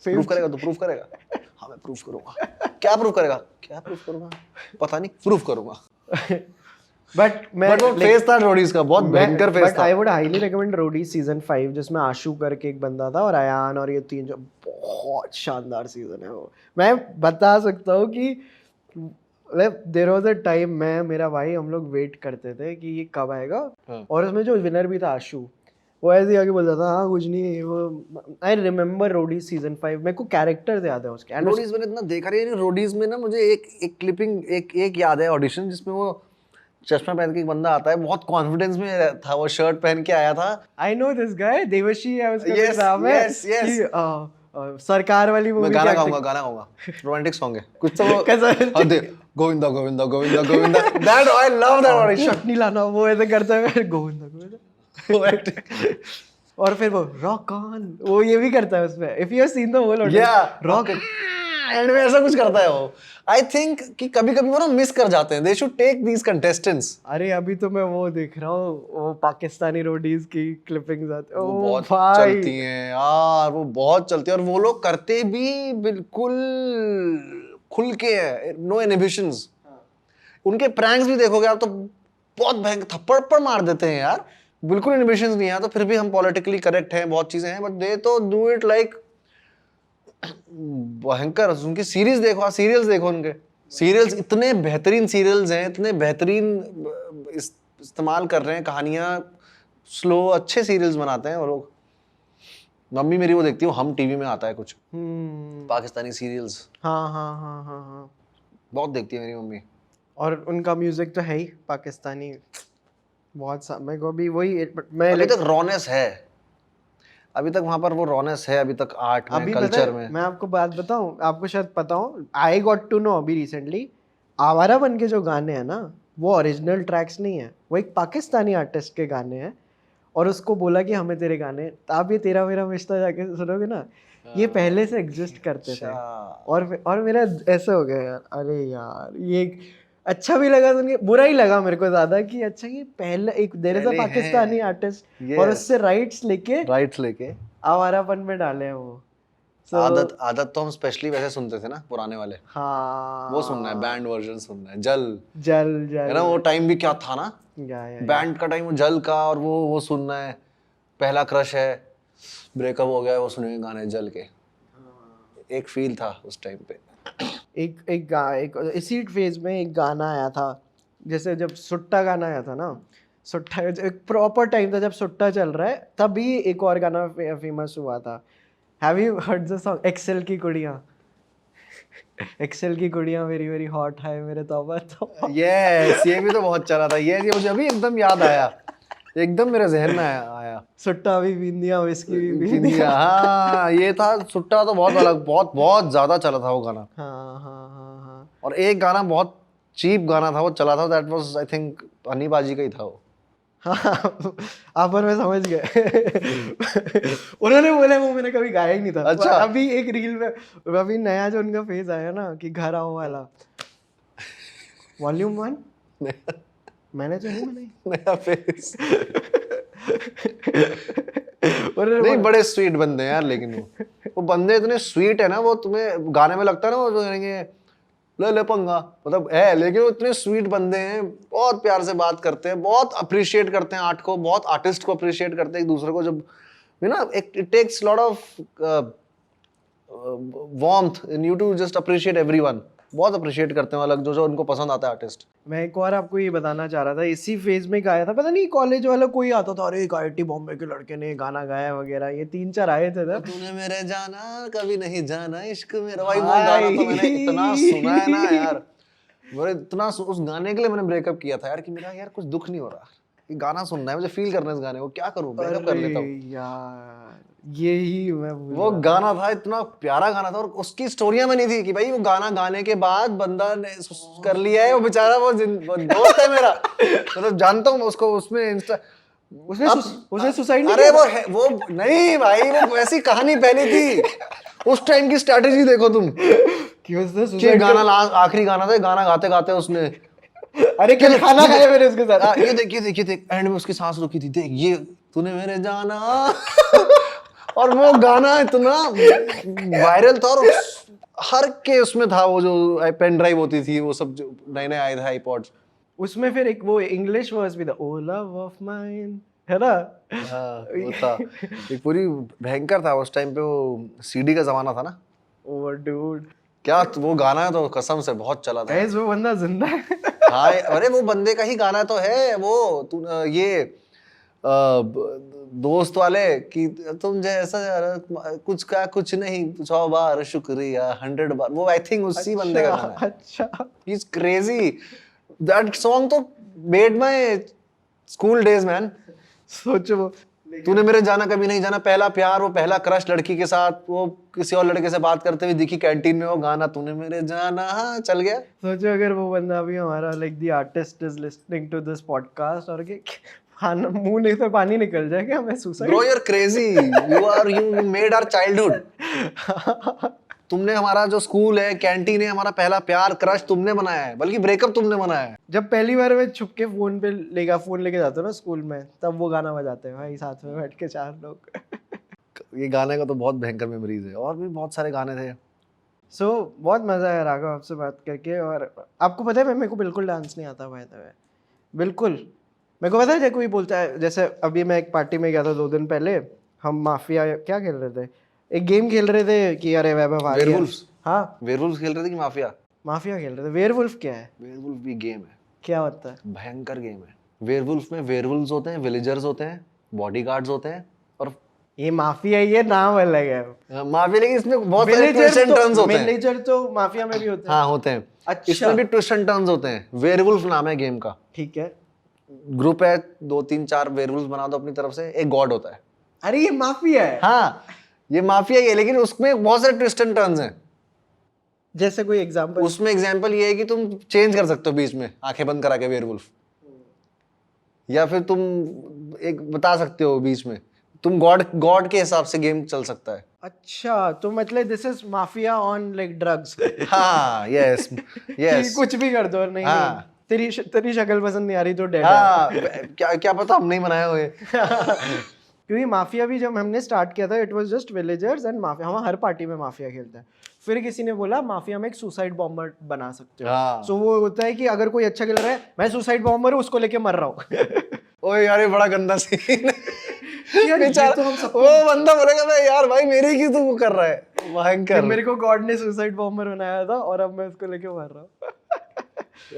प्रूफ करेगा तो प्रूफ करेगा। हाँ मैं प्रूफ करूंगा। क्या प्रूफ करेगा? क्या प्रूफ करूंगा? पता नहीं, प्रूफ करूंगा। बट वो फेस था रोडीज का, बहुत भयंकर फेस था। I would highly recommend Roadies season 5, जिसमें आशु करके एक बंदा था और अयान, और ये तीन, जो बहुत शानदार सीजन है वो। मैं बता सकता हूँ कि देयर वाज अ टाइम, मैं मेरा भाई हम लोग वेट करते थे कि ये कब आएगा। और उसमें जो विनर भी था आशु, वो ऐसे ही आगे बोलता था हाँ कुछ नहीं वो। आई रिमेम्बर रोडीज सीजन 5, मेरे को कैरेक्टर्स याद है उसके। रोडीज मैंने इतना देखा नहीं। रोडीज में ना मुझे एक क्लिपिंग एक याद है, ऑडिशन, जिसमें वो चश्मा पहन के एक बंदा आता है, बहुत कॉन्फिडेंस में था, वो शर्ट पहन के आया था। I know this guy, Devshi है उसका Yes, नाम है। yes, yes. कि, सरकार वाली मूवी। मैं गाना गाऊंगा, रोमांटिक सॉन्ग है कुछ तो। Govinda Govinda Govinda Govinda, that I love that audition. चटनी लाना, वो ऐसे करता है गोविंदा गोविंदा। और फिर वो रॉक ऑन, वो ये भी करता है उसमें। If you have seen the whole audition, rock and में ऐसा कुछ करता है वो। आई थिंक कि कभी-कभी वो ना मिस कर जाते हैं। They should take these contestants. अरे अभी तो मैं वो देख रहा हूँ, वो पाकिस्तानी रोडीज की क्लिपिंग्स आती है, वो बहुत चलती हैं यार, वो बहुत चलती है, और वो लोग करते भी बिल्कुल खुल के है, नो इनहिबिशंस। उनके प्रैंक्स भी देखोगे आप तो बहुत भयंकर थप्पड़ मार देते हैं यार, बिल्कुल इनहिबिशंस नहीं है। तो फिर भी हम पॉलिटिकली करेक्ट हैं, बहुत चीजें हैं, बट दे तो डू इट लाइक भयंकर। उनकी सीरीज देखो, सीरियल्स देखो, उनके सीरियल्स इतने बेहतरीन सीरियल्स हैं, इतने बेहतरीन इस्तेमाल कर रहे हैं कहानियां, स्लो अच्छे सीरियल्स बनाते हैं वो लोग। मम्मी मेरी वो देखती है, हम टीवी में आता है कुछ पाकिस्तानी सीरियल्स। हाँ, बहुत देखती है मेरी मम्मी। और उनका म्यूजिक तो है ही पाकिस्तानी, बहुत मेरे को भी वही। मैं अभी तक रॉनेस है, अभी तक वहां पर वो रॉनेस है, अभी तक आर्ट में, कल्चर में। मैं आपको बात बताऊं, आपको शायद पता हो, आई गॉट टू नो अभी रिसेंटली, आवारा बन के जो गाने हैं ना, वो ओरिजिनल ट्रैक्स नहीं है, वो एक पाकिस्तानी आर्टिस्ट के गाने हैं। और उसको बोला कि हमें तेरे गाने, तो आप ये तेरा मेरा रिश्ता जाके सुनोगे ना, ये पहले से एग्जिस्ट करते थे। और मेरा ऐसा हो गया यार, अरे यार ये अच्छा भी लगा सुन के, बुरा ही लगा मेरे को ज्यादा कि अच्छा ये पहले एक there is a Pakistani artist और उससे राइट्स लेके आवारापन में डाले हैं वो। आदत तो हम स्पेशली वैसे सुनते थे ना, पुराने वाले। हाँ, वो सुनना है, बैंड वर्जन सुनना है, जल है ना। वो टाइम भी क्या था ना, बैंड का टाइम, वो जल का, और वो सुनना है। पहला क्रश है, ब्रेकअप हो गया, वो सुनेंगे गाने जल के। एक फील था उस टाइम पे। एक इसी फेज में एक गाना आया था, जैसे जब सुट्टा गाना आया था ना, सुट्टा एक प्रॉपर टाइम था जब सुट्टा चल रहा है, तभी एक और गाना फेमस हुआ था, have you heard the song एक्सेल की कुड़ियाँ? एक्सेल की कुड़ियाँ वेरी वेरी हॉट है मेरे तौबा तो। यस, ये भी तो बहुत चला था। ये मुझे अभी एकदम याद आया, एकदम मेरे जहन में आया। सुट्टा भी बिंदिया विस्की भी बिंदिया, बिंदिया। हाँ ये था। सुट्टा तो बहुत अलग, बहुत बहुत ज्यादा चला था वो गाना। हाँ हाँ हाँ हाँ। और एक गाना बहुत चीप गाना था वो चला था, that was I think Honey बाजी का ही था वो। हाँ आप और मैं समझ गए। उन्होंने बोला वो मैंने कभी गाया ही नहीं था। अच्छा। अभी एक रील में अभी नया जो उनका फेज आया ना कि घर आओ वाला वॉल्यूम 1 मैंने तो नहीं बनाई। नया फेस। उन्होंने नहीं, बोला बड़े स्वीट बंदे हैं यार, लेकिन वो बंदे इतने स्वीट है ना, वो तुम्हें गाने में लगता है ना वो जो कहेंगे ले ले पंगा, मतलब है, लेकिन वो इतने स्वीट बंदे हैं, बहुत प्यार से बात करते हैं, बहुत अप्रिशिएट करते हैं आर्ट को, बहुत आर्टिस्ट को अप्रिशिएट करते हैं एक दूसरे को। जब यू ना it takes lot of warmth in you to just appreciate everyone, बहुत अप्रिशिएट करते हैं अलग जो जो उनको पसंद आता है आर्टिस्ट। मैं एक और आपको ये बताना चाह रहा था, इसी फेज में गाया था, पता नहीं कॉलेज वाला कोई आता था, अरे एक IIT बॉम्बे के लड़के ने गाना गाया वगैरह, ये 3-4 आए थे तब। तूने मेरे जाना कभी नहीं जाना इश्क मेरा, भाई वो गाना तो मैंने इतना सुना है ना यार, मेरे इतना उस गाने के लिए मैंने ब्रेकअप किया था यार, कि मेरा यार कुछ दुख नहीं हो रहा, ये गाना सुनना है मुझे, फील करना है इस गाने को, क्या करूं, ब्रेकअप कर लेता हूं यार यही मैं भूल वो रहा था। गाना था, इतना प्यारा गाना था, और उसकी स्टोरियां में नहीं थी कि भाई वो गाना गाने के बाद बंदा ने कर लिया है, वो बेचारा वो दोस्त है मेरा, मतलब जानता हूँ उसको, उसमें इंस्टा उसने सुसाइड नहीं अरे किया? वो नहीं भाई, वो वैसी कहानी पहले थी, उस टाइम की स्ट्रेटेजी देखो तुम, कि उसने कि सुसाइड गाना आखिरी गाना था, गाना गाते गाते उसने अरे क्या खाना खाया मैंने उसके साथ। ये देख एंड में उसकी सांस रुकी थी, देख ये तूने मेरे जाना और वो गाना इतना वायरल था, और हर के उसमें था, वो जो पेन ड्राइव होती थी, वो सब जो नए नए आए थे आईपॉड्स, उसमें फिर एक वो इंग्लिश वर्स भी था, ओ लव ऑफ माइन, है ना? हाँ वो था, एक पूरी भयंकर था उस टाइम पे, वो सीडी का जमाना था ना। ओ डूड क्या वो गाना है तो कसम से बहुत चला था। गाइस वो बंदा जिंदा है। हाँ अरे वो बंदे का ही गाना तो है वो, तू ये दोस्त वाले कि तुम जैसा कुछ का कुछ नहीं, 100 बार शुक्रिया 100 बार, वो आई थिंक उसी बंदे का गाना है। अच्छा he is crazy, that song तो made my school days man. सोचो वो तूने मेरे जाना कभी नहीं जाना, पहला प्यार, वो पहला क्रश लड़की के साथ, वो किसी और लड़के से बात करते हुए दिखी कैंटीन में, वो गाना तूने मेरे जाना, हाँ चल गया। सोचो अगर वो बंदा भी हमारा like the artist is listening to this podcast और कि खाना मुंह नहीं से पानी निकल जाएगा, मैं suicide. Bro you are crazy, you made our childhood. तुमने हमारा जो स्कूल है, कैंटीन है, हमारा पहला प्यार क्रश तुमने बनाया है, बल्कि ब्रेकअप तुमने बनाया है। जब पहली बार मैं छुप के फोन लेके जाता हूँ ना स्कूल में, तब वो गाना बजाते हैं भाई साथ में बैठ के 4 लोग। ये गाने का तो बहुत भयंकर मेमोरीज है, और भी बहुत सारे गाने थे। सो बहुत मजा आया राघव आपसे बात करके। और आपको पता है मेरे को बिल्कुल डांस नहीं आता भाई, बिल्कुल। मेरे को पता है, जब कोई बोलता है, जैसे अभी मैं एक पार्टी में गया था 2 दिन पहले, हम माफिया क्या खेल रहे थे, एक गेम खेल रहे थे कि अरे वैभव आ गया। वेयरवुल्फ्स। हाँ वेयरवुल्फ्स खेल रहे थे कि माफिया? माफिया खेल रहे थे। वेयरवुल्फ क्या है? वेयरवुल्फ भी गेम है, क्या होता है? भयंकर गेम है। वेयरवुल्फ में वेयरवुल्व्स होते हैं, विलेजर्स होते हैं, बॉडीगार्ड्स होते हैं, और ये माफिया, ये नाम अलग है। माफिया, लेकिन इसमें बहुत सारे ट्विस्ट एंड टर्न्स होते हैं। विलेजर तो माफिया में भी होते हैं। हाँ होते हैं। अच्छा। इसमें भी ट्विस्ट एंड टर्न्स होते हैं। वेयरवुल्फ नाम है गेम का। ठीक है। ग्रुप है, 2-3-4 वेयरवुल्फ बना दो अपनी तरफ से, एक गॉड होता है। अरे ये माफिया है। हाँ ये माफिया ही है, लेकिन उसमें बहुत सारे ट्विस्ट एंड टर्न्स हैं। जैसे कोई एग्जांपल? उसमें एग्जांपल ये है कि तुम चेंज कर सकते हो बीच में, आंखें बंद करा के वेयरवुल्फ, या फिर तुम एक बता सकते हो बीच में, तुम गॉड के हिसाब से गेम चल सकता है। अच्छा, तो मतलब this is mafia on like drugs. हाँ यस यस, कुछ भी कर दो और नहीं, हाँ। नहीं तेरी शक्ल पसंद नहीं आ रही तो डेड हाँ क्या क्या पता हम नहीं बनाए हुए। क्योंकि माफिया भी जब हमने स्टार्ट किया था, it was just villagers and mafia. हम हर पार्टी में माफिया खेलते हैं। फिर किसी ने बोला माफिया में एक सुसाइड बॉम्बर बना सकते हो। हाँ। सो वो होता है कि अगर कोई अच्छा खेल रहा है, मैं सुसाइड बॉम्बर हूँ, उसको लेके मर रहा हूँ। ओए यार ये बड़ा गंदा सीन यार ये बेचारा, तो हम सबको, वो बंदा बोलेगा मैं यार भाई मेरे की तू कर रहा है, भयंकर। मेरे को गॉड ने सुसाइड बॉम्बर बनाया था और अब मैं उसको लेके मर रहा हूँ।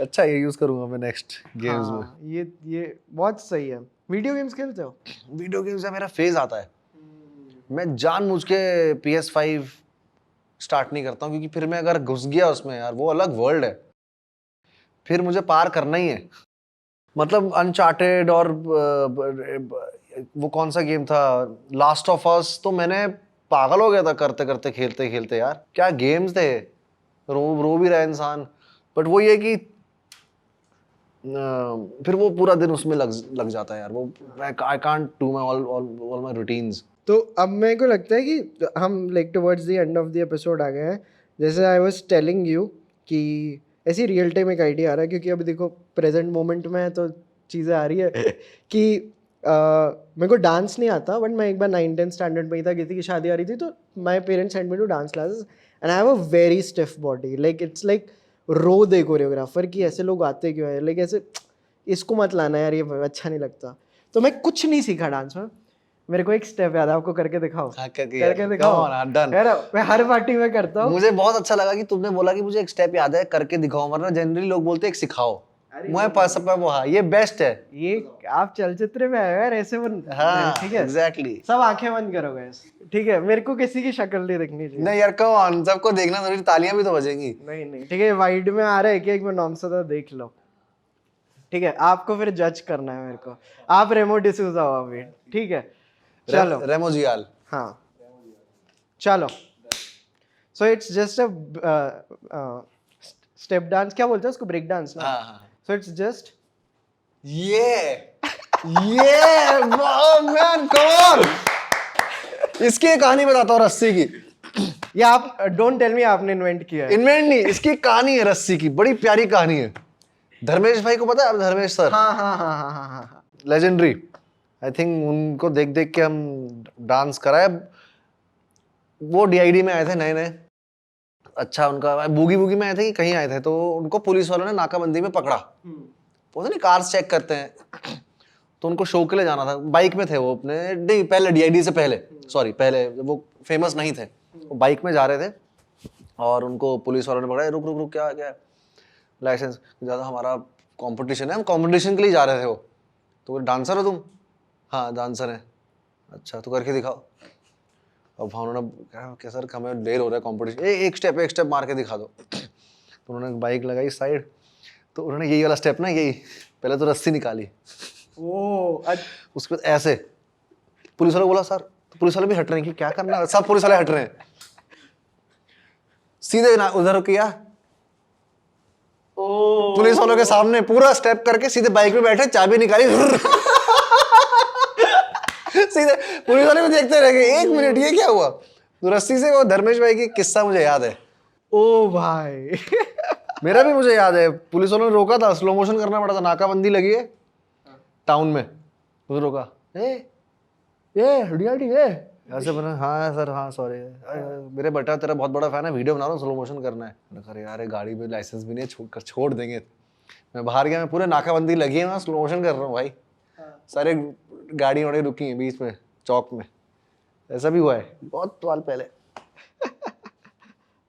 अच्छा ये यूज करूंगा मैं नेक्स्ट गेम्स में। हाँ, ये बहुत सही है। वीडियो गेम्स खेलते हो? वीडियो गेम्स का मेरा फेज आता है, मैं जानबूझ के PS5 स्टार्ट नहीं करता हूँ, क्योंकि फिर मैं अगर घुस गया उसमें यार, वो अलग वर्ल्ड है, फिर मुझे पार करना ही है। मतलब अनचार्टेड और वो कौन सा गेम था, लास्ट ऑफ अस, तो मैंने पागल हो गया था करते करते खेलते खेलते यार, क्या गेम्स थे। रो भी रहा है इंसान, बट वो ये कि फिर वो पूरा दिन उसमें लग जाता है यार। वो I can't do my all my routines. तो अब मेरे को लगता है कि हम like towards the end of the episode आ गए हैं। जैसे आई वाज टेलिंग यू कि ऐसी रियल टाइम एक आइडिया आ रहा है, क्योंकि अभी देखो प्रेजेंट मोमेंट में तो चीज़ें आ रही है कि मेरे को डांस नहीं आता, बट मैं एक बार 9th-10th स्टैंडर्ड में ही था, किसी की शादी आ रही थी, तो my parents send me to dance classes and I have a very stiff body, like it's like row they choreographer कि ऐसे लोग आते क्यों है, लाइक ऐसे इसको मत लाना यार, ये अच्छा नहीं लगता। तो मैं कुछ नहीं सीखा डांस में। मेरे को एक स्टेप याद है, आपको करके दिखाओ। हाँ, करके दिखाओ डन। यार, मैं हर पार्टी में करता हूँ। मुझे बहुत अच्छा लगा कि तुमने बोला कि मुझे एक स्टेप याद है, करके दिखाओ, वरना जनरली लोग बोलते हैं एक सिखाओ। मैं पास वो, हाँ ये बेस्ट है। ये आप चलचित्र में आए हो यार, ऐसे हाँ ठीक है, एग्जैक्टली। सब आंखें बंद करो guys, ठीक है, मेरे को किसी की शक्ल नहीं दिखनी चाहिए। नहीं यार, कम ऑन, सबको देखना जरूरी, तालियां भी तो बजेंगी। नहीं ठीक है, वाइड में आ रहा है कि एक बार नाम से तो देख लो, ठीक है, आपको फिर जज करना है मेरे को। आप रेमो डिसूजा हो अभी, ठीक है, चलो रेमो जियाल। हाँ चलो। So it's just a step dance, क्या बोलते हैं उसको, ब्रेक डांस ना। हाँ। सो इट्स जस्ट ये मैन कम ऑन। इसकी एक कहानी बताता हूँ रस्सी की। ये आप डोंट टेल मी आपने इन्वेंट किया है। इन्वेंट नहीं, इसकी कहानी है रस्सी की, बड़ी प्यारी कहानी है। धर्मेश भाई को पता है, धर्मेश सर, हाँ लेजेंडरी। आई थिंक उनको देख देख के हम डांस कराए। वो डीआईडी में आए थे नए नए, अच्छा उनका बूगी बूगी में आए थे कि कहीं आए थे, तो उनको पुलिस वालों ने नाकाबंदी में पकड़ा। वो नहीं कार्स चेक करते हैं, तो उनको शो के लिए जाना था, बाइक में थे वो अपने, नहीं पहले डीआईडी से पहले, सॉरी पहले वो फेमस नहीं थे, वो बाइक में जा रहे थे और उनको पुलिस वालों ने पकड़ा। रुक रुक रुक, क्या क्या लाइसेंस ज़्यादा, हमारा कंपटीशन है, हम कंपटीशन के लिए जा रहे थे। वो तो डांसर हो तुम? हाँ डांसर है। अच्छा तो करके दिखाओ। अब उन्होंने कहा सर हमें देर हो रहा है कंपटीशन, एक स्टेप मार के दिखा दो। तो उन्होंने बाइक लगाई साइड, तो उन्होंने यही वाला स्टेप ना, यही पहले तो रस्सी निकाली, उसके बाद ऐसे, पुलिस वाले बोला सर, तो पुलिस वाले भी हट रहे हैं कि क्या करना है, सब पुलिस वाले हट रहे हैं, सीधे ना उधर किया, पुलिस वालों के सामने पूरा स्टेप करके सीधे बाइक में बैठे, चाबी निकाली, सीधे पुलिस वाले भी देखते रह गए, 1 मिनट ये क्या हुआ। तो रस्सी से वो धर्मेश भाई की किस्सा मुझे याद है। ओ भाई मेरा भी मुझे याद है, पुलिस वालों ने रोका था, स्लो मोशन करना पड़ा था, नाकाबंदी लगी है टाउन में, तो रोका, ऐसे बना, हाँ सर हाँ सॉरी मेरे बेटा तेरा बहुत बड़ा फैन है, वीडियो बना रहा हूँ, स्लो मोशन करना है। मैंने कहा यार गाड़ी में लाइसेंस भी नहीं है, छोड़ देंगे। मैं बाहर गया, मैं पूरे नाकाबंदी लगी है, मैं स्लो मोशन कर रहा हूँ भाई, सारे गाड़ी वाड़ी रुकी हैं बीच में चौक में, ऐसा भी हुआ है बहुत साल पहले।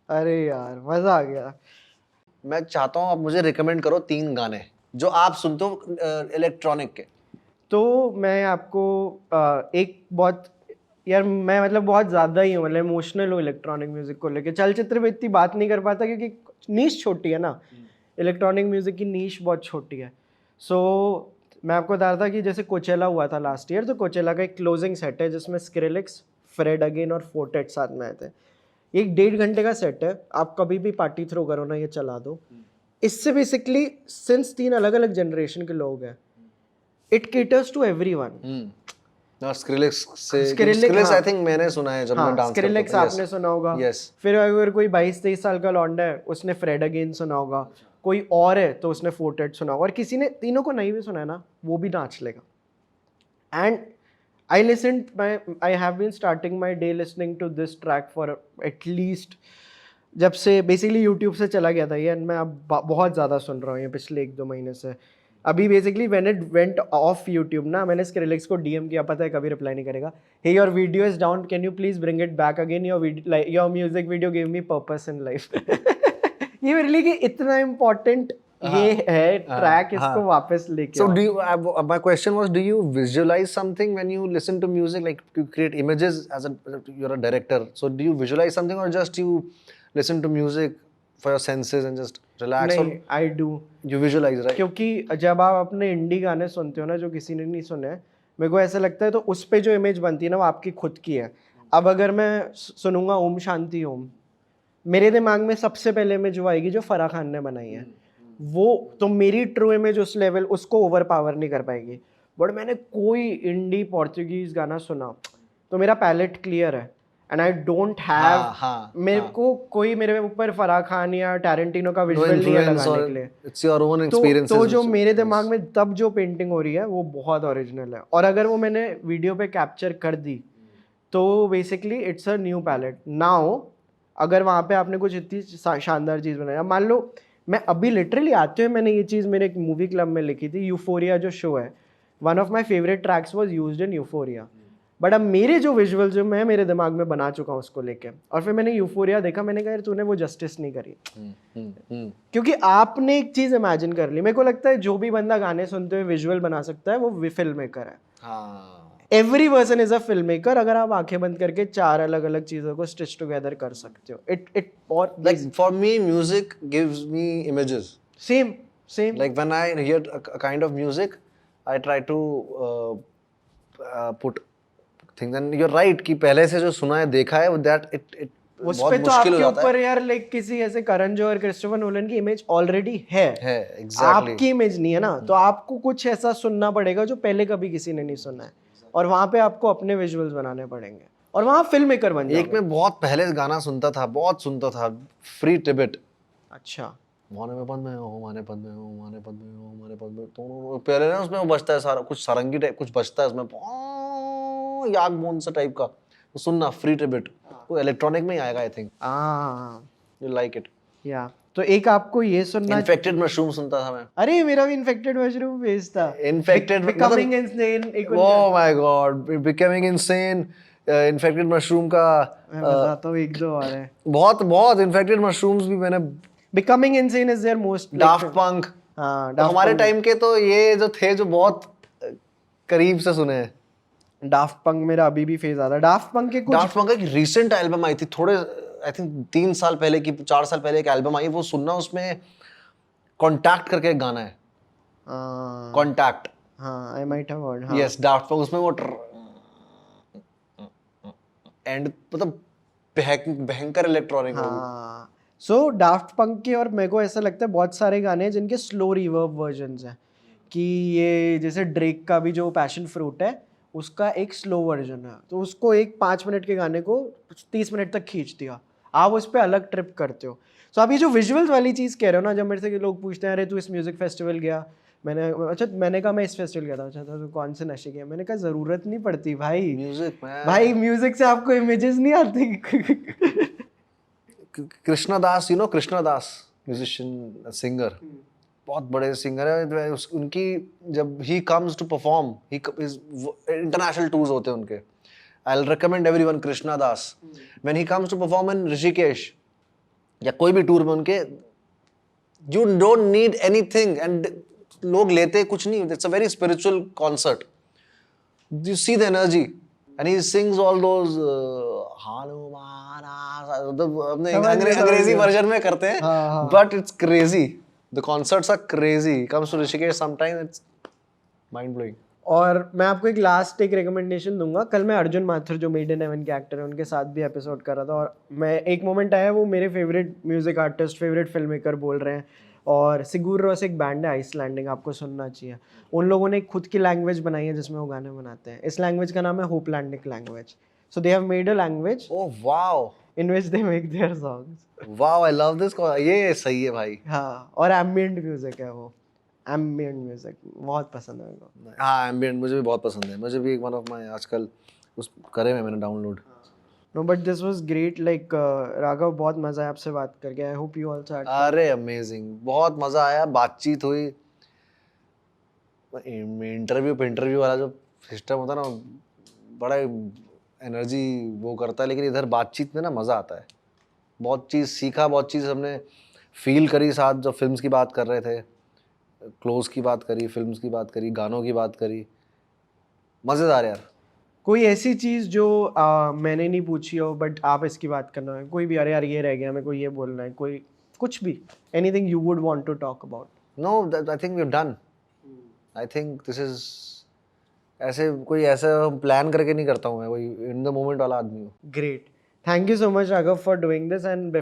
अरे यार मजा आ गया। मैं चाहता हूँ आप मुझे रिकमेंड करो 3 गाने जो आप सुनते हो इलेक्ट्रॉनिक के। तो मैं आपको एक बहुत यार, मैं मतलब बहुत ज़्यादा ही हूँ, मतलब इमोशनल हूँ इलेक्ट्रॉनिक म्यूज़िक को लेके। चलचित्र में इतनी बात नहीं कर पाता क्योंकि नीश छोटी है ना, इलेक्ट्रॉनिक म्यूज़िक की नीश बहुत छोटी है। सो मैं आपको बता रहा था कि जैसे कोचेला हुआ था लास्ट ईयर, तो कोचेला का एक क्लोजिंग सेट है जिसमें स्क्रिलेक्स, फ्रेड अगेन और फोर्टेट साथ में आए थे। एक 1.5 घंटे का सेट है, आप कभी भी पार्टी थ्रो करो ना, ये चला दो। इससे बेसिकली सिंस 3 अलग अलग जनरेशन के लोग हैं, it caters to everyone. Skrillex I think मैंने सुना है जब मैं डांस करता था। स्क्रिलेक्स आपने सुना होगा। फिर अगर कोई 22-23 साल का लौंडा है, उसने फ्रेड अगेन सुना होगा। कोई और है तो उसने फोर्टेट सुना होगा, और किसी ने तीनों को नहीं भी सुना है ना, वो भी नाच लेगा। And I have been starting my day listening to this track for at least जब से बेसिकली यूट्यूब से चला गया था ये, मैं अब बहुत ज़्यादा सुन रहा हूँ ये पिछले 1-2 महीने से। अभी basically when it went of YouTube ना, मैंने स्क्रिलेक्स को डीएम किया, पता है कभी रिप्लाई नहीं करेगा। Hey your video is down, can you please bring it back again, your music video give me purpose in life. ये मेरे लिए कि इतना इम्पोर्टेंट ये है ट्रैक, इसको वापस लेके So आओ। do you, my question was, do you visualize something when you listen to music, like you create images you're a director, so do you visualize something or just you listen to music for your senses and just relax? नहीं, Or I do, you visualize, right? क्योंकि जब आप अपने इंडी गाने सुनते हो ना जो किसी ने नहीं सुने, मेरे को ऐसा लगता है तो उस पे जो इमेज बनती है ना वो आपकी खुद की है। अब अगर मैं सुनूंगा ओम शांति ओम, मेरे दिमाग में सबसे पहले इमेज जो आएगी जो फराह खान ने बनाई है, वो तो मेरी ट्रू इमेज उस लेवल उसको ओवर पावर नहीं कर पाएगी। बट मैंने कोई इंडी पोर्चुगीज गाना सुना तो मेरा पैलेट क्लियर है एंड आई डोंट हैव, मेरे को कोई मेरे ऊपर फराह खान या टैरेंटिनो का No विजुअल नहीं है influence लगाने or के लिए। it's your own तो experiences. जो which- मेरे दिमाग में तब जो पेंटिंग हो रही है वो बहुत ओरिजिनल है, और अगर वो मैंने वीडियो पे कैप्चर कर दी तो basically it's a new palette now. अगर वहाँ पे आपने कुछ इतनी शानदार चीज़ बनाई, अब मान लो मैं अभी लिटरली आते हुए मैंने ये चीज़ मेरे एक मूवी क्लब में लिखी थी, यूफोरिया जो शो है, one of my favourite tracks was used in euphoria. But अब मेरे जो विजुअल जो मैं मेरे दिमाग में बना चुका हूँ उसको लेके, और फिर मैंने यूफोरिया देखा, मैंने कहा यार तूने वो जस्टिस नहीं करी, क्योंकि आपने एक चीज़ इमेजिन कर ली। मेरे को लगता है जो भी बंदा गाने सुनते हुए विजुअल बना सकता है वो फिल्म मेकर है। हाँ, every person is a film maker, अगर आप आंखें बंद करके 4 अलग अलग चीज़ों को स्टिच टुगेदर कर सकते हो। इट और like for me music gives me images. Same Like when I hear a kind of music, I try to put things, and you're right कि पहले से जो सुना है देखा है that it उस बहुत पे तो मुश्किल हो आपके जाता है। ऊपर यार लाइक किसी ऐसे करण जौहर क्रिस्टोफर नोलन की इमेज ऑलरेडी है exactly. आपकी इमेज नहीं है ना, तो आपको कुछ ऐसा सुनना पड़ेगा जो पहले कभी किसी ने नहीं सुना है, और वहां पे आपको अपने विजुअल्स बनाने पड़ेंगे और वहां फिल्म मेकर बन एक जाओगे। मैं बहुत पहले गाना सुनता था, बहुत सुनता था, फ्री टिबेट। अच्छा, माने में पद में हो, माने पद में हो, माने पद में हो, माने पद में, तो पहले ना उसमें वो बजता है सारा कुछ सारंगी टाइप कुछ बजता है उसमें, याग मोन सा टाइप का, तो सुनना फ्री टिबेट, वो इलेक्ट्रॉनिक में ही आएगा I think, you like it. या तो एक आपको ये सुनना, इन्फेक्टेड मशरूम सुनता था मैं। अरे मेरा भी इन्फेक्टेड मशरूम फेज था। Infected बिकमिंग इनसेन एक Oh my God, Becoming Insane, Infected Mushroom का मैं बताता हूँ, एक दो और है। बहुत बहुत Infected Mushrooms भी मैंने, becoming insane is there most Daft Punk, हाँ तो हमारे टाइम के तो ये जो थे जो बहुत करीब से सुने हैं। डाफ्ट पंक मेरा अभी भी फेज आता है। डाफ्ट पंक के कुछ Daft Punk की रिसेंट एल्बम आई थी थोड़े, आई थिंक 3 साल पहले की 4 साल पहले एक एल्बम आई, वो सुनना, उसमें कॉन्टैक्ट करके एक गाना है, कॉन्टैक्ट, हाँ आई माइट हैव हर्ड, हाँ यस डाफ्ट पंक, उसमें वो एंड मतलब भयंकर इलेक्ट्रॉनिक है वो। हाँ। सो डाफ्ट पंक के, और मेरे को ऐसा लगता है बहुत सारे गाने हैं जिनके स्लो रिवर्ब वर्जन्स हैं, कि ये जैसे ड्रेक का भी जो पैशन फ्रूट है उसका एक स्लो वर्जन है, तो उसको एक 5 मिनट के गाने को 30 मिनट तक खींच दिया, आप उस पर अलग ट्रिप करते हो। सो आप ये जो विजुअल्स वाली चीज़ कह रहे हो ना, जब मेरे से लोग पूछते हैं अरे तू इस म्यूज़िक फेस्टिवल गया, मैंने कहा मैं इस फेस्टिवल गया था, अच्छा तो कौन से नशे किया, मैंने कहा ज़रूरत नहीं पड़ती भाई, म्यूजिक में भाई म्यूज़िक से आपको इमेजेस नहीं आती। Krishna Das, you know Krishna Das, musician singer, बहुत बड़े सिंगर है, उनकी जब ही comes to perform, he international tours होते हैं उनके, I will recommend everyone Krishna Das, when he comes to perform in Rishikesh या कोई भी टूर में उनके, you don't need anything, and लोग लेते कुछ नहीं, it's a very spiritual concert, you see the energy, and he sings all those अपने अंग्रेजी वर्जन में करते हैं, but it's crazy, the concerts are crazy, he comes to Rishikesh sometime, it's mind blowing। और मैं आपको एक लास्ट एक रिकमेंडेशन दूंगा, कल मैं अर्जुन माथुर जो मेड इन हेवन के एक्टर हैं उनके साथ भी एपिसोड कर रहा था, और मैं एक मोमेंट आया, वो मेरे favourite music artist favourite film maker बोल रहे हैं, और सिगुर रॉस एक बैंड है आइसलैंडिंग, आपको सुनना चाहिए, उन लोगों ने खुद की लैंग्वेज बनाई है जिसमें वो गाने बनाते हैं, इस लैंग्वेज का नाम है Hopelandic language, so they have made a language Oh wow, in which they make their songs. wow, I love this, ये सही है भाई। हाँ, और एम्बिएंट म्यूजिक है वो, एम्बिएंट म्यूजिक बहुत पसंद है मेरे को। हाँ एम्बिएंट मुझे भी बहुत पसंद है, मुझे भी एक वन ऑफ माय आजकल उस करे में मैंने download. No, but this was great. Like Raghav, बहुत मजा आया आपसे बात करके। I hope you also had fun. अरे अमेजिंग, बहुत मजा आया, बातचीत हुई, इंटरव्यू वाला जो सिस्टम होता है ना, बड़ा एनर्जी वो करता है, लेकिन इधर बातचीत में ना मज़ा आता है, बहुत चीज़ सीखा, बहुत चीज़ हमने फील करी साथ, जब फिल्म्स की बात कर रहे थे, क्लोज की बात करी, फिल्म्स की बात करी, गानों की बात करी, मज़ेदार यार। कोई ऐसी चीज़ जो मैंने नहीं पूछी हो बट आप इसकी बात करना है, कोई भी, अरे यार ये रह गया, मेरे को ये बोलना है, कोई कुछ भी, anything you would want to talk about? No, I think we have done. I think this is, ऐसे कोई ऐसा प्लान करके नहीं करता हूँ मैं, कोई इन द मोमेंट वाला आदमी हूँ। Great, thank you so much Raghav for doing this. And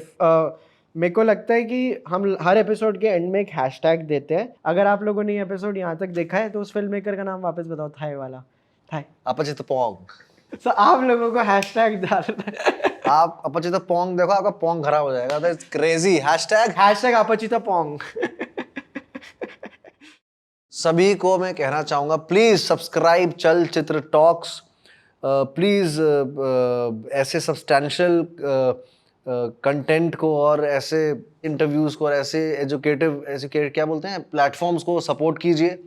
मेरे को लगता है कि हम हर एपिसोड के एंड में एक हैशटैग देते हैं। अगर आप लोगों ने ये एपिसोड यहाँ तक देखा है तो उस फिल्म मेकर का नाम वापस बताओ, थाई वाला, थाई। अपचित पोंग। सो आप लोगों को हैशटैग डालना है। आप अपचित पोंग देखो, आपका पोंग खराब हो जाएगा। That's crazy. हैशटैग अपचिता पोंग। सभी को मैं कहना चाहूँगा, प्लीज़ सब्सक्राइब चलचित्र टॉक्स। प्लीज़ ऐसे सब्सटैंशियल कंटेंट को और ऐसे इंटरव्यूज़ को और ऐसे एजुकेट क्या बोलते हैं, प्लेटफॉर्म्स को सपोर्ट कीजिए।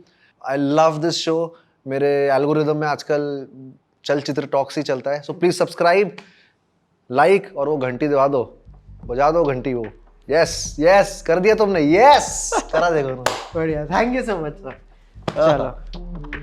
I love this show. मेरे एल्गोरिदम में आजकल चलचित्र टॉक्स ही चलता है। सो प्लीज़ सब्सक्राइब, लाइक और वो घंटी दबा दो, बजा दो घंटी वो। यस यस कर दिया तुमने, यस करा देखो तुमने। बढ़िया, thank you so much sir. चलो।